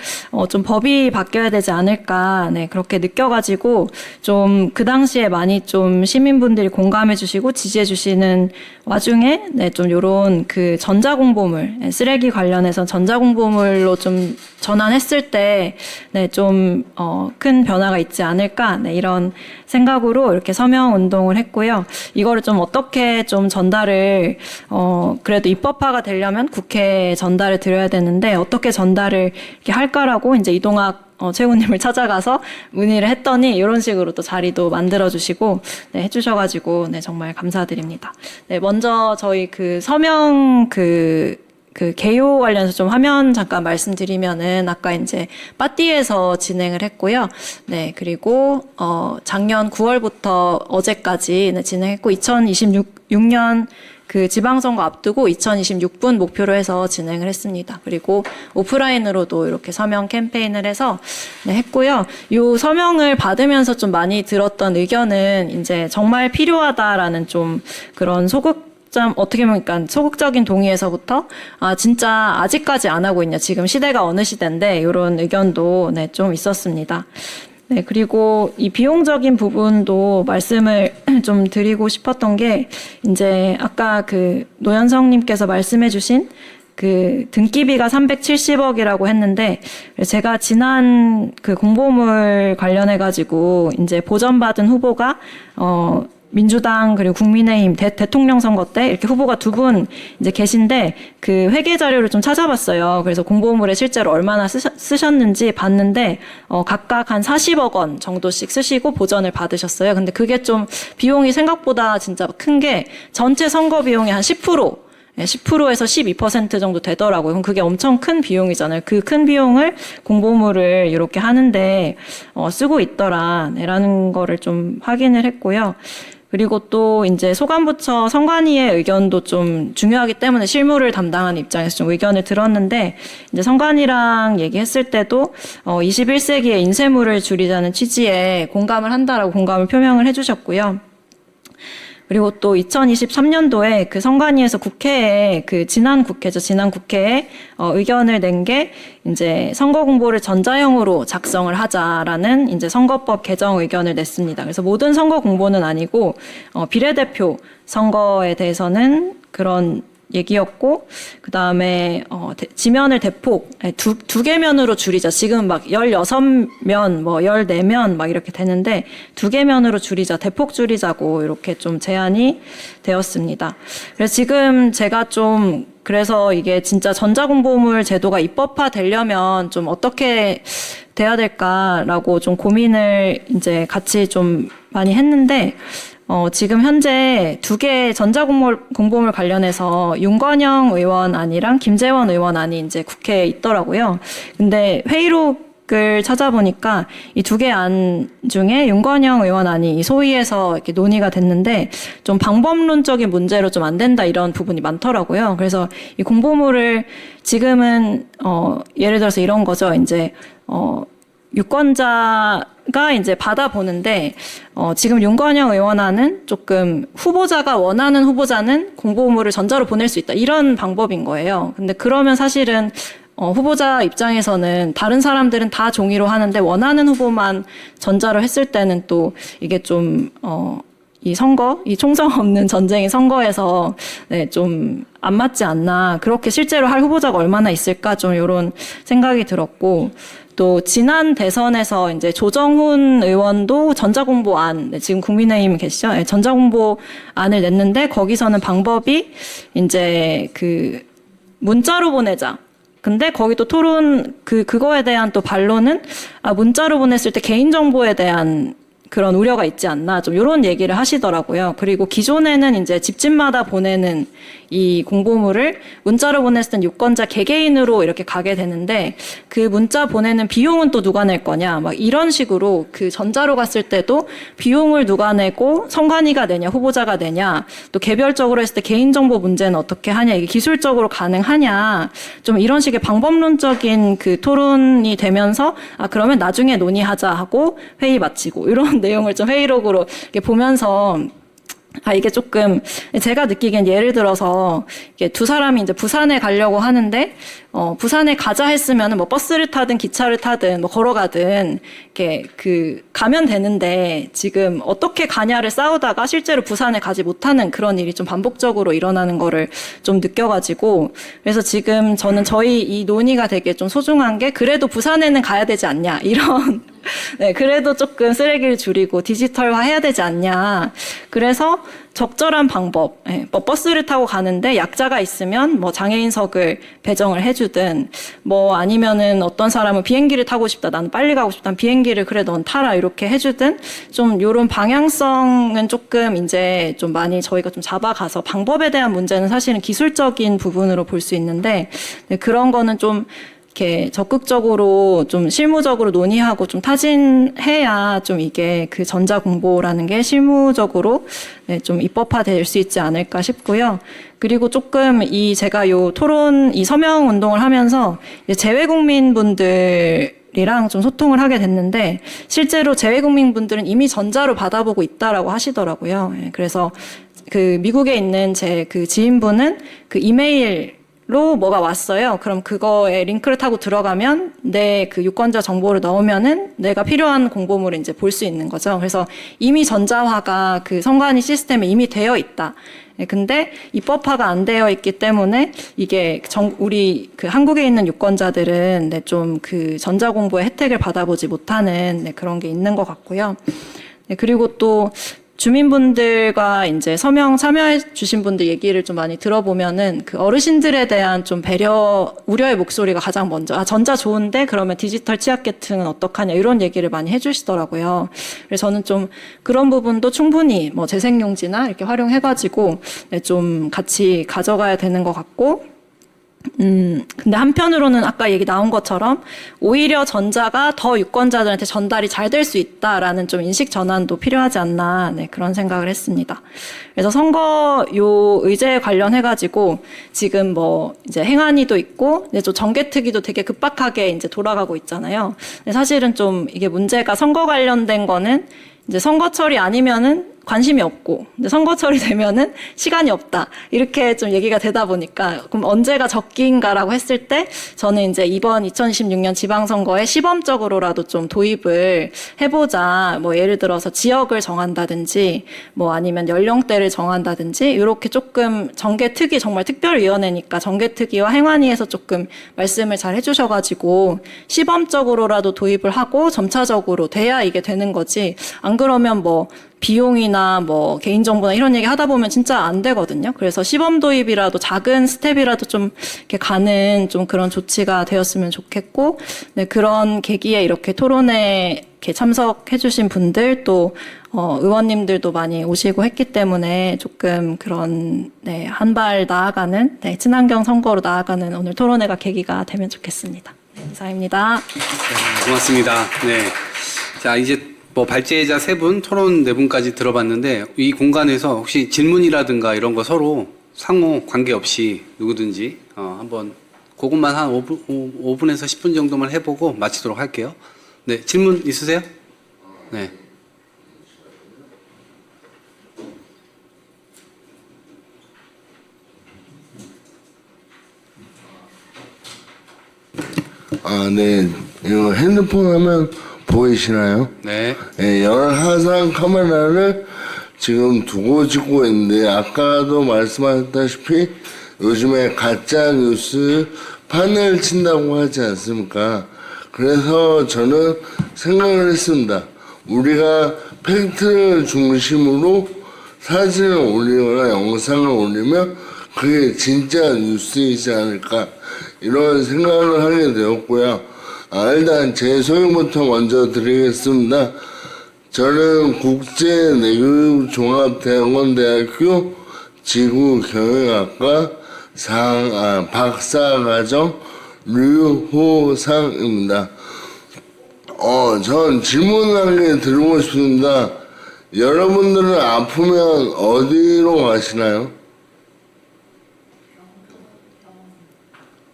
좀 법이 바뀌어야 되지 않을까 그렇게 느껴가지고 좀 그 당시에 많이 좀 시민분들이 공감해 주시고 지지해 주시는 와중에 좀 요런 그 전자공보물 쓰레기 관련해서 전자공보물로 좀 전환했을 때 좀 큰 변화가 있지 않을까 이런 생각으로 이렇게 서명 운동을 했고요. 이거를 좀 어떻게 좀 전달을 그래도 입법화가 되려면 국회에 전달을 드려야 되는데 어떻게 전달을 이렇게 할까라고 이제 이동학 최고님을 찾아가서 문의를 했더니 이런 식으로 또 자리도 만들어주시고 해주셔가지고 정말 감사드립니다. 먼저 저희 그 서명 그 개요 관련해서 좀 화면 잠깐 말씀드리면은 아까 이제 빠띠에서 진행을 했고요. 그리고 작년 9월부터 어제까지 진행했고 2026년 그 지방선거 앞두고 2026분 목표로 해서 진행을 했습니다. 그리고 오프라인으로도 이렇게 서명 캠페인을 해서 했고요. 요 서명을 받으면서 좀 많이 들었던 의견은 이제 정말 필요하다라는 좀 그런 어떻게 보면 소극적인 동의에서부터 진짜 아직까지 안 하고 있냐 지금 시대가 어느 시대인데 이런 의견도 좀 있었습니다. 그리고 이 비용적인 부분도 말씀을 좀 드리고 싶었던 게 이제 아까 그 노현성님께서 말씀해주신 그 등기비가 370억이라고 했는데 제가 지난 그 공보물 관련해가지고 이제 보전받은 후보가 민주당 그리고 국민의힘 대통령 선거 때 이렇게 후보가 두 분 이제 계신데 그 회계 자료를 좀 찾아봤어요. 그래서 공보물에 실제로 얼마나 쓰셨는지 봤는데 각각 한 40억 원 정도씩 쓰시고 보전을 받으셨어요. 근데 그게 좀 비용이 생각보다 진짜 큰 게 전체 선거 비용의 한 10%에서 12% 정도 되더라고요. 그럼 그게 엄청 큰 비용이잖아요. 그 큰 비용을 공보물을 이렇게 하는데 쓰고 있더라라는 거를 좀 확인을 했고요. 그리고 또 이제 소관부처 선관위의 의견도 좀 중요하기 때문에 실무를 담당하는 입장에서 좀 의견을 들었는데 이제 선관위랑 얘기했을 때도 21세기에 인쇄물을 줄이자는 취지에 공감을 한다라고 공감을 표명을 해주셨고요. 그리고 또 2023년도에 그 선관위에서 국회에 지난 국회에 의견을 낸 게 이제 선거 공보를 전자형으로 작성을 하자라는 이제 선거법 개정 의견을 냈습니다. 그래서 모든 선거 공보는 아니고 비례대표 선거에 대해서는 그런 얘기였고, 그 다음에, 지면을 대폭, 두 개면으로 줄이자. 지금 막 16면, 뭐 14면 막 이렇게 되는데, 두 개면으로 줄이자, 대폭 줄이자고 이렇게 좀 제안이 되었습니다. 그래서 지금 제가 좀, 그래서 이게 진짜 전자공보물 제도가 입법화 되려면 좀 어떻게 돼야 될까라고 좀 고민을 이제 같이 좀 많이 했는데, 지금 현재 두 개 전자공보물 관련해서 윤건영 의원 안이랑 김재원 의원 안이 이제 국회에 있더라고요. 근데 회의록을 찾아보니까 이 두 개 안 중에 윤건영 의원 안이 이 소위에서 이렇게 논의가 됐는데 좀 방법론적인 문제로 좀 안 된다 이런 부분이 많더라고요. 그래서 이 공보물을 지금은 예를 들어서 이런 거죠. 이제 유권자가 이제 받아보는데, 지금 윤건영 의원안은 조금 후보자가 원하는 후보자는 공보물을 전자로 보낼 수 있다. 이런 방법인 거예요. 근데 그러면 사실은, 후보자 입장에서는 다른 사람들은 다 종이로 하는데 원하는 후보만 전자로 했을 때는 또 이게 좀, 이 선거, 이 총성 없는 전쟁의 선거에서, 네, 좀 안 맞지 않나. 그렇게 실제로 할 후보자가 얼마나 있을까. 좀 이런 생각이 들었고, 또 지난 대선에서 이제 조정훈 의원도 전자공보안, 네, 지금 국민의힘 계시죠? 네, 전자공보안을 냈는데 거기서는 방법이 이제 그 문자로 보내자. 근데 거기 또 토론 그거에 대한 또 반론은 문자로 보냈을 때 개인정보에 대한 그런 우려가 있지 않나 좀 이런 얘기를 하시더라고요. 그리고 기존에는 이제 집집마다 보내는 이 공보물을 문자로 보냈을 땐 유권자 개개인으로 이렇게 가게 되는데 그 문자 보내는 비용은 또 누가 낼 거냐 막 이런 식으로 그 전자로 갔을 때도 비용을 누가 내고 선관위가 내냐 후보자가 내냐 또 개별적으로 했을 때 개인정보 문제는 어떻게 하냐 이게 기술적으로 가능하냐 좀 이런 식의 방법론적인 그 토론이 되면서 그러면 나중에 논의하자 하고 회의 마치고 이런 내용을 좀 회의록으로 이렇게 보면서 이게 조금 제가 느끼기엔 예를 들어서 이게 두 사람이 이제 부산에 가려고 하는데 부산에 가자 했으면 뭐 버스를 타든 기차를 타든 뭐 걸어가든 이렇게 가면 되는데 지금 어떻게 가냐를 싸우다가 실제로 부산에 가지 못하는 그런 일이 좀 반복적으로 일어나는 거를 좀 느껴가지고 그래서 지금 저는 저희 이 논의가 되게 좀 소중한 게 그래도 부산에는 가야 되지 않냐 이런 네, 그래도 조금 쓰레기를 줄이고 디지털화 해야 되지 않냐. 그래서 적절한 방법, 뭐 버스를 타고 가는데 약자가 있으면 뭐 장애인석을 배정을 해주든, 뭐 아니면은 어떤 사람은 비행기를 타고 싶다, 나는 빨리 가고 싶다, 비행기를 그래 넌 타라 이렇게 해주든, 좀 이런 방향성은 조금 이제 좀 많이 저희가 좀 잡아가서 방법에 대한 문제는 사실은 기술적인 부분으로 볼 수 있는데 그런 거는 좀 이렇게 적극적으로 좀 실무적으로 논의하고 좀 타진해야 좀 이게 그 전자공보라는 게 실무적으로 네, 좀 입법화될 수 있지 않을까 싶고요. 그리고 조금 제가 요 토론 이 서명 운동을 하면서 재외국민분들 이랑 좀 소통을 하게 됐는데 실제로 재외국민분들은 이미 전자로 받아보고 있다라고 하시더라고요. 그래서 그 미국에 있는 제 그 지인분은 그 이메일로 뭐가 왔어요. 그럼 그거에 링크를 타고 들어가면 내 그 유권자 정보를 넣으면은 내가 필요한 공보물을 이제 볼 수 있는 거죠. 그래서 이미 전자화가 그 선관위 시스템에 이미 되어 있다. 근데 입법화가 안 되어 있기 때문에 이게 우리 그 한국에 있는 유권자들은 네, 좀 그 전자공보의 혜택을 받아보지 못하는 네, 그런 게 있는 것 같고요. 네, 그리고 또 주민분들과 이제 서명 참여해 주신 분들 얘기를 좀 많이 들어보면은 그 어르신들에 대한 좀 배려, 우려의 목소리가 가장 먼저, 전자 좋은데 그러면 디지털 취약계층은 어떡하냐 이런 얘기를 많이 해주시더라고요. 그래서 저는 좀 그런 부분도 충분히 뭐 재생용지나 이렇게 활용해가지고 네, 좀 같이 가져가야 되는 것 같고, 근데 한편으로는 아까 얘기 나온 것처럼 오히려 전자가 더 유권자들한테 전달이 잘 될 수 있다라는 좀 인식 전환도 필요하지 않나 네, 그런 생각을 했습니다. 그래서 선거 요 의제 관련해가지고 지금 뭐 이제 행안위도 있고 이제 좀 정개특위도 되게 급박하게 이제 돌아가고 있잖아요. 근데 사실은 좀 이게 문제가 선거 관련된 거는 이제 선거철이 아니면은 관심이 없고 근데 선거철이 되면은 시간이 없다 이렇게 좀 얘기가 되다 보니까 그럼 언제가 적기인가라고 했을 때 저는 이제 이번 2016년 지방선거에 시범적으로라도 좀 도입을 해보자. 뭐 예를 들어서 지역을 정한다든지 뭐 아니면 연령대를 정한다든지 이렇게 조금 정개특위 정말 특별위원회니까 정개특위와 행안위에서 조금 말씀을 잘 해주셔가지고 시범적으로라도 도입을 하고 점차적으로 돼야 이게 되는 거지. 안 그러면 뭐 비용이나 뭐 개인정보나 이런 얘기 하다 보면 진짜 안 되거든요. 그래서 시범 도입이라도 작은 스텝이라도 좀 이렇게 가는 좀 그런 조치가 되었으면 좋겠고, 네, 그런 계기에 이렇게 토론에 이렇게 참석해주신 분들 또 의원님들도 많이 오시고 했기 때문에 조금 그런 네, 한 발 나아가는 네, 친환경 선거로 나아가는 오늘 토론회가 계기가 되면 좋겠습니다. 네, 이상입니다. 네, 고맙습니다. 네. 자, 이제 뭐 발제자 3분, 토론 4분까지 들어봤는데 이 공간에서 혹시 질문이라든가 이런 거 서로 상호 관계없이 누구든지 한번 그것만 한 5분에서 10분 정도만 해보고 마치도록 할게요. 네, 질문 있으세요? 네. 네. 이거 핸드폰 화면 보이시나요? 네. 네, 열화상 카메라를 지금 두고 찍고 있는데 아까도 말씀하셨다시피 요즘에 가짜 뉴스 판을 친다고 하지 않습니까? 그래서 저는 생각을 했습니다. 우리가 팩트를 중심으로 사진을 올리거나 영상을 올리면 그게 진짜 뉴스이지 않을까 이런 생각을 하게 되었고요. 일단 제 소개부터 먼저 드리겠습니다. 저는 국제내교육종합대학원대학교 지구경영학과 박사과정 류호상입니다. 전 질문 한 개 드리고 싶습니다. 여러분들은 아프면 어디로 가시나요?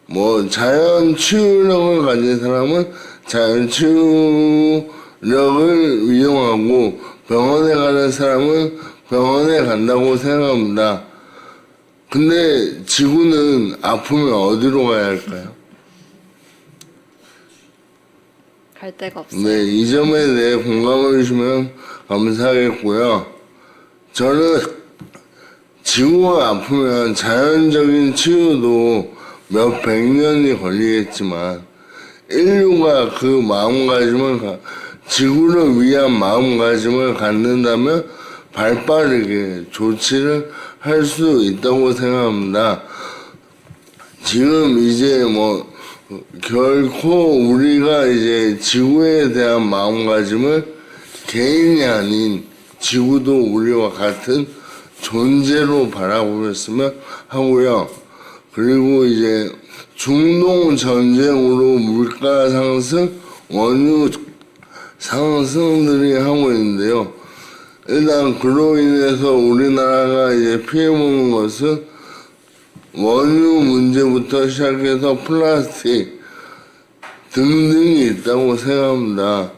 뭐 자연 치유력을 가진 사람은 자연 치유력을 이용하고 병원에 가는 사람은 병원에 간다고 생각합니다. 근데 지구는 아프면 어디로 가야 할까요? 갈 데가 없어요. 네, 이 점에 대해 공감을 주시면 감사하겠고요. 저는 지구가 아프면 자연적인 치유도 몇 백 년이 걸리겠지만 인류가 그 마음가짐을 지구를 위한 마음가짐을 갖는다면 발빠르게 조치를 할 수 있다고 생각합니다. 지금 이제 뭐 결코 우리가 이제 지구에 대한 마음가짐을 개인이 아닌 지구도 우리와 같은 존재로 바라보고 있으면 하고요. 그리고 이제 중동 전쟁으로 물가 상승, 원유 상승들이 하고 있는데요. 일단 그로 인해서 우리나라가 이제 피해보는 것은 원유 문제부터 시작해서 플라스틱 등등이 있다고 생각합니다.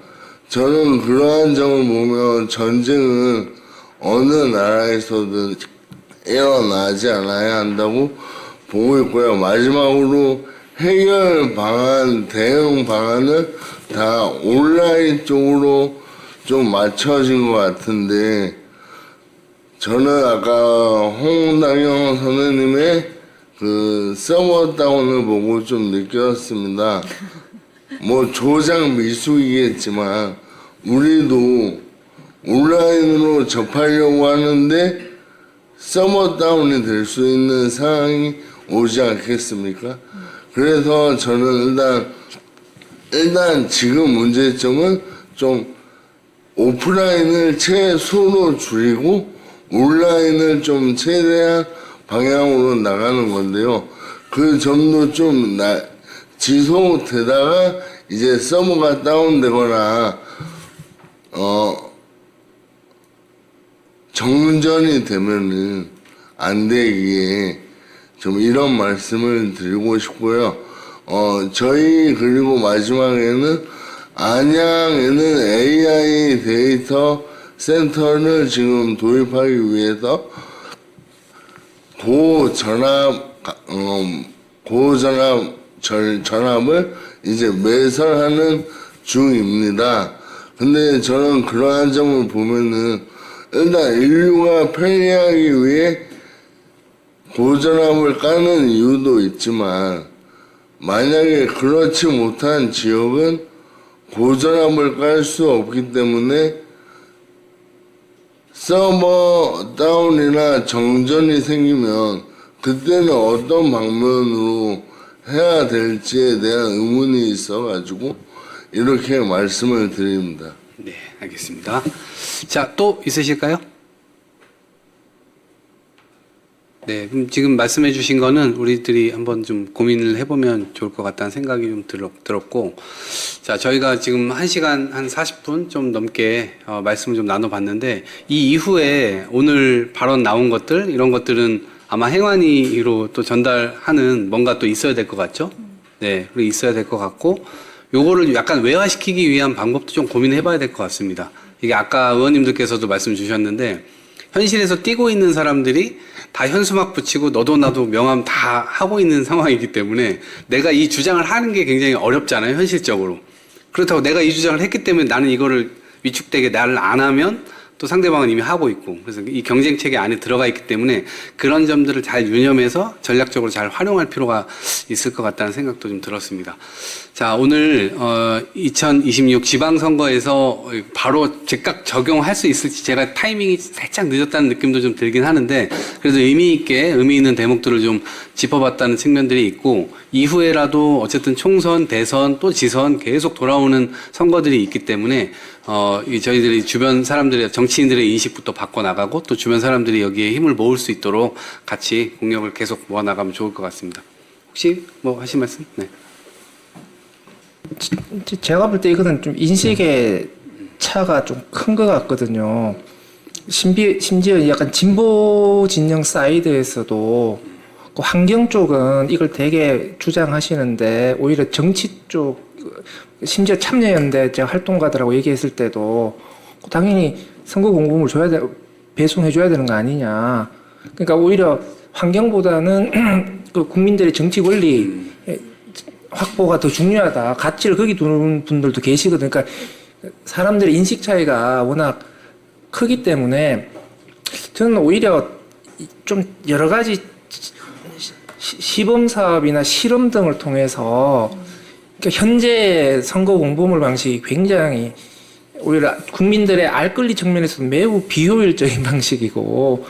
저는 그러한 점을 보면 전쟁은 어느 나라에서든 일어나지 않아야 한다고 보고 있고요. 마지막으로 해결 방안, 대응 방안은 다 온라인 쪽으로 좀 맞춰진 것 같은데 저는 아까 홍당영 선생님의 그 서버 다운을 보고 좀 느꼈습니다. 뭐 조작 미숙이겠지만 우리도 온라인으로 접하려고 하는데 서버 다운이 될 수 있는 상황이 오지 않겠습니까? 그래서 저는 일단 지금 문제점은 좀 오프라인을 최소로 줄이고 온라인을 좀 최대한 방향으로 나가는 건데요. 그 점도 좀 지속되다가 이제 서버가 다운되거나 정전이 되면은 안 되기에 좀 이런 말씀을 드리고 싶고요. 저희 그리고 마지막에는 안양에는 AI 데이터 센터를 지금 도입하기 위해서 전압을 이제 매설하는 중입니다. 근데 저는 그러한 점을 보면은 일단 인류가 편리하기 위해 고전압을 까는 이유도 있지만 만약에 그렇지 못한 지역은 고전압을 깔 수 없기 때문에 서버 다운이나 정전이 생기면 그때는 어떤 방면으로 해야 될지에 대한 의문이 있어가지고 이렇게 말씀을 드립니다. 네, 알겠습니다. 자, 또 있으실까요? 네, 그럼 지금 말씀해 주신 거는 우리들이 한번 좀 고민을 해보면 좋을 것 같다는 생각이 좀 들었고, 자, 저희가 지금 1시간 한 40분 좀 넘게 말씀을 좀 나눠봤는데, 이 이후에 오늘 발언 나온 것들, 이런 것들은 아마 행안위로 또 전달하는 뭔가 또 있어야 될 것 같죠? 네, 그리고 있어야 될 것 같고, 요거를 약간 외화시키기 위한 방법도 좀 고민해 봐야 될 것 같습니다. 이게 아까 의원님들께서도 말씀 주셨는데, 현실에서 뛰고 있는 사람들이 다 현수막 붙이고 너도 나도 명함 다 하고 있는 상황이기 때문에 내가 이 주장을 하는 게 굉장히 어렵잖아요, 현실적으로. 그렇다고 내가 이 주장을 했기 때문에 나는 이거를 위축되게 나를 안 하면 또 상대방은 이미 하고 있고, 그래서 이 경쟁 체계 안에 들어가 있기 때문에 그런 점들을 잘 유념해서 전략적으로 잘 활용할 필요가 있을 것 같다는 생각도 좀 들었습니다. 자, 오늘 2026 지방선거에서 바로 즉각 적용할 수 있을지 제가 타이밍이 살짝 늦었다는 느낌도 좀 들긴 하는데, 그래도 의미 있는 대목들을 좀 짚어봤다는 측면들이 있고, 이후에라도 어쨌든 총선, 대선, 또 지선 계속 돌아오는 선거들이 있기 때문에 저희들이 주변 사람들의, 정치인들의 인식부터 바꿔나가고 또 주변 사람들이 여기에 힘을 모을 수 있도록 같이 공력을 계속 모아나가면 좋을 것 같습니다. 혹시 뭐 하실 말씀? 네. 제가 볼 때 이거는 좀 인식의 차가 좀 큰 것 같거든요. 심지어 약간 진보 진영 사이드에서도 그 환경 쪽은 이걸 되게 주장하시는데, 오히려 정치 쪽, 심지어 참여연대 제가 활동가들하고 얘기했을 때도 당연히 선거 공보물 배송해줘야 되는 거 아니냐. 그러니까 오히려 환경보다는 그 국민들의 정치 권리 확보가 더 중요하다. 가치를 거기 두는 분들도 계시거든요. 그러니까 사람들의 인식 차이가 워낙 크기 때문에 저는 오히려 좀 여러 가지 시범 사업이나 실험 등을 통해서, 그러니까 현재 선거 공보물 방식이 굉장히 오히려 국민들의 알 권리 측면에서 매우 비효율적인 방식이고,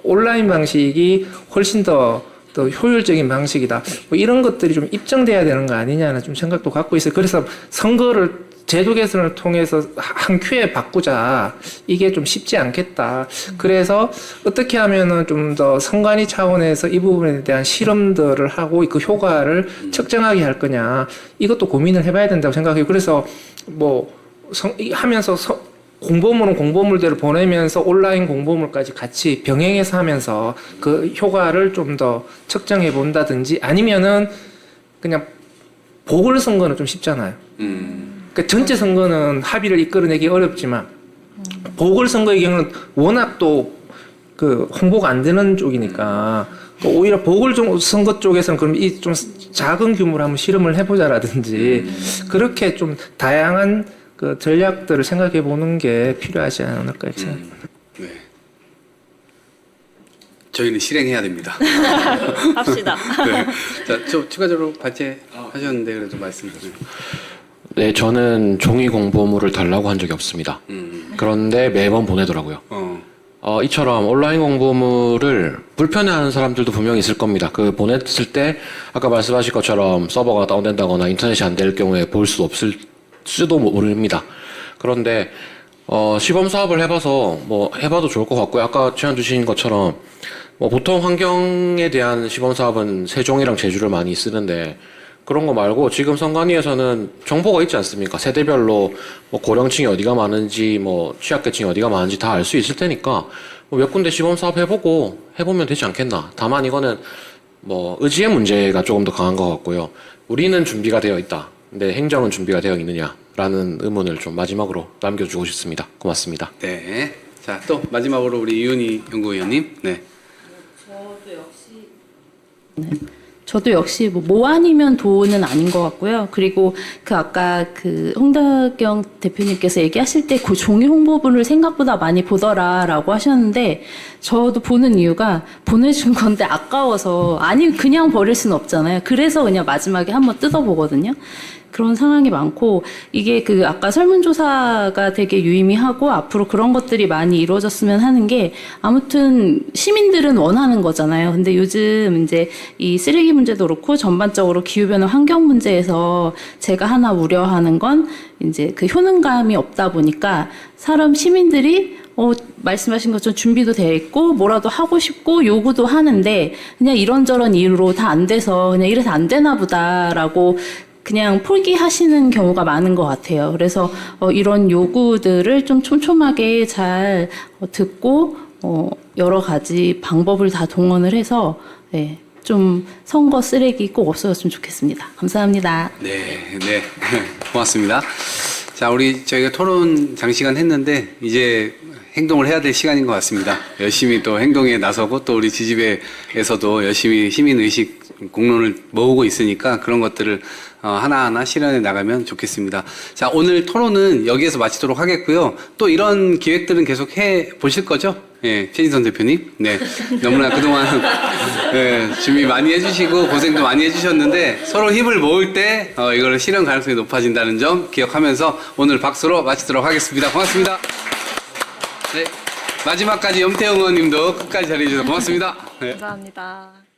온라인 방식이 훨씬 더 효율적인 방식이다. 뭐 이런 것들이 좀 입증돼야 되는 거 아니냐는 좀 생각도 갖고 있어요. 그래서 선거를 제도 개선을 통해서 한 큐에 바꾸자. 이게 좀 쉽지 않겠다. 그래서 어떻게 하면은 좀 더 선관위 차원에서 이 부분에 대한 실험들을 하고 그 효과를 측정하게 할 거냐. 이것도 고민을 해봐야 된다고 생각해요. 그래서 뭐 하면서 공보물은 공보물대로 보내면서 온라인 공보물까지 같이 병행해서 하면서 그 효과를 좀 더 측정해 본다든지, 아니면은 그냥 보궐선거는 좀 쉽잖아요. 그러니까 전체 선거는 합의를 이끌어내기 어렵지만 보궐선거의 경우는 워낙 또 그 홍보가 안 되는 쪽이니까 오히려 보궐선거 쪽에서는 그럼 이 좀 작은 규모로 한번 실험을 해보자라든지 그렇게 좀 다양한 그 전략들을 생각해 보는 게 필요하지 않을까 생각합니다. 네. 저희는 실행해야 됩니다. 합시다. 네. 자, 추가적으로 발제하셨는데 그래도 말씀 좀. 네, 저는 종이 공보물을 달라고 한 적이 없습니다. 그런데 매번 보내더라고요. 이처럼 온라인 공보물을 불편해하는 사람들도 분명히 있을 겁니다. 그 보냈을 때 아까 말씀하신 것처럼 서버가 다운된다거나 인터넷이 안 될 경우에 볼 수 없을 수도 모릅니다. 그런데 시범 사업을 해봐서 뭐 해봐도 좋을 것 같고요. 아까 제안 주신 것처럼 뭐 보통 환경에 대한 시범 사업은 세종이랑 제주를 많이 쓰는데, 그런 거 말고 지금 선관위에서는 정보가 있지 않습니까? 세대별로 뭐 고령층이 어디가 많은지, 뭐 취약계층이 어디가 많은지 다 알 수 있을 테니까 뭐 몇 군데 시범 사업 해보면 되지 않겠나. 다만 이거는 뭐 의지의 문제가 조금 더 강한 것 같고요. 우리는 준비가 되어 있다. 근데 행정은 준비가 되어 있느냐라는 라는 의문을 좀 마지막으로 남겨주고 싶습니다. 고맙습니다. 네. 자, 또 마지막으로 우리 이윤희 연구위원님. 네. 저도 역시 뭐 아니면 도는 아닌 것 같고요. 그리고 그 아까 그 홍덕영 대표님께서 얘기하실 때 그 종이 홍보물을 생각보다 많이 보더라라고 하셨는데 저도 보는 이유가 보내준 건데 아까워서 아니 그냥 버릴 수는 없잖아요. 그래서 그냥 마지막에 한번 뜯어보거든요. 그런 상황이 많고 이게 그 아까 설문조사가 되게 유의미하고 앞으로 그런 것들이 많이 이루어졌으면 하는 게 아무튼 시민들은 원하는 거잖아요. 근데 요즘 이제 이 쓰레기 문제도 그렇고 전반적으로 기후변화 환경 문제에서 제가 하나 우려하는 건 이제 그 효능감이 없다 보니까 시민들이 말씀하신 것처럼 준비도 돼 있고 뭐라도 하고 싶고 요구도 하는데 그냥 이런저런 이유로 다 안 돼서 그냥 이래서 안 되나 보다라고 그냥 포기하시는 경우가 많은 것 같아요. 그래서 이런 요구들을 좀 촘촘하게 잘 듣고 여러 가지 방법을 다 동원을 해서 좀 선거 쓰레기 꼭 없어졌으면 좋겠습니다. 감사합니다. 네, 네. 고맙습니다. 자, 저희가 토론 장시간 했는데 이제 행동을 해야 될 시간인 것 같습니다. 열심히 또 행동에 나서고 또 우리 지지배에서도 열심히 시민의식 공론을 모으고 있으니까 그런 것들을 하나하나 실현해 나가면 좋겠습니다. 자, 오늘 토론은 여기에서 마치도록 하겠고요. 또 이런 기획들은 계속 해 보실 거죠? 예, 최진선 대표님. 네. 너무나 그동안 준비 많이 해주시고 고생도 많이 해주셨는데 서로 힘을 모을 때 이걸 실현 가능성이 높아진다는 점 기억하면서 오늘 박수로 마치도록 하겠습니다. 고맙습니다. 네. 마지막까지 염태영 의원님도 끝까지 자리해 주셔서 고맙습니다. 네. 감사합니다.